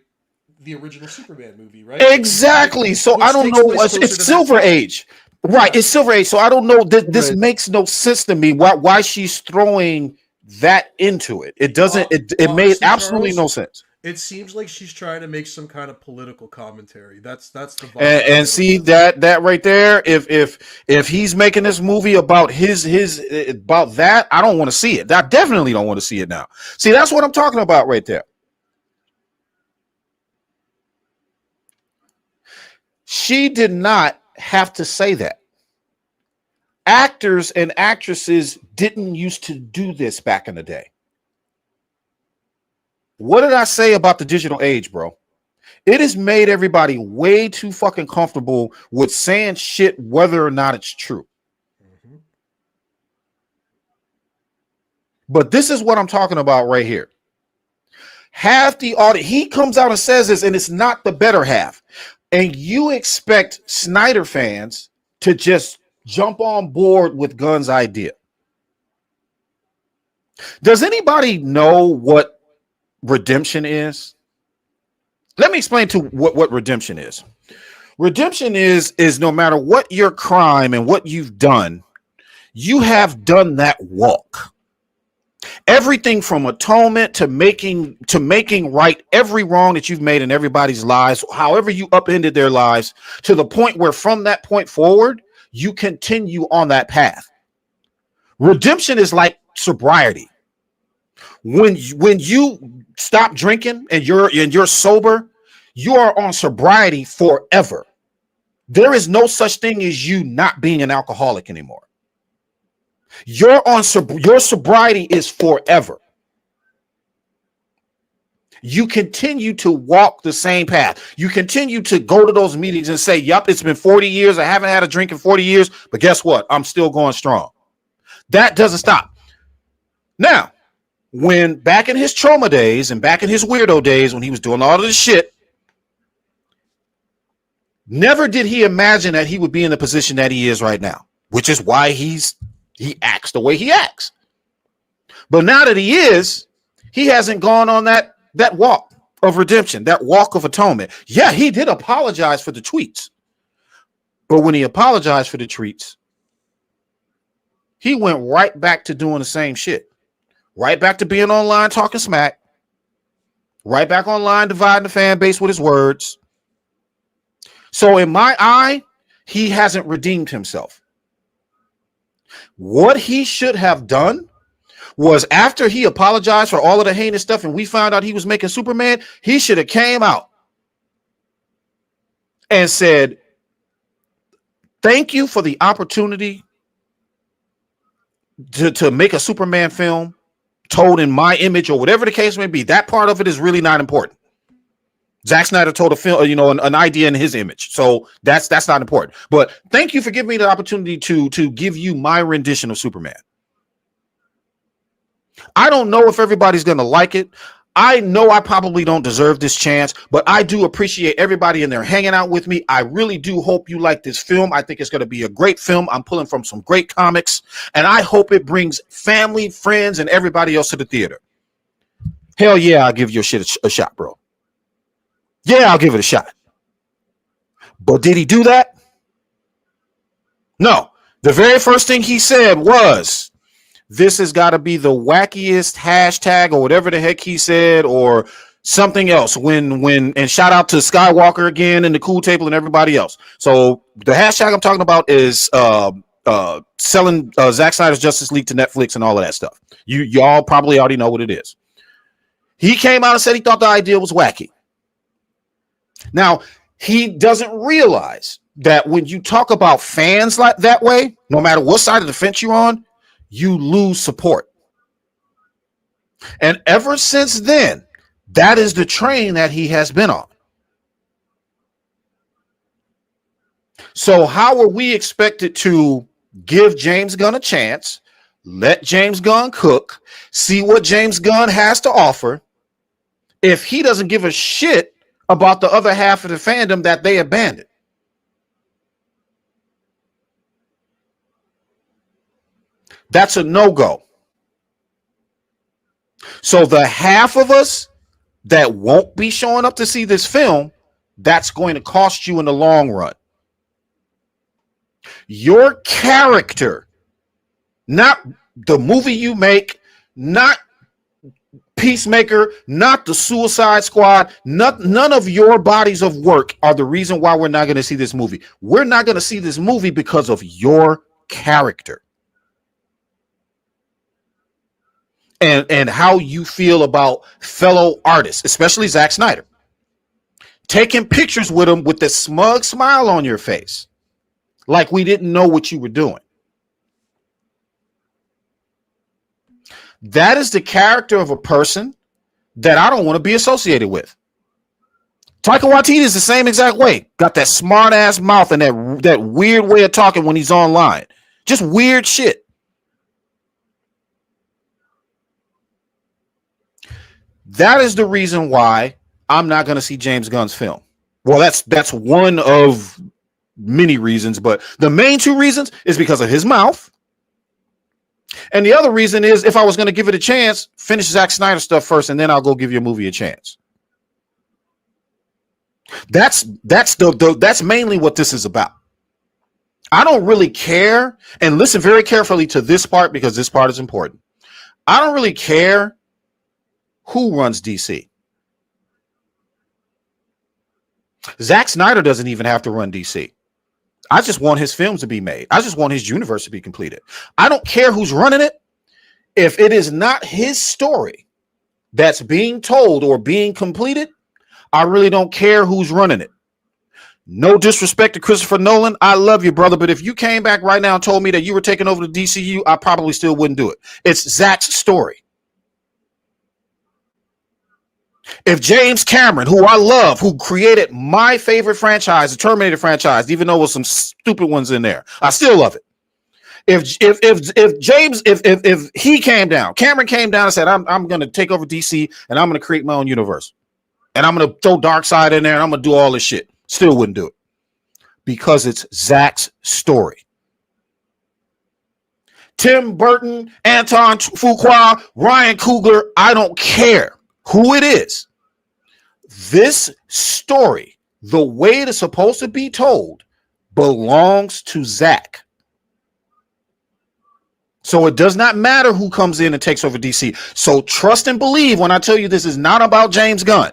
the original Superman movie, right? Exactly. So I don't know. It's Silver Age. Right. It's Silver Age. So I don't know. This makes no sense to me. Why she's throwing that into it? It doesn't. It made absolutely no sense. It seems like she's trying to make some kind of political commentary. That's the vibe. And see that right there. If he's making this movie about about that, I don't want to see it. I definitely don't want to see it now. See, that's what I'm talking about right there. She did not have to say that. Actors and actresses didn't used to do this back in the day. What did I say about the digital age, bro? It has made everybody way too fucking comfortable with saying shit whether or not it's true. Mm-hmm. But this is what I'm talking about right here. Half the audience, he comes out and says this, and it's not the better half. And you expect Snyder fans to just jump on board with Gunn's idea. Does anybody know what redemption is? Let me explain to what redemption is. Redemption is no matter what your crime and what you've done, you have done that walk. Everything from atonement to making right every wrong that you've made in everybody's lives, however you upended their lives, to the point where from that point forward, you continue on that path. Redemption is like sobriety. When you stop drinking and you're sober, you are on sobriety forever. There is no such thing as you not being an alcoholic anymore. Your sobriety is forever. You continue to walk the same path. You continue to go to those meetings and say, "Yup, it's been 40 years. I haven't had a drink in 40 years, but guess what? I'm still going strong." That doesn't stop. Now, when back in his trauma days and back in his weirdo days, when he was doing all of this shit, never did he imagine that he would be in the position that he is right now, which is why he acts the way he acts. But now that he is, he hasn't gone on that walk of redemption, that walk of atonement. Yeah, he did apologize for the tweets. But when he apologized for the tweets, he went right back to doing the same shit. Right back to being online talking smack. Right back online dividing the fan base with his words. So in my eye, he hasn't redeemed himself. What he should have done was, after he apologized for all of the heinous stuff and we found out he was making Superman, he should have came out and said, "Thank you for the opportunity to make a Superman film told in my image," or whatever the case may be. That part of it is really not important. Zack Snyder told a film, an idea in his image. So that's not important. But thank you for giving me the opportunity to give you my rendition of Superman. I don't know if everybody's going to like it. I know I probably don't deserve this chance, but I do appreciate everybody in there hanging out with me. I really do hope you like this film. I think it's going to be a great film. I'm pulling from some great comics, and I hope it brings family, friends, and everybody else to the theater. Hell yeah, I'll give your shit a shot, bro. Yeah, I'll give it a shot. But did he do that? No. The very first thing he said was, this has got to be the wackiest hashtag or whatever the heck he said or something else. And shout out to Skywalker again and the Cool Table and everybody else. So the hashtag I'm talking about is selling Zack Snyder's Justice League to Netflix and all of that stuff. Y'all probably already know what it is. He came out and said he thought the idea was wacky. Now, he doesn't realize that when you talk about fans like that way, no matter what side of the fence you're on, you lose support. And ever since then, that is the train that he has been on. So how are we expected to give James Gunn a chance, let James Gunn cook, see what James Gunn has to offer, if he doesn't give a shit about the other half of the fandom that they abandoned? That's a no-go. So the half of us that won't be showing up to see this film, that's going to cost you in the long run. Your character, not the movie you make, not Peacemaker, not the Suicide Squad, none of your bodies of work are the reason why we're not going to see this movie. We're not going to see this movie because of your character. And how you feel about fellow artists, especially Zack Snyder. Taking pictures with him with this smug smile on your face, like we didn't know what you were doing. That is the character of a person that I don't want to be associated with. Taika Waititi is the same exact way. Got that smart ass mouth and that weird way of talking when he's online. Just weird shit. That is the reason why I'm not going to see James Gunn's film. Well, that's one of many reasons, but the main two reasons is because of his mouth. And the other reason is if I was going to give it a chance, finish Zack Snyder stuff first, and then I'll go give your movie a chance. That's mainly what this is about. I don't really care, and listen very carefully to this part because this part is important. I don't really care who runs DC. Zack Snyder doesn't even have to run DC. I just want his films to be made. I just want his universe to be completed. I don't care who's running it. If it is not his story that's being told or being completed, I really don't care who's running it. No disrespect to Christopher Nolan. I love you, brother. But if you came back right now and told me that you were taking over the DCU, I probably still wouldn't do it. It's Zack's story. If James Cameron, who I love, who created my favorite franchise, the Terminator franchise, even though there was some stupid ones in there, I still love it. If he came down, Cameron came down and said, I'm going to take over DC and I'm going to create my own universe. And I'm going to throw Darkseid in there and I'm going to do all this shit. Still wouldn't do it. Because it's Zack's story. Tim Burton, Anton Fuqua, Ryan Coogler, I don't care who it is. This story, the way it is supposed to be told, belongs to Zack. So it does not matter who comes in and takes over DC. So trust and believe when I tell you this is not about James Gunn.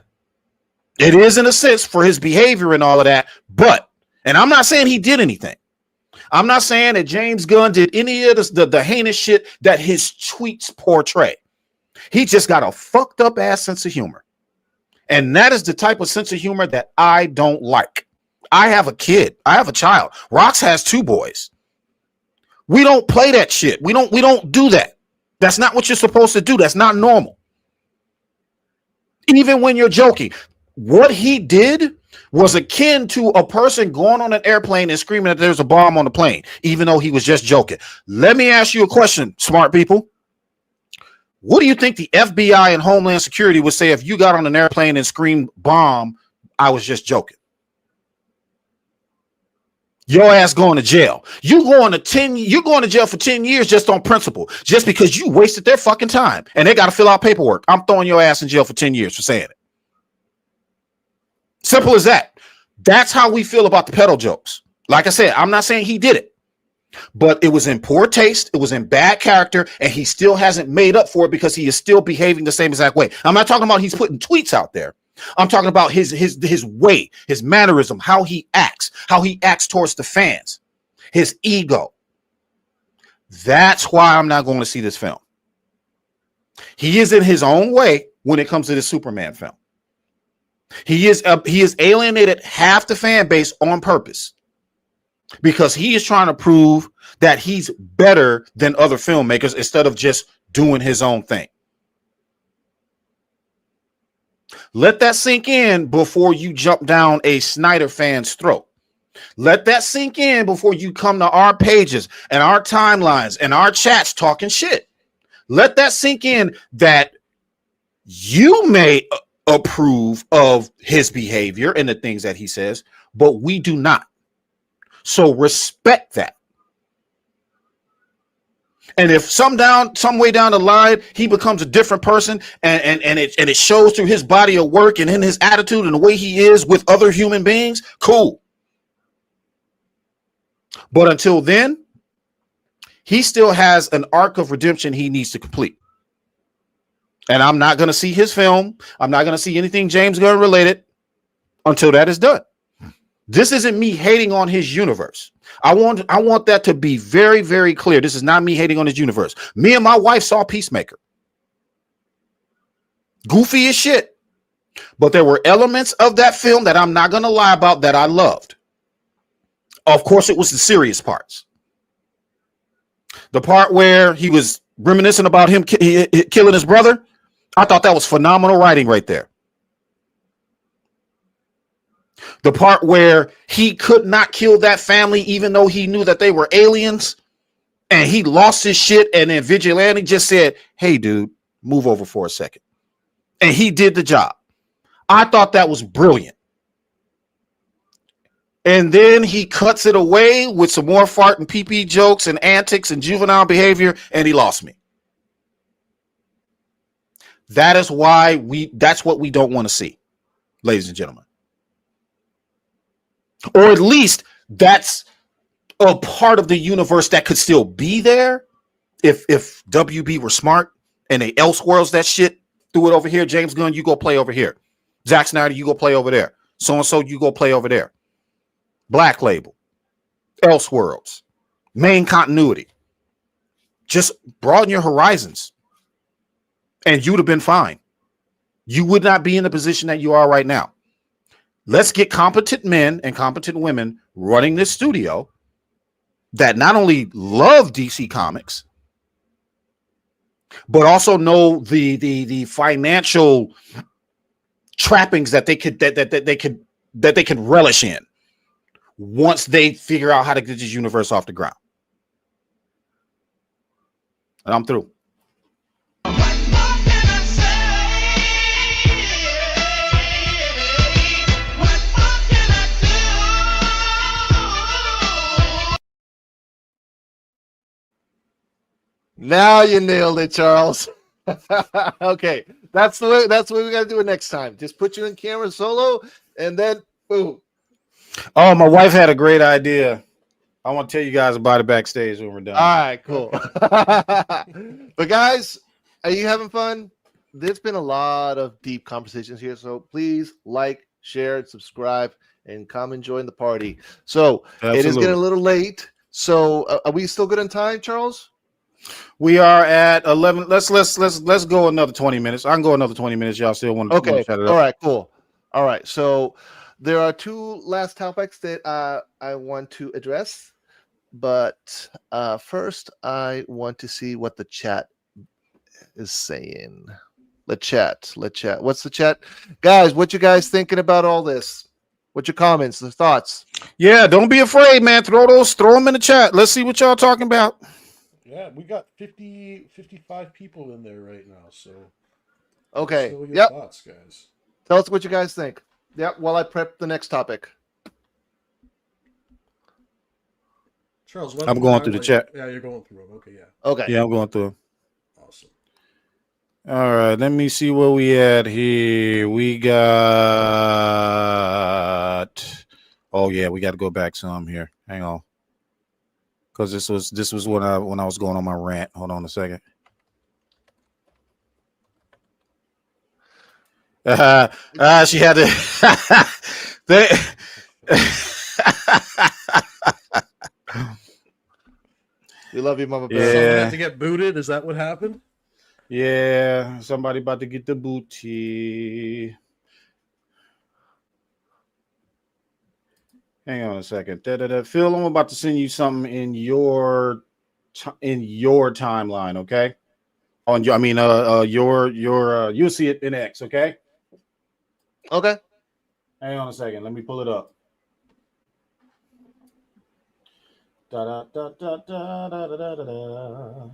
It is in a sense for his behavior and all of that, but, and I'm not saying he did anything. I'm not saying that James Gunn did any of the heinous shit that his tweets portray. He just got a fucked up ass sense of humor. And that is the type of sense of humor that I don't like. I have a kid. I have a child. Rox has 2 boys. We don't play that shit. We don't do that. That's not what you're supposed to do. That's not normal. Even when you're joking. What he did was akin to a person going on an airplane and screaming that there's a bomb on the plane, even though he was just joking. Let me ask you a question, smart people. What do you think the FBI and Homeland Security would say if you got on an airplane and screamed bomb? I was just joking. Your ass going to jail. You're going to jail for 10 years just on principle, just because you wasted their fucking time and they got to fill out paperwork. I'm throwing your ass in jail for 10 years for saying it. Simple as that. That's how we feel about the pedo jokes. Like I said, I'm not saying he did it, but it was in poor taste. It was in bad character, and he still hasn't made up for it because he is still behaving the same exact way. I'm not talking about he's putting tweets out there. I'm talking about his way, his mannerism, how he acts towards the fans, his ego. That's why I'm not going to see this film. He is in his own way when it comes to the Superman film. He is alienated half the fan base on purpose because he is trying to prove that he's better than other filmmakers instead of just doing his own thing. Let that sink in before you jump down a Snyder fan's throat. Let that sink in before you come to our pages and our timelines and our chats talking shit. Let that sink in that you may approve of his behavior and the things that he says, but we do not. So respect that. And if some way down the line he becomes a different person and it shows through his body of work and in his attitude and the way he is with other human beings, cool. But until then, he still has an arc of redemption he needs to complete. And I'm not going to see his film. I'm not going to see anything James Gunn related until that is done. This isn't me hating on his universe. I want that to be very, very clear. This is not me hating on his universe. Me and my wife saw Peacemaker. Goofy as shit. But there were elements of that film that I'm not going to lie about that I loved. Of course, it was the serious parts. The part where he was reminiscing about him killing his brother. I thought that was phenomenal writing right there. The part where he could not kill that family, even though he knew that they were aliens, and he lost his shit. And then Vigilante just said, "Hey, dude, move over for a second." And he did the job. I thought that was brilliant. And then he cuts it away with some more fart and pee-pee jokes and antics and juvenile behavior, and he lost me. That is why that's what we don't want to see, ladies and gentlemen. Or at least that's a part of the universe that could still be there if WB were smart and they Elseworlds that shit, threw it over here. James Gunn, you go play over here. Zack Snyder, you go play over there. So-and-so, you go play over there. Black Label, Elseworlds, main continuity. Just broaden your horizons and you would have been fine. You would not be in the position that you are right now. Let's get competent men and competent women running this studio that not only love DC Comics, but also know the financial trappings that they could relish in once they figure out how to get this universe off the ground. And I'm through. Now you nailed it, Charles. Okay, that's the way we gotta do it next time. Just put you in camera solo, and then boom. Oh, my wife had a great idea. I want to tell you guys about it backstage when we're done. All right, cool. But guys, are you having fun? There's been a lot of deep conversations here, so please like, share, subscribe, and come and join the party. So Absolutely. It is getting a little late. So are we still good on time, Charles? We are at 11. Let's go another 20 minutes. I can go another 20 minutes. Y'all still want to okay? All right, cool. All right, so there are two last topics that I want to address, but first I want to see what the chat is saying. Let's chat. What's the chat? Guys, what you guys thinking about all this? What's your comments, the thoughts? Yeah, don't be afraid, man. Throw them in the chat. Let's see what y'all talking about. Yeah, we got 55 people in there right now, so okay. Let us know your thoughts, guys. Tell us what you guys think. Yep, while I prep the next topic. Charles, I'm going through the chat. Yeah, you're going through them. Okay, yeah. Okay. Yeah, I'm going through them. Awesome. All right, let me see where we at here. We got. Oh yeah, we got to go back some here. Hang on, because this was when I was going on my rant. Hold on a second. She had to. We love you, Mama Bear. Yeah. Someone had to get booted. Is that what happened? Yeah, somebody about to get the booty. Hang on a second. Phil, I'm about to send you something in your timeline, okay? You'll see it in X, okay? Okay. Hang on a second. Let me pull it up. Da da da da da da da da da.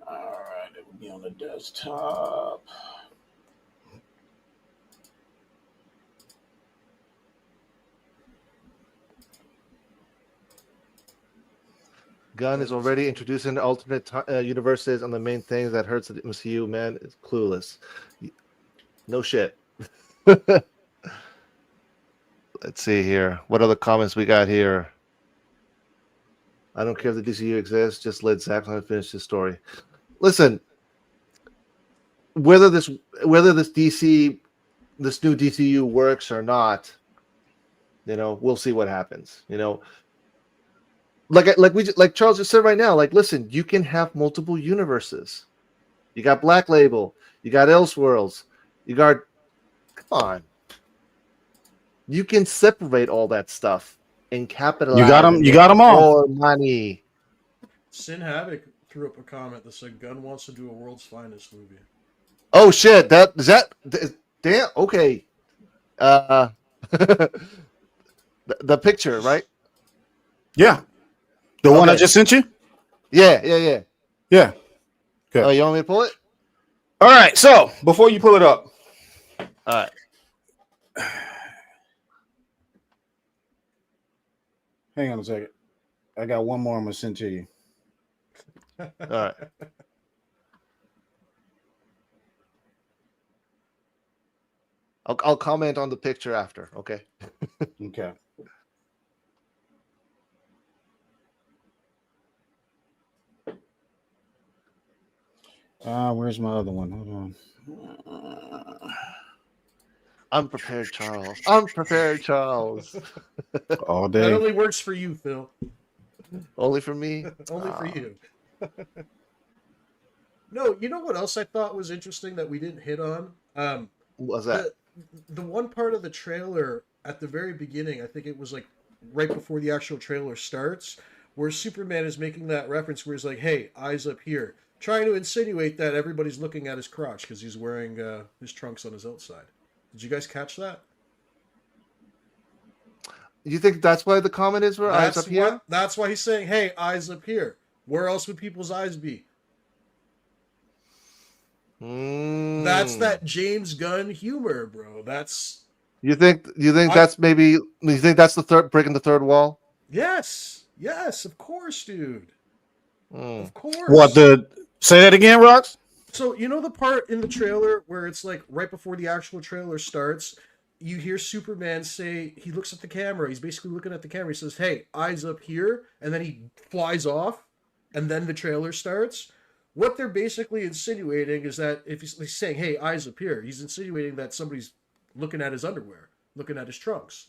All right, it will be on the desktop. Gunn is already introducing alternate universes, and the main thing that hurts the MCU, man, is clueless. No shit. Let's see here. What other comments we got here? I don't care if the DCU exists. Just let Zack Snyder finish his story. Listen, whether this new DCU works or not, we'll see what happens. Like Charles just said right now. Like, listen, you can have multiple universes. You got Black Label. You got Elseworlds. You got. Come on. You can separate all that stuff and capitalize. You got them all. More money. Sin Havoc threw up a comment that said Gunn wants to do a World's Finest movie. Oh shit! Damn. Okay. The picture, right? Yeah. The one I just sent you? Yeah. Yeah. Okay. Oh, you want me to pull it? All right. So before you pull it up. All right. Hang on a second. I got one more I'm going to send to you. All right. I'll comment on the picture after. Okay. Okay. Where's my other one? Hold on. Unprepared Charles. All day. That only works for you, Phil. Only for me? Only for you. No, you know what else I thought was interesting that we didn't hit on? What was that? The one part of the trailer at the very beginning, I think it was like right before the actual trailer starts, where Superman is making that reference where he's like, hey, eyes up here. Trying to insinuate that everybody's looking at his crotch because he's wearing his trunks on his outside. Did you guys catch that? You think that's why the comment is where eyes up here? That's why he's saying, hey, eyes up here. Where else would people's eyes be? That's that James Gunn humor, bro. That's you think that's the breaking the third wall? Yes, of course, dude. Of course. What say that again, Rox? So you know the part in the trailer where it's like right before the actual trailer starts, you hear Superman say, he looks at the camera, he's basically looking at the camera, he says, hey, eyes up here, and then he flies off, and then the trailer starts. What they're basically insinuating is that if he's saying, hey, eyes up here, he's insinuating that somebody's looking at his underwear, looking at his trunks.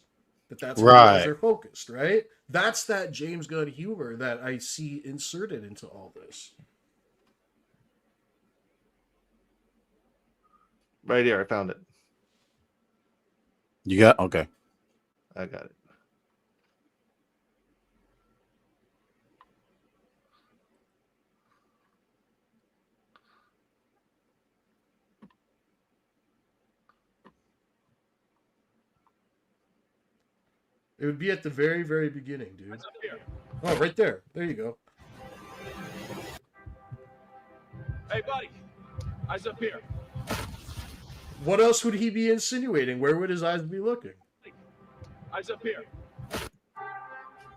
That's where right. They're focused, right? That's that James Gunn humor that I see inserted into all this. Right here, I found it. You got okay. I got it. It would be at the very, very beginning, dude. Oh, right there. There you go. Hey, buddy. Eyes up here. What else would he be insinuating? Where would his eyes be looking? Eyes up here.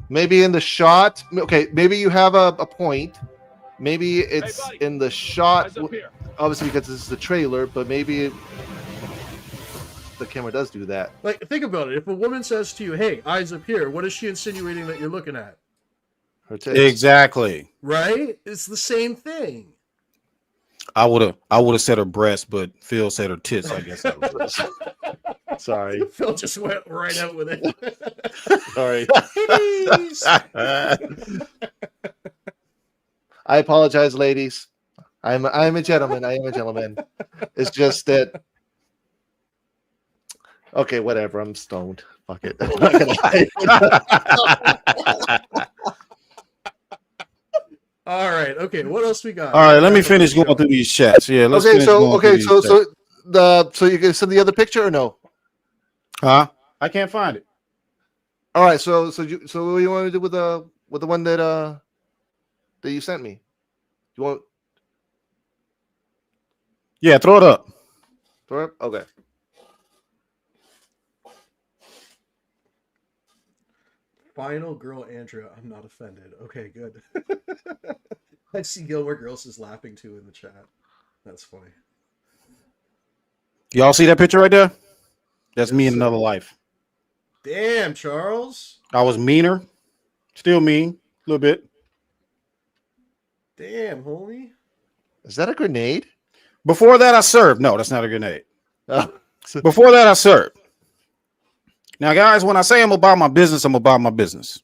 Maybe in the shot. Okay, maybe you have a point. Maybe it's in the shot. Obviously, because this is the trailer, but maybe the camera does do that. Like, think about it. If a woman says to you, "Hey, eyes up here," what is she insinuating that you're looking at? Her tits. Exactly. Right? It's the same thing. I would have said her breast, but Phil said her tits. I guess. Sorry. Phil just went right out with it. Sorry. I apologize, ladies. I'm a gentleman. I am a gentleman. It's just that. Okay, whatever. I'm stoned. Fuck it. I'm not gonna lie. All right. Okay. What else we got? All right. Let me finish going through these chats. Yeah. Let's okay. finish So going okay. through So these chats. so you can send the other picture or no? Huh? I can't find it. All right. So what do you want to do with the one that you sent me? You want? Yeah. Throw it up. Throw it up. Okay. Final girl, Andrea. I'm not offended. Okay, good. I see Gilmore Girls is laughing too in the chat. That's funny. Y'all see that picture right there? That's me in another life. Damn, Charles. I was meaner, still mean a little bit. Damn, homie. Is that a grenade? Before that, I served. No, that's not a grenade. Oh. Before that, I served. Now, guys, when I say I'm about my business, I'm about my business.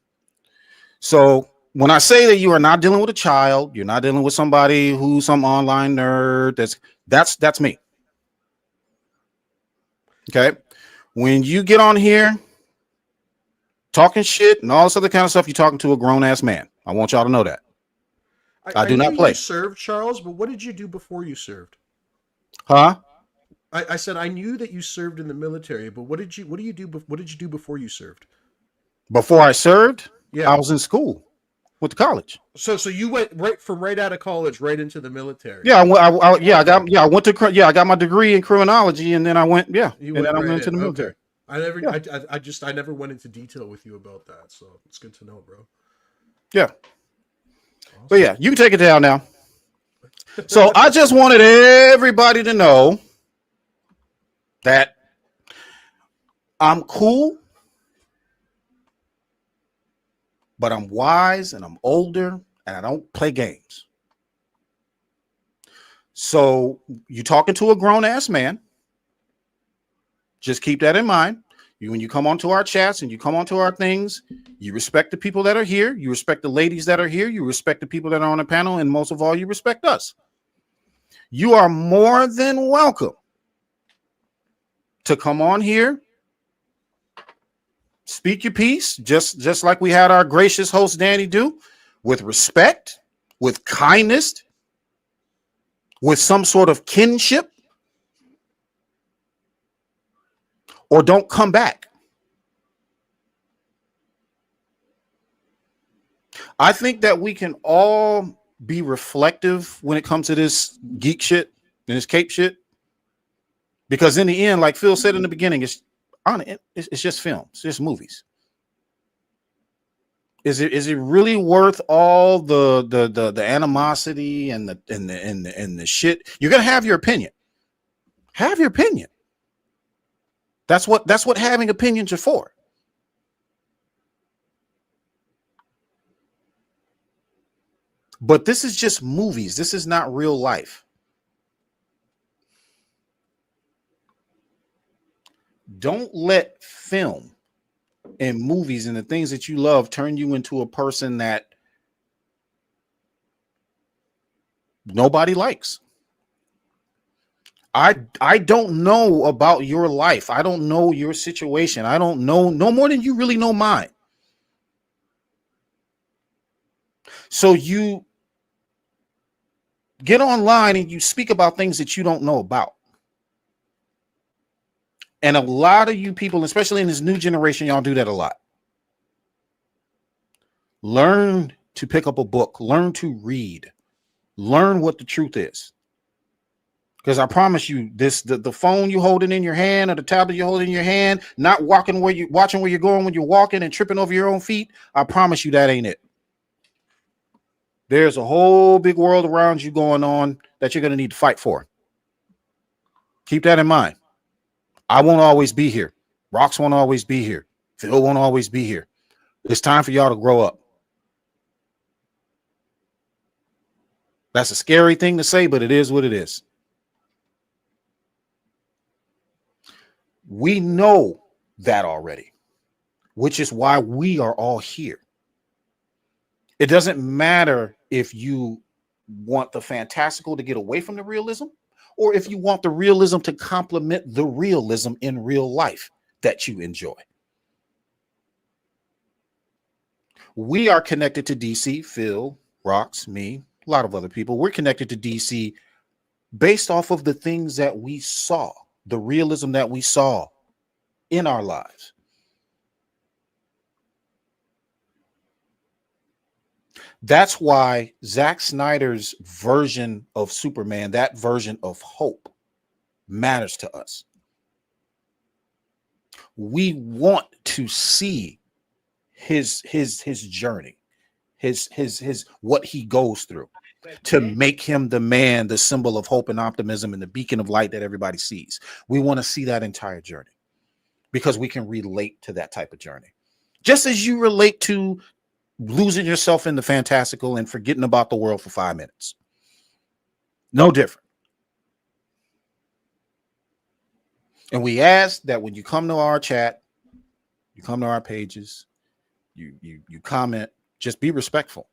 So when I say that you are not dealing with a child, you're not dealing with somebody who's some online nerd, that's me. Okay. When you get on here talking shit and all this other kind of stuff, you're talking to a grown-ass man. I want y'all to know that. I do not play. You served, Charles, but what did you do before you served? Huh? I said I knew that you served in the military, but what did you do before you served? Before I served, yeah, I was in school with the college. So you went right out of college right into the military. Yeah, I got my degree in criminology, and then I went I went into the military. Okay. I never went into detail with you about that, so it's good to know, bro. Yeah. Awesome. But yeah, you can take it down now. So I just wanted everybody to know that I'm cool, but I'm wise and I'm older and I don't play games. So you're talking to a grown-ass man. Just keep that in mind. When you come onto our chats and you come onto our things, you respect the people that are here. You respect the ladies that are here. You respect the people that are on the panel. And most of all, you respect us. You are more than welcome to come on here, speak your piece, just like we had our gracious host Danny do, with respect, with kindness, with some sort of kinship, or don't come back. I think that we can all be reflective when it comes to this geek shit and this cape shit. Because in the end, like Phil said in the beginning, it's just film. It's just movies. Is it really worth all the animosity and the shit? You're gonna have your opinion. Have your opinion. That's what having opinions are for. But this is just movies. This is not real life. Don't let film and movies and the things that you love turn you into a person that nobody likes. I don't know about your life. I don't know your situation. I don't know no more than you really know mine. So you get online and you speak about things that you don't know about. And a lot of you people, especially in this new generation, y'all do that a lot. Learn to pick up a book. Learn to read. Learn what the truth is. Because I promise you, the phone you holding in your hand or the tablet you holding in your hand, not watching where you're going when you're walking and tripping over your own feet. I promise you that ain't it. There's a whole big world around you going on that you're going to need to fight for. Keep that in mind. I won't always be here. Rocks won't always be here. Phil won't always be here. It's time for y'all to grow up. That's a scary thing to say, but it is what it is. We know that already, which is why we are all here. It doesn't matter if you want the fantastical to get away from the realism or if you want the realism to complement the realism in real life that you enjoy. We are connected to DC, Phil, Rocks, me, a lot of other people. We're connected to DC based off of the things that we saw, the realism that we saw in our lives. That's why Zack Snyder's version of Superman, that version of hope, matters to us. We want to see his journey, his what he goes through to make him the man, the symbol of hope and optimism and the beacon of light that everybody sees. We want to see that entire journey because we can relate to that type of journey. Just as you relate to losing yourself in the fantastical and forgetting about the world for 5 minutes. No different. And we ask that when you come to our chat, you come to our pages, you comment, just be respectful.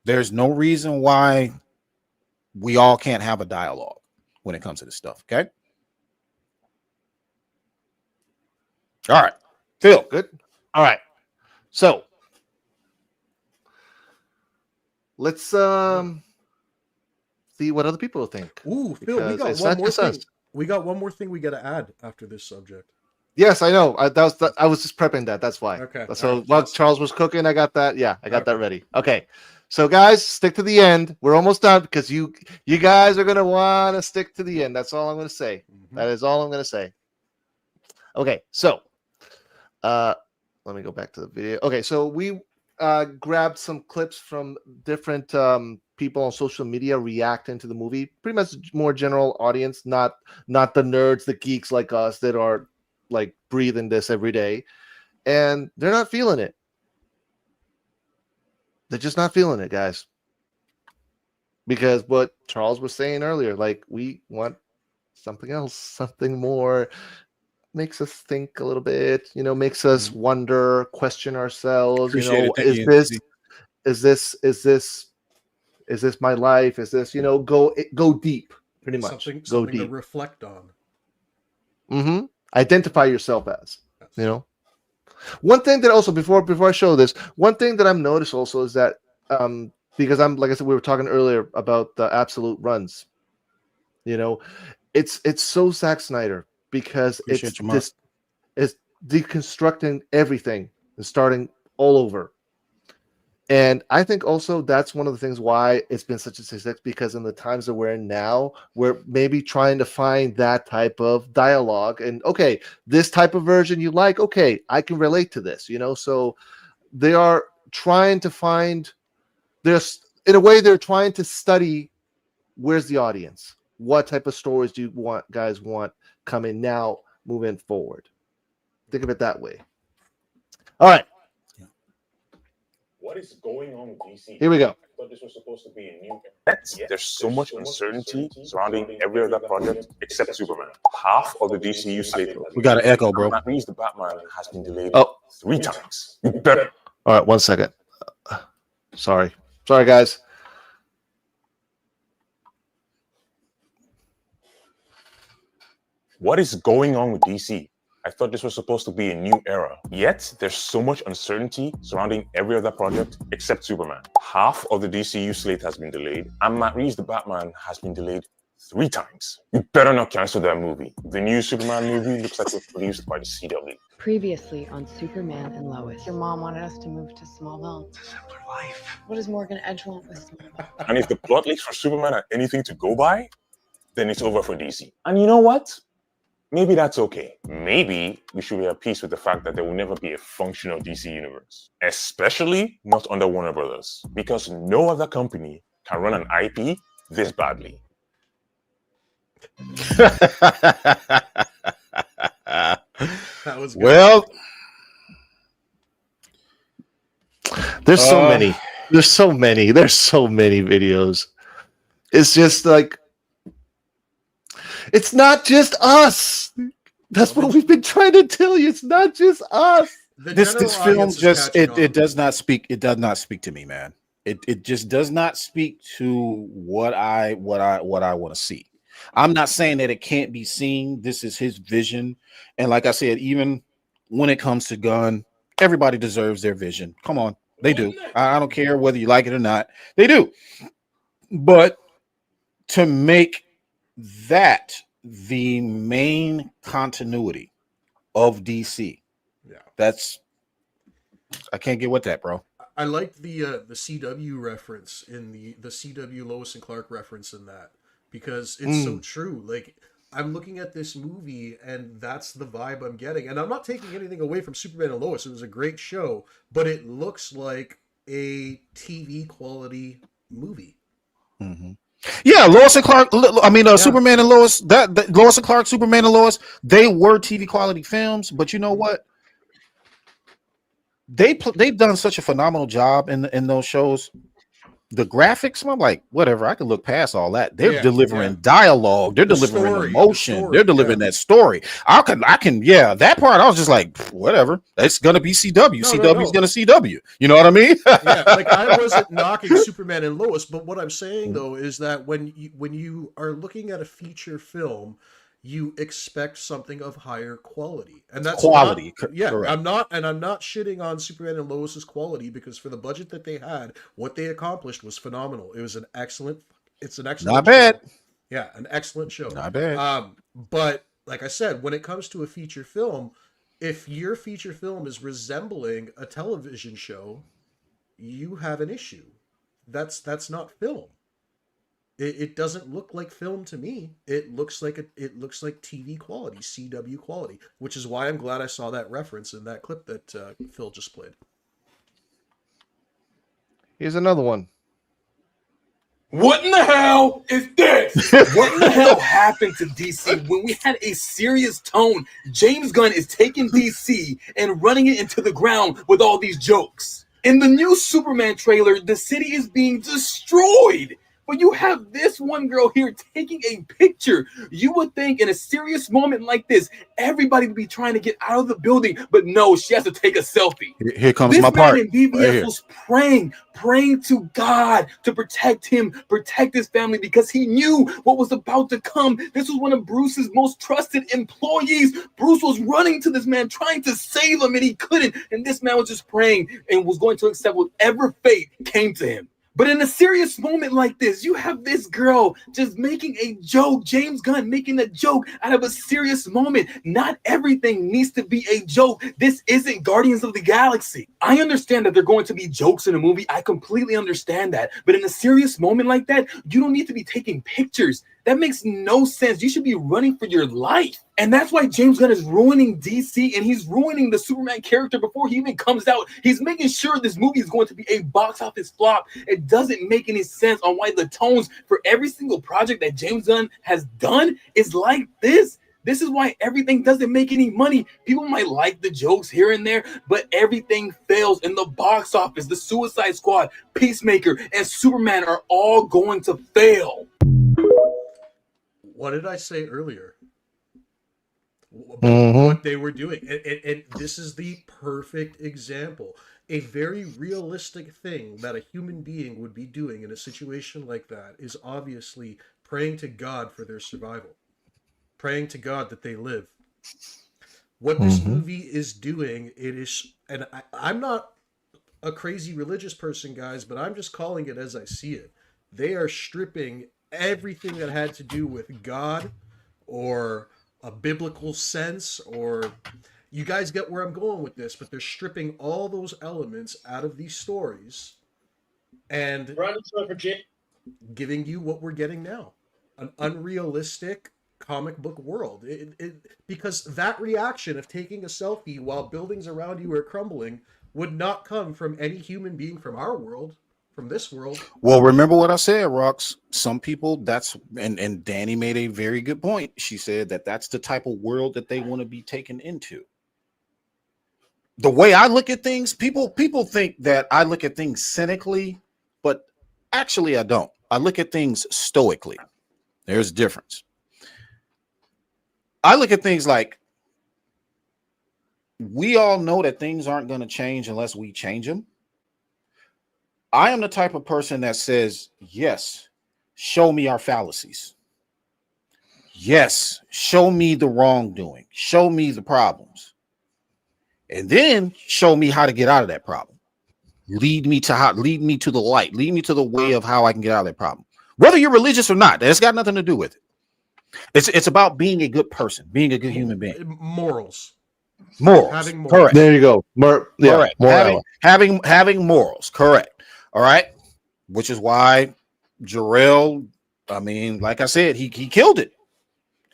There's no reason why we all can't have a dialogue when it comes to this stuff, okay? All right. Phil. Good. All right. So let's see what other people think. Ooh, Phil, we got one more thing. We got one more thing we got to add after this subject. Yes, I know. I was just prepping that. That's why. Okay. So while Charles was cooking, I got that. Yeah, I got that ready. Okay. So guys, stick to the end. We're almost done because you guys are gonna want to stick to the end. That's all I'm gonna say. Mm-hmm. That is all I'm gonna say. Okay. So, let me go back to the video. Okay, so we grabbed some clips from different people on social media reacting to the movie. Pretty much more general audience, not the nerds, the geeks like us that are like breathing this every day. And they're not feeling it. They're just not feeling it, guys. Because what Charles was saying earlier, like we want something else, something more. Makes us think a little bit, makes us wonder, question ourselves. Is this my life? Is this, go deep, pretty much. Something to reflect on. Mm-hmm. Identify yourself as, One thing that also before I show this, one thing that I've noticed also is that because like I said, we were talking earlier about the absolute runs. It's so Zack Snyder. Because it's deconstructing everything and starting all over. And I think also that's one of the things why it's been such a success, because in the times that we're in now, we're maybe trying to find that type of dialogue. And okay, this type of version you like, okay, I can relate to this, So they are trying to find this, in a way, they're trying to study where's the audience. What type of stories do you guys want coming now, moving forward? Think of it that way. All right. What is going on with DC? Here we go. I thought this was supposed to be a new. There's so much uncertainty surrounding every other project except Superman. Half of the DCU slate. We got an echo, bro. That means the Batman has been delayed 3 times. Better. All right, 1 second. Sorry, guys. What is going on with DC? I thought this was supposed to be a new era. Yet, there's so much uncertainty surrounding every other project except Superman. Half of the DCU slate has been delayed, and Matt Reeves' The Batman has been delayed 3 times. You better not cancel that movie. The new Superman movie looks like it's produced by the CW. Previously on Superman and Lois. Your mom wanted us to move to Smallville. It's a simpler life. What does Morgan Edge want with Smallville? And if the plot leaks for Superman are anything to go by, then it's over for DC. And you know what? Maybe that's okay. Maybe we should be at peace with the fact that there will never be a functional DC universe, especially not under Warner Brothers, because no other company can run an IP this badly. That was good. Well, there's so many. There's so many videos. It's just like, it's not just us. That's what we've been trying to tell you. It's not just us. This film just it does not speak to me, man. It just does not speak to what I want to see. I'm not saying that it can't be seen. This is his vision. And like I said, even when it comes to Gunn, everybody deserves their vision. Come on. They do. I don't care whether you like it or not. They do. But to make that the main continuity of DC, I can't get with that, bro. I like the CW reference in the CW Lois and Clark reference in that, because it's so true. Like, I'm looking at this movie and that's the vibe I'm getting. And I'm not taking anything away from Superman and Lois. It was a great show, but it looks like a TV quality movie. Mm-hmm. Yeah, Lois and Clark. Superman and Lois. That Lois and Clark, Superman and Lois. They were TV quality films, but you know what? They've done such a phenomenal job in those shows. The graphics, I'm like, whatever. I can look past all that. They're delivering dialogue. They're delivering emotion. They're delivering that story. I can. That part, I was just like, whatever. It's gonna be CW. CW's gonna CW. You know what I mean? Like, I wasn't knocking Superman and Lois, but what I'm saying though is that when you are looking at a feature film, you expect something of higher quality, and that's quality. Correct. I'm not shitting on Superman and Lois's quality, because for the budget that they had, what they accomplished was phenomenal. It's an excellent not bad. Show. Yeah, an excellent show. Not bad. But like I said, when it comes to a feature film, if your feature film is resembling a television show, you have an issue. That's not film. It doesn't look like film to me. It looks like TV quality, CW quality, which is why I'm glad I saw that reference in that clip that Phil just played. Here's another one. What in the hell is this? What in the hell happened to DC when we had a serious tone? James Gunn is taking DC and running it into the ground with all these jokes. In the new Superman trailer, the city is being destroyed. But you have this one girl here taking a picture. You would think in a serious moment like this, everybody would be trying to get out of the building, but no, she has to take a selfie. Here comes my part. This man in BVS was praying to God to protect him, protect his family, because he knew what was about to come. This was one of Bruce's most trusted employees. Bruce was running to this man, trying to save him, and he couldn't. And this man was just praying and was going to accept whatever fate came to him. But in a serious moment like this, you have this girl just making a joke, James Gunn making a joke out of a serious moment. Not everything needs to be a joke. This isn't Guardians of the Galaxy. I understand that there are going to be jokes in a movie. I completely understand that. But in a serious moment like that, you don't need to be taking pictures. That makes no sense. You should be running for your life. And that's why James Gunn is ruining DC, and he's ruining the Superman character before he even comes out. He's making sure this movie is going to be a box office flop. It doesn't make any sense on why the tones for every single project that James Gunn has done is like this. This is why everything doesn't make any money. People might like the jokes here and there, but everything fails in the box office. The Suicide Squad, Peacemaker, and Superman are all going to fail. What did I say earlier? What they were doing. And this is the perfect example. A very realistic thing that a human being would be doing in a situation like that is obviously praying to God for their survival. Praying to God that they live. What this movie is doing, I'm not a crazy religious person, guys, but I'm just calling it as I see it. They are stripping everything that had to do with God or a biblical sense or you guys get where I'm going with this, but they're stripping all those elements out of these stories and giving you what we're getting now, an unrealistic comic book world. Because that reaction of taking a selfie while buildings around you are crumbling would not come from any human being from our world, from this world. Well, remember what I said, Rox. Some people, and Dani made a very good point. She said that that's the type of world that they want to be taken into. The way I look at things, people think that I look at things cynically, but actually I don't. I look at things stoically. There's a difference. I look at things like, we all know that things aren't going to change unless we change them. I am the type of person that says, yes, show me our fallacies. Yes, show me the wrongdoing. Show me the problems. And then show me how to get out of that problem. Lead me to the light. Lead me to the way of how I can get out of that problem. Whether you're religious or not, that's got nothing to do with it. It's about being a good person, being a good human being. Morals. Having morals. Correct. There you go. Correct. Having morals. Correct. All right. Which is why Jarrell, I mean, like I said, he killed it.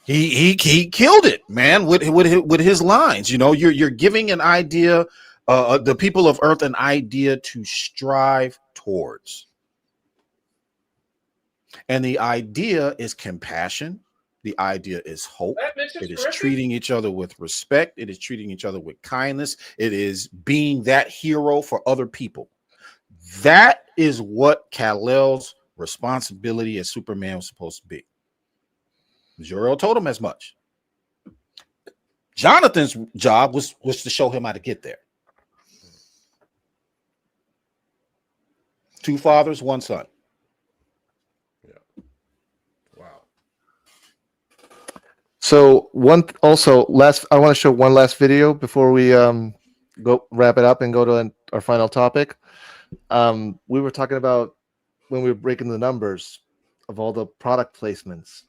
He killed it, man, with his lines. You know, you're giving an idea, the people of Earth an idea to strive towards. And the idea is compassion. The idea is hope. It is treating each other with respect. It is treating each other with kindness. It is being that hero for other people. That is what Kal-El's responsibility as Superman was supposed to be. Jor-El told him as much. Jonathan's job was to show him how to get there. 2 fathers, 1 son. So I want to show one last video before we go wrap it up and go to our final topic. We were talking about when we were breaking the numbers of all the product placements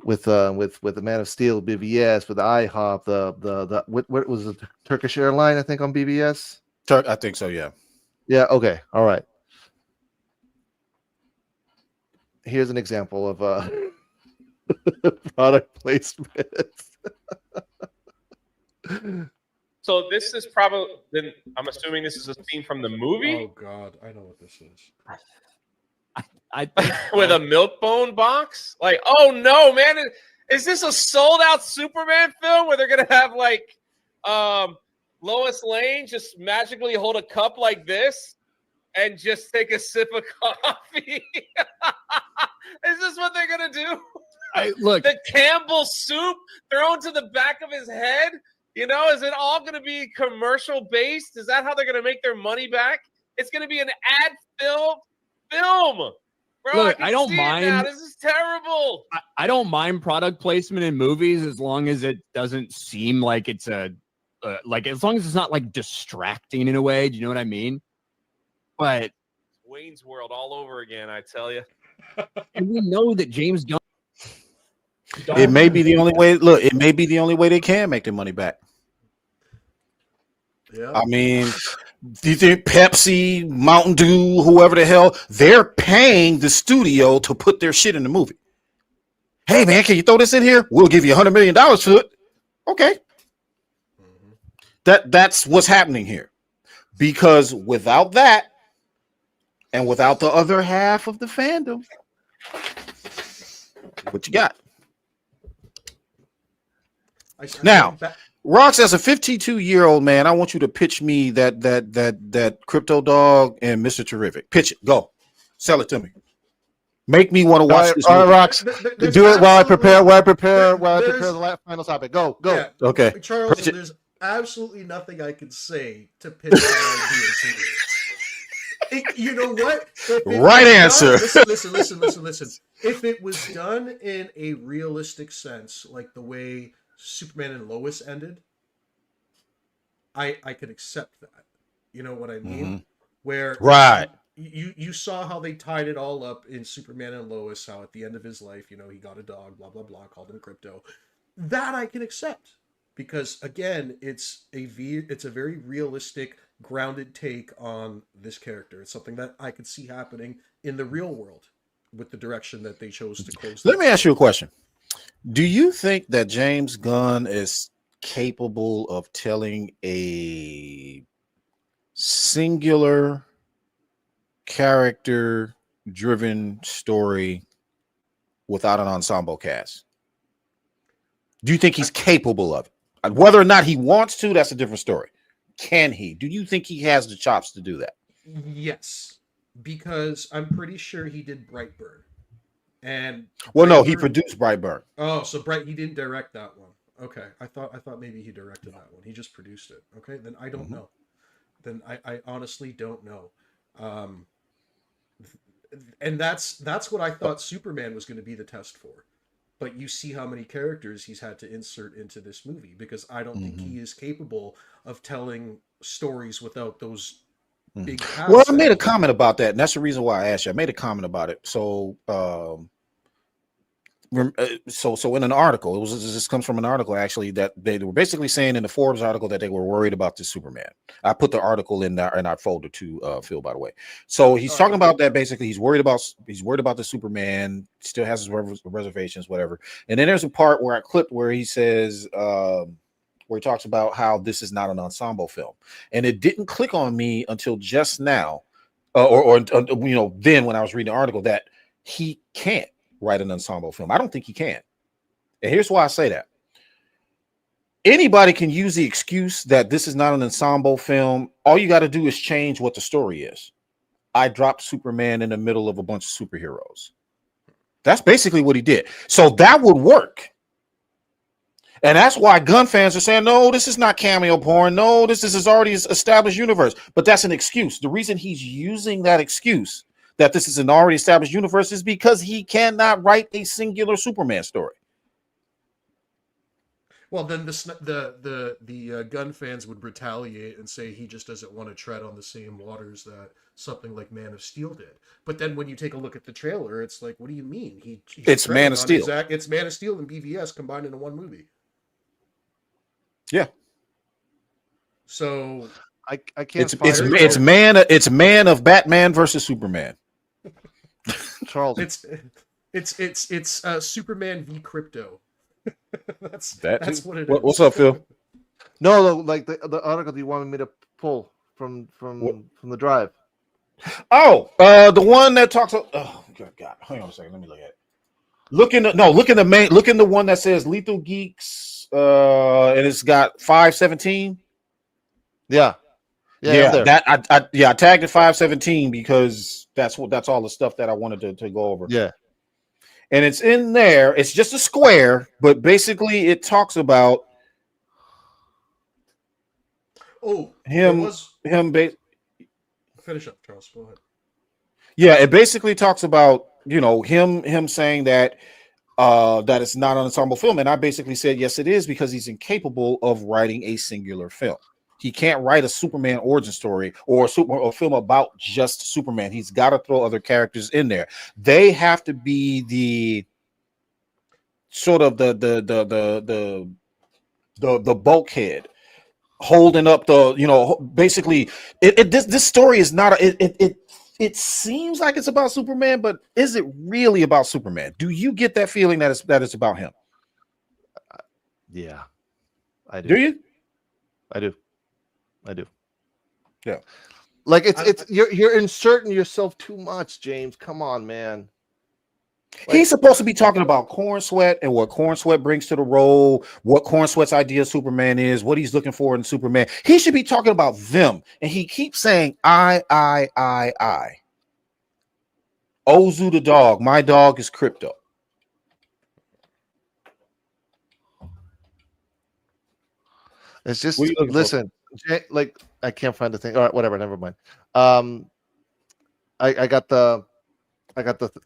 with the Man of Steel, BBS, with the IHOP, what was the Turkish airline, I think, on BBS. I think so. Yeah. Yeah. Okay. All right. Here's an example of product placements. So this is probably, then I'm assuming this is a scene from the movie. Oh God, I know what this is. I with a milk bone box. Like, oh no, man, is this a sold out Superman film where they're gonna have like Lois Lane just magically hold a cup like this and just take a sip of coffee? Is this what they're gonna do? Look, the Campbell soup thrown to the back of his head. You know, is it all going to be commercial based? Is that how they're going to make their money back? It's going to be an ad film. Bro, look, I don't mind. This is terrible. I don't mind product placement in movies as long as it doesn't seem like it's as long as it's not like distracting in a way. Do you know what I mean? But Wayne's World all over again, I tell you. And we know that James Gunn. It may be the only way. Look, it may be the only way they can make their money back. Yeah. I mean, do you think Pepsi, Mountain Dew, whoever the hell, they're paying the studio to put their shit in the movie? Hey, man, can you throw this in here? We'll give you $100 million for it. Okay. That's what's happening here. Because without that, and without the other half of the fandom, what you got? Now, Rox, as a 52-year-old man, I want you to pitch me that Crypto Dog and Mr. Terrific. Pitch it. Go. Sell it to me. Make me want to watch this movie. All right, Rox. Do it while I prepare the final topic. Go. Yeah. Okay. Charles, there's absolutely nothing I can say to pitch that idea to you. You know what? Right answer. Listen. If it was done in a realistic sense, like the way Superman and Lois ended, I could accept that. You know what I mean? Mm-hmm. Where right. You saw how they tied it all up in Superman and Lois, how at the end of his life, you know, he got a dog, blah, blah, blah, called him Crypto. That I can accept, because again, it's a very realistic, grounded take on this character. It's something that I could see happening in the real world with the direction that they chose to close. Let me ask you a question. Do you think that James Gunn is capable of telling a singular character driven story without an ensemble cast? Do you think he's capable of it? Whether or not he wants to, that's a different story. Can he? Do you think he has the chops to do that? Yes, because I'm pretty sure he did Brightburn. And well, no, he produced Brightburn. Oh, so he didn't direct that one. Okay, I thought maybe he directed that one. He just produced it. Okay, then I don't know. Then I honestly don't know. And that's what I thought Superman was going to be the test for. But you see how many characters he's had to insert into this movie, because I don't think he is capable of telling stories without those big casts. Well, I made a comment about that, and that's the reason why I asked you. I made a comment about it. So in an article, this comes from an article actually, that they were basically saying in the Forbes article that they were worried about the Superman. I put the article in our folder to Phil, by the way. So he's talking about that. Basically, he's worried about the Superman. Still has his reservations, whatever. And then there's a part where I clipped where he says, where he talks about how this is not an ensemble film, and it didn't click on me until just now, or then when I was reading the article, that he can't write an ensemble film. I don't think he can. And here's why I say that. Anybody can use the excuse that this is not an ensemble film. All you got to do is change what the story is. I dropped Superman in the middle of a bunch of superheroes. That's basically what he did. So that would work. And that's why Gunn fans are saying, no, this is not cameo porn. No, this is his already established universe. But that's an excuse. The reason he's using that excuse that this is an already established universe is because he cannot write a singular Superman story. Well, then the Gunn fans would retaliate and say he just doesn't want to tread on the same waters that something like Man of Steel did. But then when you take a look at the trailer, it's like, what do you mean? It's Man of Steel. It's Man of Steel and BVS combined into one movie. Yeah. So I can't. It's Man of Batman versus Superman. Charles, it's Superman v Crypto. that's what it is. What's up, Phil? No, like the article you wanted me to pull from the drive. Oh, the one that talks. Oh God, hang on a second. Let me look at it. Look in the one that says Lethal Geeks, and it's got 517. Yeah. I tagged it 517 because that's all the stuff that I wanted to go over. Yeah. And it's in there. It's just a square, but basically it talks about finish up, Charles. Go ahead. Yeah, it basically talks about, him saying that that it's not an ensemble film. And I basically said, yes, it is, because he's incapable of writing a singular film. He can't write a Superman origin story or a film about just Superman. He's got to throw other characters in there. They have to be the sort of the bulkhead holding up basically this story is not it seems like it's about Superman, but is it really about Superman? Do you get that feeling that it's about him? Yeah, I do. Do you? I do. Yeah. Like you're inserting yourself too much, James. Come on, man. He's supposed to be talking about Corn Sweat and what Corn Sweat brings to the role, what Corn Sweat's idea of Superman is, what he's looking for in Superman. He should be talking about them. And he keeps saying, I. Ozu the dog. My dog is Crypto. It's just, listen, like, I can't find the thing. All right, whatever, never mind. I got the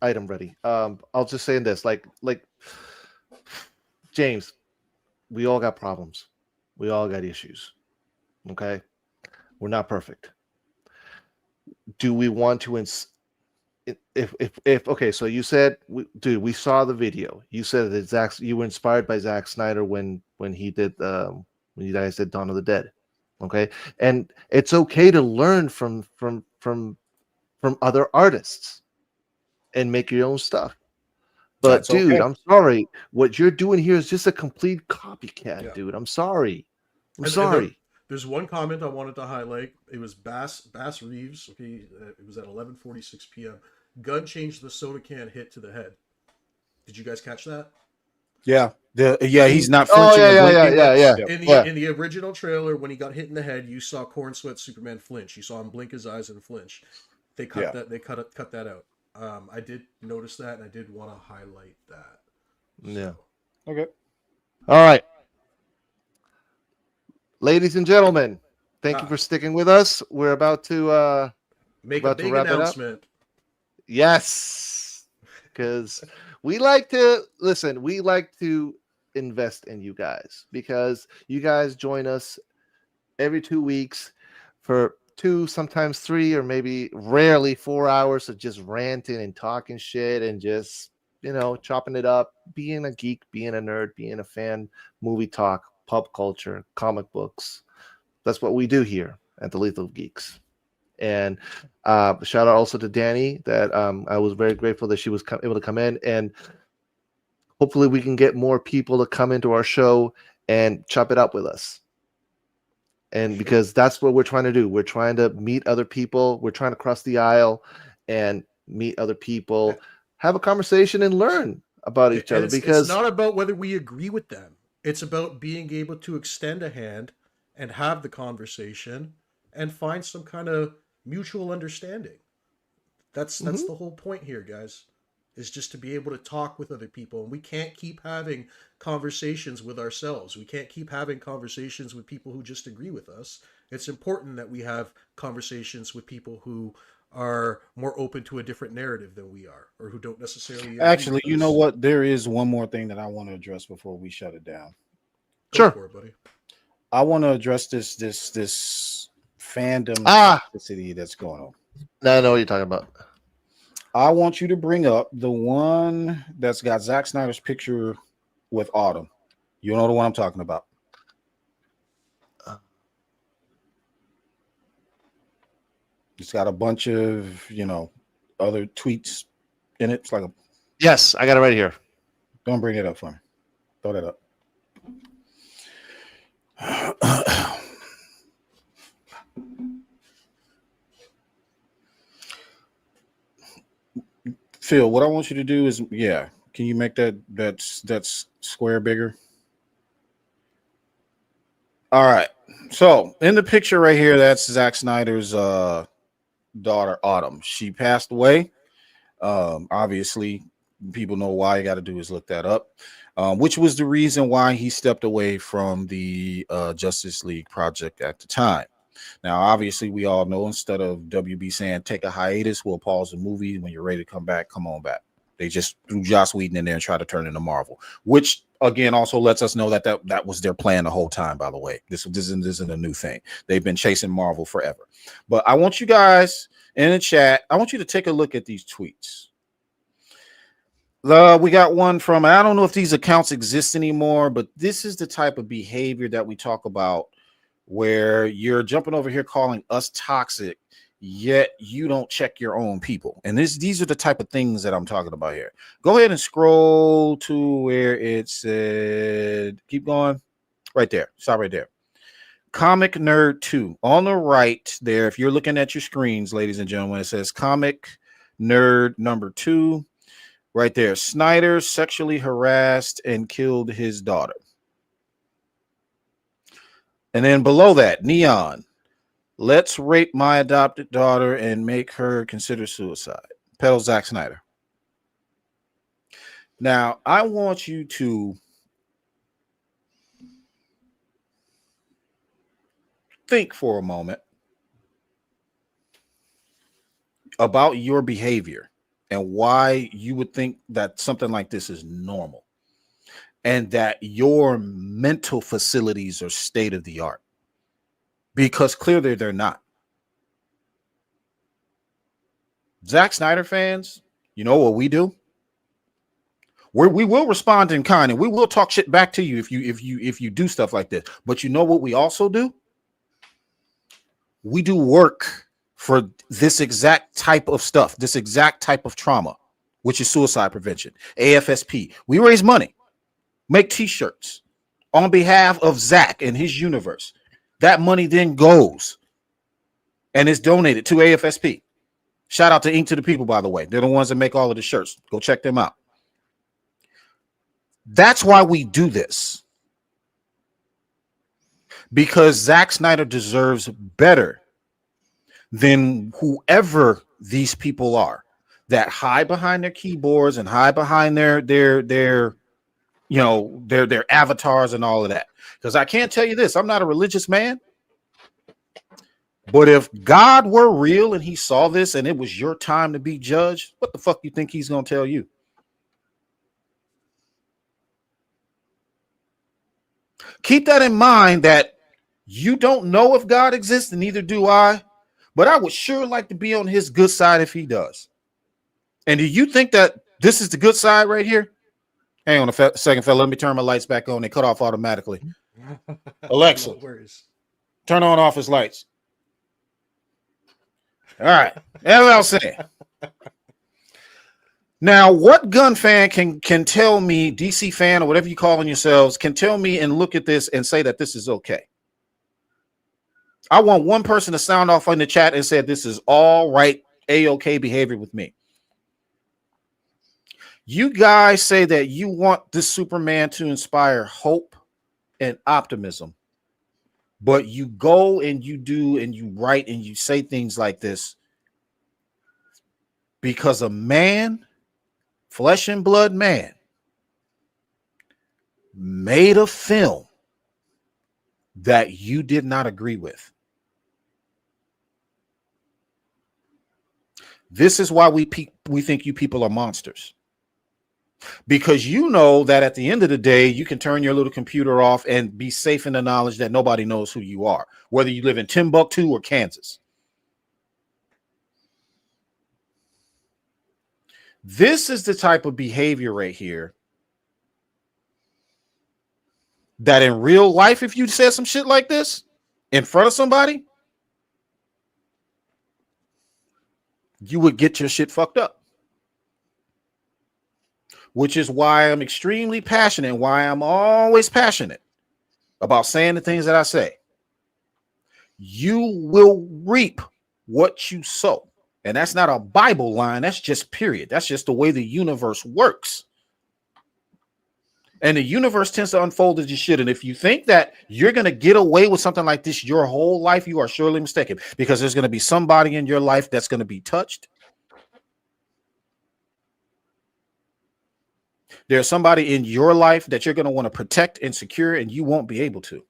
item ready. I'll just say this, like James, we all got problems. We all got issues. Okay? We're not perfect. Do we want to if okay, so you said, dude, we saw the video. You said that you were inspired by Zack Snyder when he did when you guys did Dawn of the Dead. Okay, and it's okay to learn from other artists and make your own stuff. But That's dude, okay. I'm sorry. What you're doing here is just a complete copycat, dude. I'm sorry. I'm sorry. There's one comment I wanted to highlight. It was Bass Reeves. Okay, it was at 11:46 p.m. Gunn changed the soda can hit to the head. Did you guys catch that? Yeah. He's not flinching. In the original trailer, when he got hit in the head, you saw Corn Sweat Superman flinch. You saw him blink his eyes and flinch. They cut that. They cut that out. I did notice that, and I did want to highlight that. Yeah. Okay. All right. Ladies and gentlemen, thank you for sticking with us. We're about to make a big announcement. Yes, because we like to listen. We like to invest in you guys because you guys join us every 2 weeks for 2, sometimes 3, or maybe rarely 4 hours of just ranting and talking shit and just, chopping it up, being a geek, being a nerd, being a fan, movie talk, pop culture, comic books. That's what we do here at the Lethal Geeks. And shout out also to Dani that I was very grateful that she was able to come in, and hopefully we can get more people to come into our show and chop it up with us. And because that's what we're trying to do. We're trying to meet other people. We're trying to cross the aisle and meet other people, have a conversation and learn about each other. Because it's not about whether we agree with them. It's about being able to extend a hand and have the conversation and find some kind of mutual understanding. That's the whole point here, guys, is just to be able to talk with other people. And we can't keep having conversations with ourselves. We can't keep having conversations with people who just agree with us. It's important that we have conversations with people who are more open to a different narrative than we are, or who don't necessarily. Actually, you know what? There is one more thing that I want to address before we shut it down. Sure. Go for it, buddy. I want to address this fandom toxicity that's going on. I know what you're talking about. I want you to bring up the one that's got Zack Snyder's picture with Autumn. You know the one I'm talking about. It's got a bunch of, other tweets in it. It's like a. Yes, I got it right here. Don't bring it up for me. Throw that up. Phil, what I want you to do is, can you make that square bigger? All right. So in the picture right here, that's Zack Snyder's daughter, Autumn. She passed away. Obviously, people know why. You got to do is look that up, which was the reason why he stepped away from the Justice League project at the time. Now, obviously, we all know instead of WB saying take a hiatus, we'll pause the movie. When you're ready to come back, come on back. They just threw Joss Whedon in there and tried to turn it into Marvel, which again also lets us know that was their plan the whole time. By the way, this isn't a new thing. They've been chasing Marvel forever. But I want you guys in the chat, I want you to take a look at these tweets. We got one from, I don't know if these accounts exist anymore, but this is the type of behavior that we talk about, where you're jumping over here calling us toxic, yet you don't check your own people. And these are the type of things that I'm talking about here. Go ahead and scroll to where it said, keep going, right there. Stop right there. Comic Nerd 2 on the right there. If you're looking at your screens, ladies and gentlemen, it says Comic Nerd number 2 right there. Snyder sexually harassed and killed his daughter. And then below that, Neon, let's rape my adopted daughter and make her consider suicide. Pedal Zack Snyder. Now, I want you to think for a moment about your behavior and why you would think that something like this is normal, and that your mental facilities are state of the art, because clearly they're not. Zack Snyder fans, you know what we do? We will respond in kind, and we will talk shit back to you if you do stuff like this. But you know what we also do? We do work for this exact type of stuff, this exact type of trauma, which is suicide prevention, AFSP. We raise money, make t-shirts on behalf of Zack and his universe. That money then goes and is donated to AFSP. Shout out to Ink to the People, by the way. They're the ones that make all of the shirts. Go check them out. That's why we do this. Because Zack Snyder deserves better than whoever these people are that hide behind their keyboards and hide behind their avatars and all of that. Because I can't tell you this, I'm not a religious man. But if God were real and he saw this and it was your time to be judged, what the fuck you think he's going to tell you? Keep that in mind, that you don't know if God exists, and neither do I, but I would sure like to be on his good side if he does. And do you think that this is the good side right here? Hang on a second, fella. Let me turn my lights back on. They cut off automatically. Alexa, turn on off his lights. All right. LLC. Now, what Gunn fan can tell me, DC fan or whatever you calling yourselves, can tell me and look at this and say that this is okay? I want one person to sound off in the chat and say this is all right, A-OK behavior with me. You guys say that you want this Superman to inspire hope and optimism, but you go and you do and you write and you say things like this because a man, flesh and blood man, made a film that you did not agree with. This is why we think you people are monsters. Because you know that at the end of the day, you can turn your little computer off and be safe in the knowledge that nobody knows who you are, whether you live in Timbuktu or Kansas. This is the type of behavior right here that in real life, if you said some shit like this in front of somebody, you would get your shit fucked up. Which is why I'm extremely passionate, and why I'm always passionate about saying the things that I say. You will reap what you sow. And that's not a Bible line. That's just period. That's just the way the universe works. And the universe tends to unfold as you should. And if you think that you're going to get away with something like this your whole life, you are surely mistaken, because there's going to be somebody in your life that's going to be touched. There's somebody in your life that you're going to want to protect and secure, and you won't be able to.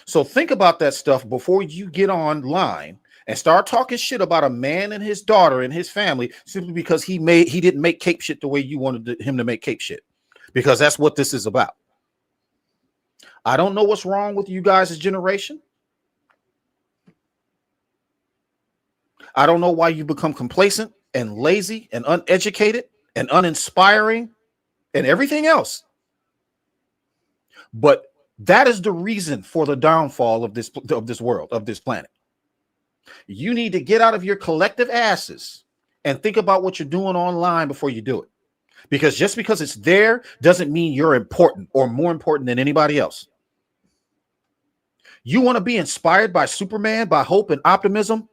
So think about that stuff before you get online and start talking shit about a man and his daughter and his family simply because he didn't make cape shit the way you wanted him to make cape shit, because that's what this is about. I don't know what's wrong with you guys' generation. I don't know why you become complacent and lazy and uneducated and uninspiring and everything else. But that is the reason for the downfall of this world, of this planet. You need to get out of your collective asses and think about what you're doing online before you do it. Because just because it's there doesn't mean you're important or more important than anybody else. You want to be inspired by Superman, by hope and optimism?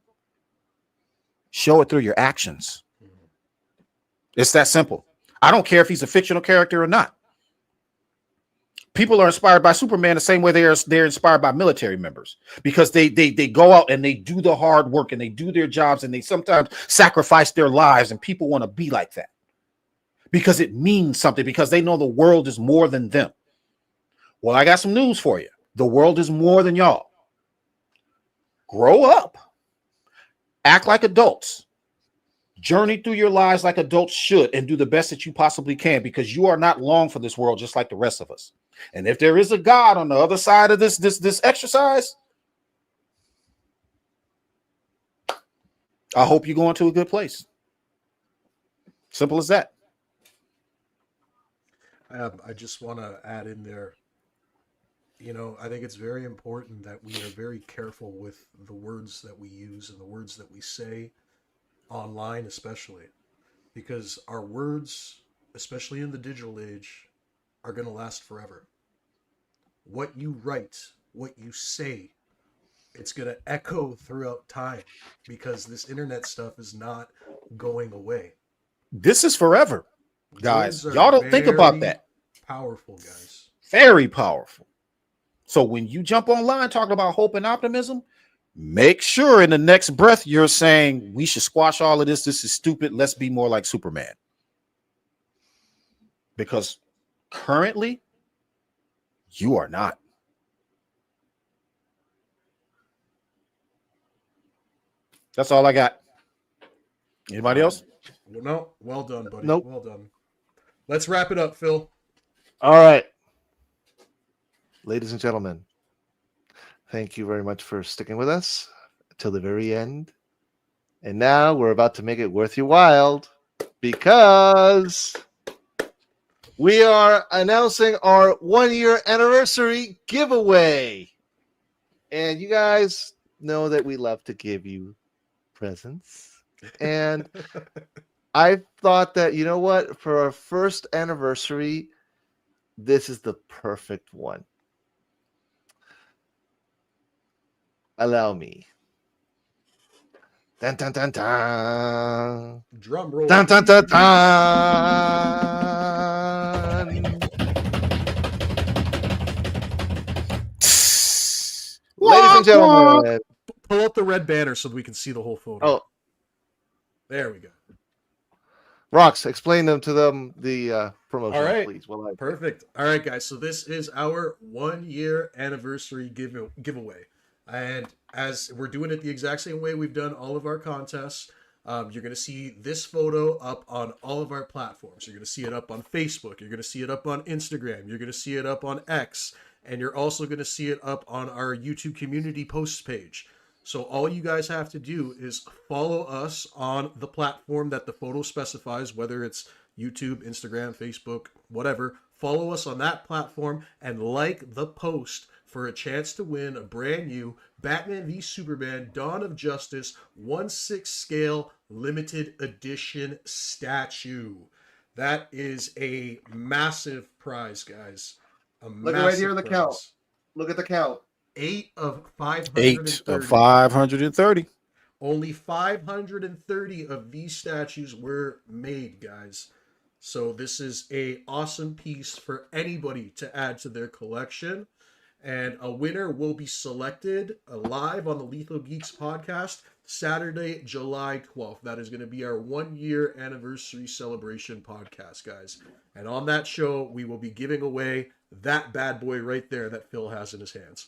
Show it through your actions. It's that simple. I don't care if he's a fictional character or not. People are inspired by Superman the same way they're inspired by military members, because they go out and they do the hard work and they do their jobs and they sometimes sacrifice their lives, and people want to be like that because it means something, because they know the world is more than them. Well, I got some news for you. The world is more than y'all. Grow up. Act like adults. Journey through your lives like adults should, and do the best that you possibly can, because you are not long for this world, just like the rest of us. And if there is a God on the other side of this exercise, I hope you're going to a good place. Simple as that. I just want to add in there, I think it's very important that we are very careful with the words that we use and the words that we say online, especially because our words, especially in the digital age, are going to last forever. What you write, what you say, it's going to echo throughout time because this internet stuff is not going away. This is forever, guys. Y'all don't think about that. Powerful, guys. Very powerful. So when you jump online talking about hope and optimism, make sure in the next breath you're saying we should squash all of this. This is stupid. Let's be more like Superman. Because currently, you are not. That's all I got. Anybody else? No. Well done, buddy. Nope. Well done. Let's wrap it up, Phil. All right. Ladies and gentlemen, thank you very much for sticking with us till the very end. And now we're about to make it worth your while because we are announcing our 1-year anniversary giveaway. And you guys know that we love to give you presents. And I thought that, you know what, for our first anniversary, this is the perfect one. Allow me. Dun, dun, dun, dun. Drum roll. Dun, dun, dun, dun. Ladies and gentlemen. Pull up the red banner so we can see the whole photo. Oh. There we go. Rox, explain them to them the promotion, All right. please. Perfect. All right, guys. So this is our 1-year anniversary giveaway. And as we're doing it the exact same way we've done all of our contests, you're going to see this photo up on all of our platforms. You're going to see it up on Facebook. You're going to see it up on Instagram. You're going to see it up on X. And you're also going to see it up on our YouTube community posts page. So all you guys have to do is follow us on the platform that the photo specifies, whether it's YouTube, Instagram, Facebook, whatever. Follow us on that platform and like the post for a chance to win a brand new Batman v Superman Dawn of Justice 1/6 scale limited edition statue. That is a massive prize, guys. Look right here in the count. Look at the count. 8 of 530. 8 of 530. Only 530 of these statues were made, guys. So this is a awesome piece for anybody to add to their collection. And a winner will be selected live on the Lethal Geeks podcast Saturday, July 12th. That is going to be our 1-year anniversary celebration podcast, guys. And on that show, we will be giving away that bad boy right there that Phil has in his hands.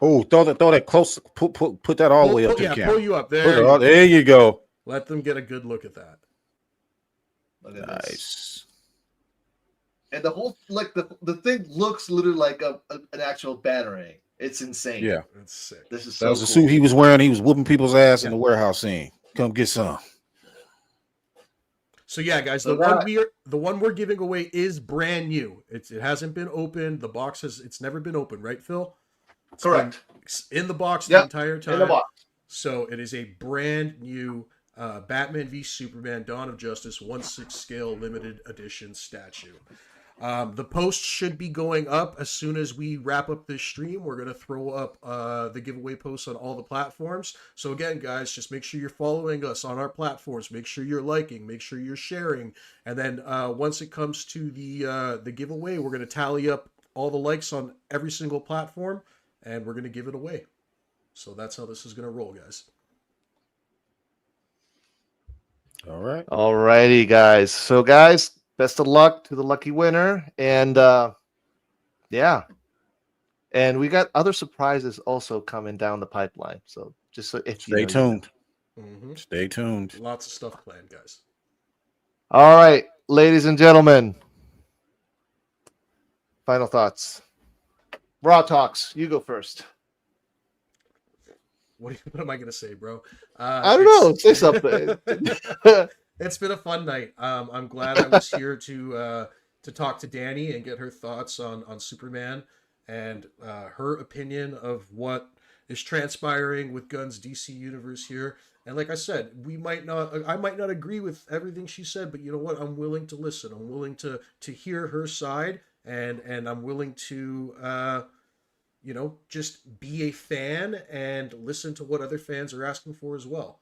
Oh, throw that close. Put that all the way up to the camera. Pull you up. There, there you go. Let them get a good look at that. Look at nice. This. And the whole, like, the thing looks literally like an actual batarang. It's insane. Yeah. That's sick. This is that was the suit he was wearing. He was whooping people's ass in the warehouse scene. Come get some. So yeah, guys, the one we're giving away is brand new. It hasn't been opened. The box it's never been opened, right, Phil? It's correct. In the box the entire time. In the box. So it is a brand new Batman v Superman Dawn of Justice 1/6 scale limited edition statue. The post should be going up as soon as we wrap up this stream. We're going to throw up the giveaway posts on all the platforms. So again, guys, just make sure you're following us on our platforms. Make sure you're liking. Make sure you're sharing. And then once it comes to the giveaway, we're going to tally up all the likes on every single platform, and we're going to give it away. So that's how this is going to roll, guys. All right. All righty, guys. So, guys, best of luck to the lucky winner. And yeah. And we got other surprises also coming down the pipeline. So just so if stay tuned. Mm-hmm. Stay tuned. Lots of stuff planned, guys. All right, ladies and gentlemen. Final thoughts. Raw Talks, you go first. what am I gonna say, bro? I don't know. Say something. It's been a fun night. I'm glad I was here to talk to Dani and get her thoughts on Superman and her opinion of what is transpiring with Gunn's DC universe here. And like I said, I might not agree with everything she said, but you know what? I'm willing to listen. I'm willing to hear her side, and I'm willing to just be a fan and listen to what other fans are asking for as well.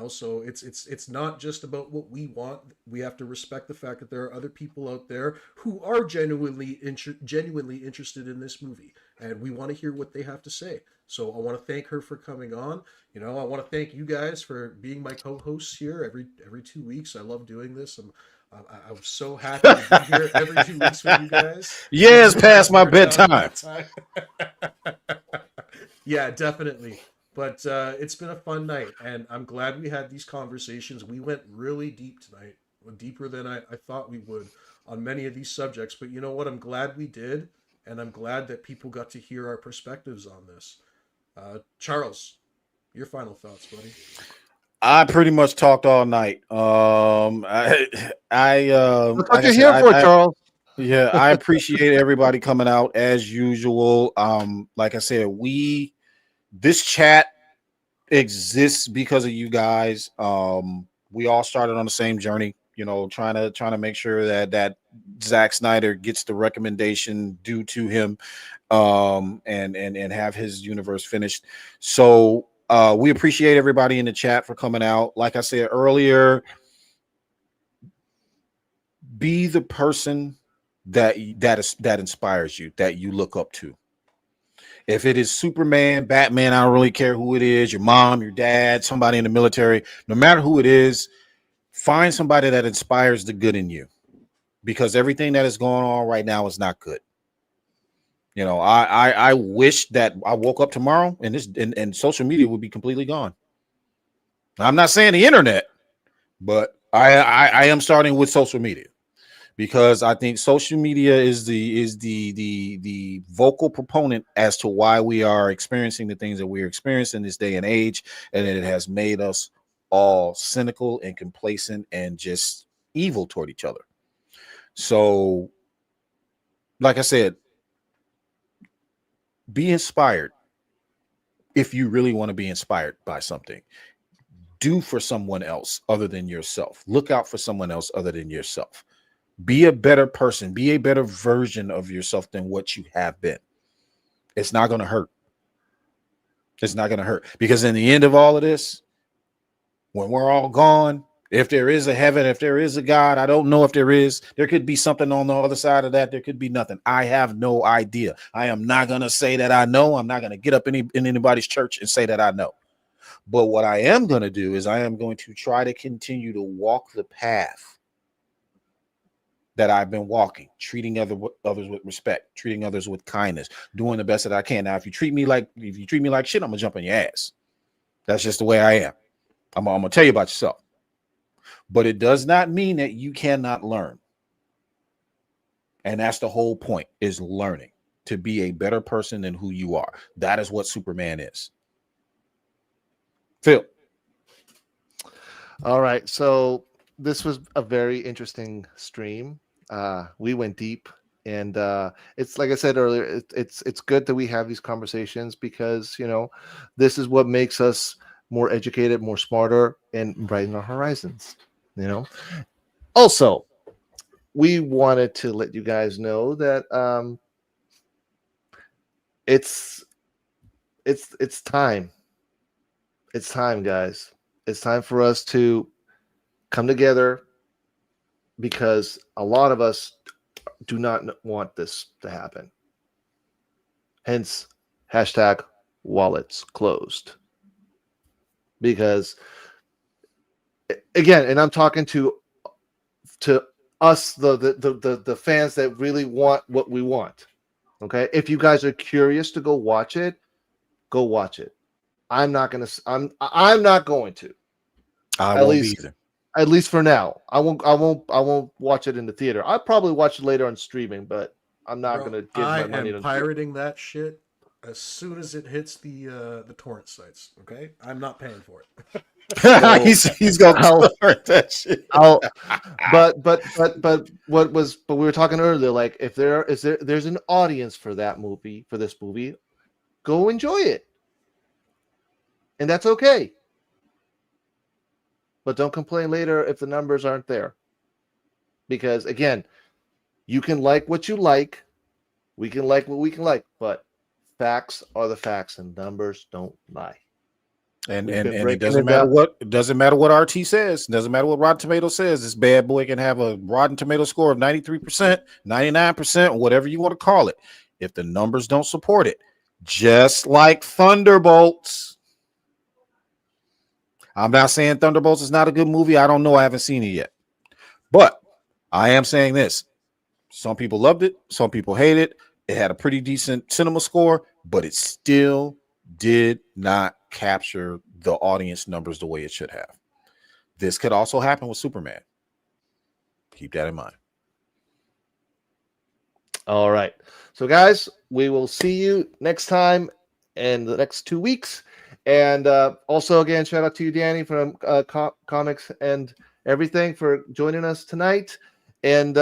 So it's not just about what we want. We have to respect the fact that there are other people out there who are genuinely interested in this movie, and we want to hear what they have to say. So I want to thank her for coming on. I want to thank you guys for being my co-hosts here every 2 weeks. I love doing this. I'm so happy to be here every 2 weeks with you guys. Yeah, it's past my bedtime. Yeah, definitely. But it's been a fun night, and I'm glad we had these conversations. We went really deep tonight, deeper than I thought we would on many of these subjects. But you know what? I'm glad we did, and I'm glad that people got to hear our perspectives on this. Charles, your final thoughts, buddy. I pretty much talked all night. That's what you're here for, Charles. Yeah, I appreciate everybody coming out as usual. Like I said, this chat exists because of you guys. We all started on the same journey, trying to make sure that Zack Snyder gets the recommendation due to him, and have his universe finished. So we appreciate everybody in the chat for coming out. Like I said earlier, be the person that inspires you, that you look up to. If it is Superman, Batman, I don't really care who it is, your mom, your dad, somebody in the military, no matter who it is, find somebody that inspires the good in you, because everything that is going on right now is not good. I wish that I woke up tomorrow and social media would be completely gone. I'm not saying the internet, but I am starting with social media, because I think social media is the vocal proponent as to why we are experiencing the things that we're experiencing this day and age, and it has made us all cynical and complacent and just evil toward each other. So, like I said, be inspired. If you really want to be inspired by something, do for someone else other than yourself. Look out for someone else other than yourself. Be a better person. Be a better version of yourself than what you have been. It's not going to hurt. It's not going to hurt, because in the end of all of this, when we're all gone, if there is a heaven, if there is a God, I don't know if there is. There could be something on the other side of that. There could be nothing. I have no idea. I am not going to say that I know. I'm not going to get up in anybody's church and say that I know. But what I am going to do is I am going to try to continue to walk the path that I've been walking, treating others with respect, treating others with kindness, doing the best that I can. Now, if you treat me like shit, I'm gonna jump on your ass. That's just the way I am. I'm gonna tell you about yourself. But it does not mean that you cannot learn. And that's the whole point, is learning to be a better person than who you are. That is what Superman is. Phil. All right. So this was a very interesting stream. We went deep, and it's like I said earlier, it's good that we have these conversations, because this is what makes us more educated, more smarter, and brighten our horizons. Also, we wanted to let you guys know that it's time. It's time, guys. It's time for us to come together, because a lot of us do not want this to happen. Hence, #wallets closed. Because, again, and I'm talking to us, the fans that really want what we want. Okay, if you guys are curious to go watch it, go watch it. I'm not going to. I won't be either. At least for now, I won't watch it in the theater. I'll probably watch it later on streaming, but I'm not going to give my money to pirating that shit as soon as it hits the torrent sites. Okay, I'm not paying for it. He's gonna torrent that shit. But we were talking earlier, like if there's an audience for this movie, go enjoy it, and that's okay. But don't complain later if the numbers aren't there, because again, you can like what you like, we can like what we can like, but facts are the facts, and numbers don't lie. And it doesn't matter what RT says. It doesn't matter what Rotten Tomatoes says. This bad boy can have a Rotten Tomato score of 93%, 99%, whatever you want to call it. If the numbers don't support it, just like Thunderbolts. I'm not saying Thunderbolts is not a good movie. I don't know. I haven't seen it yet. But I am saying this. Some people loved it. Some people hated it. It had a pretty decent cinema score, but it still did not capture the audience numbers the way it should have. This could also happen with Superman. Keep that in mind. All right. So, guys, we will see you next time in the next 2 weeks. And also, again, shout out to you, Dani, from Comics and Everything, for joining us tonight. And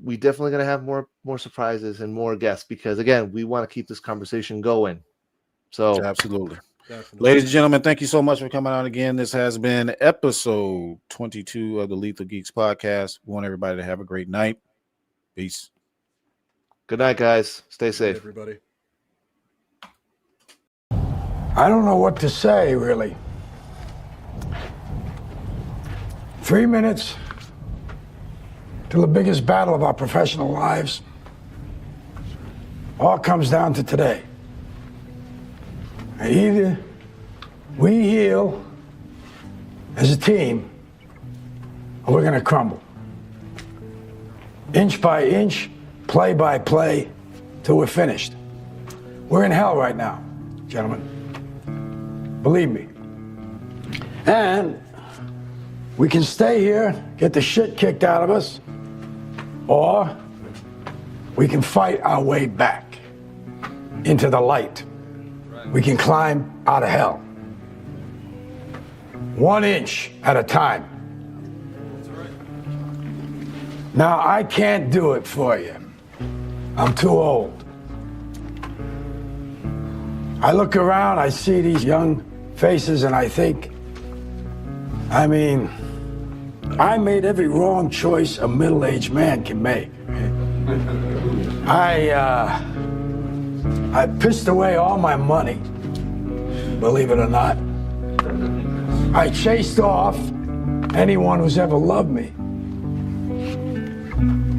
we definitely going to have more surprises and more guests, because, again, we want to keep this conversation going. So absolutely. Ladies and gentlemen, thank you so much for coming on again. This has been episode 22 of the Lethal Geeks Podcast. We want everybody to have a great night. Peace. Good night, guys. Stay safe. Hey, everybody. I don't know what to say, really. 3 minutes till the biggest battle of our professional lives. All comes down to today. Either we heal as a team, or we're going to crumble. Inch by inch, play by play, till we're finished. We're in hell right now, gentlemen. Believe me. And we can stay here, get the shit kicked out of us, or we can fight our way back into the light. We can climb out of hell. 1 inch at a time. Now, I can't do it for you. I'm too old. I look around, I see these young faces, and I think, I made every wrong choice a middle-aged man can make. I pissed away all my money, believe it or not. I chased off anyone who's ever loved me.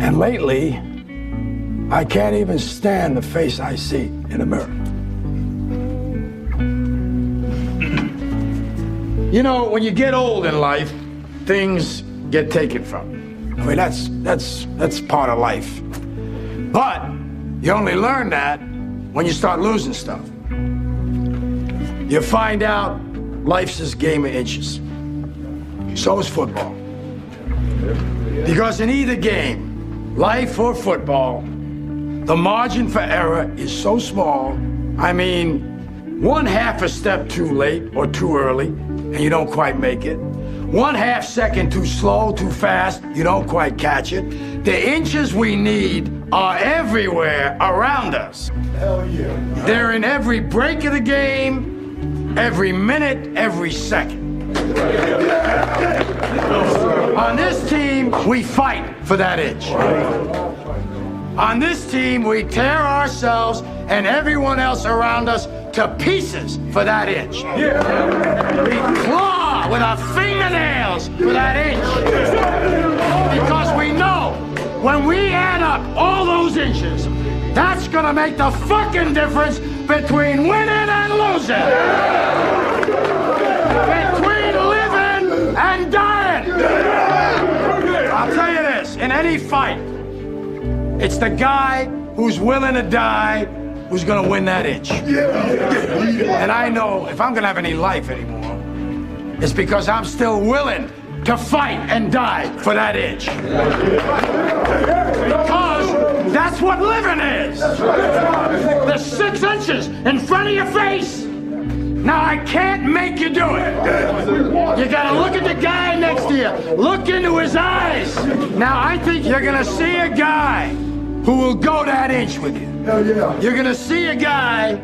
And lately, I can't even stand the face I see in the mirror. You know, when you get old in life, things get taken from you. I mean, that's part of life. But you only learn that when you start losing stuff. You find out life's this game of inches. So is football. Because in either game, life or football, the margin for error is so small. I mean, 1/2 a step too late or too early, and you don't quite make it. 1/2 second too slow, too fast, you don't quite catch it. The inches we need are everywhere around us. Hell yeah. They're in every break of the game, every minute, every second. On this team, we fight for that inch. On this team, we tear ourselves and everyone else around us to pieces for that inch. We claw with our fingernails for that inch. Because we know when we add up all those inches, that's gonna make the fucking difference between winning and losing. Between living and dying. I'll tell you this, in any fight, it's the guy who's willing to die who's gonna win that inch. And I know if I'm gonna have any life anymore, it's because I'm still willing to fight and die for that inch. Because that's what living is. The glasses in front of your face. Now, I can't make you do it. You gotta look at the guy next to you. Look into his eyes. Now, I think you're gonna see a guy who will go that inch with you. Hell yeah. You're gonna see a guy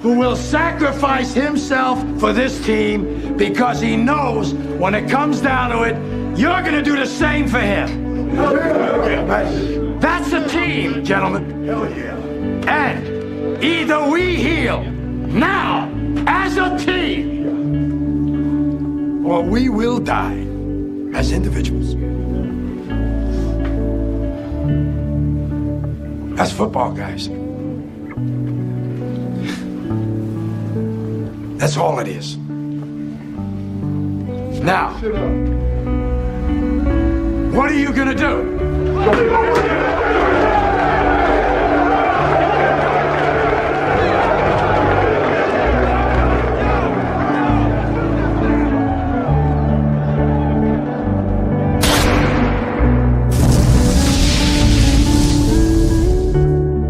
who will sacrifice himself for this team because he knows when it comes down to it, you're gonna do the same for him. Hell yeah. That's a team, gentlemen. Hell yeah. And either we heal now as a team, or we will die as individuals. That's football, guys. That's all it is. Now, what are you gonna do?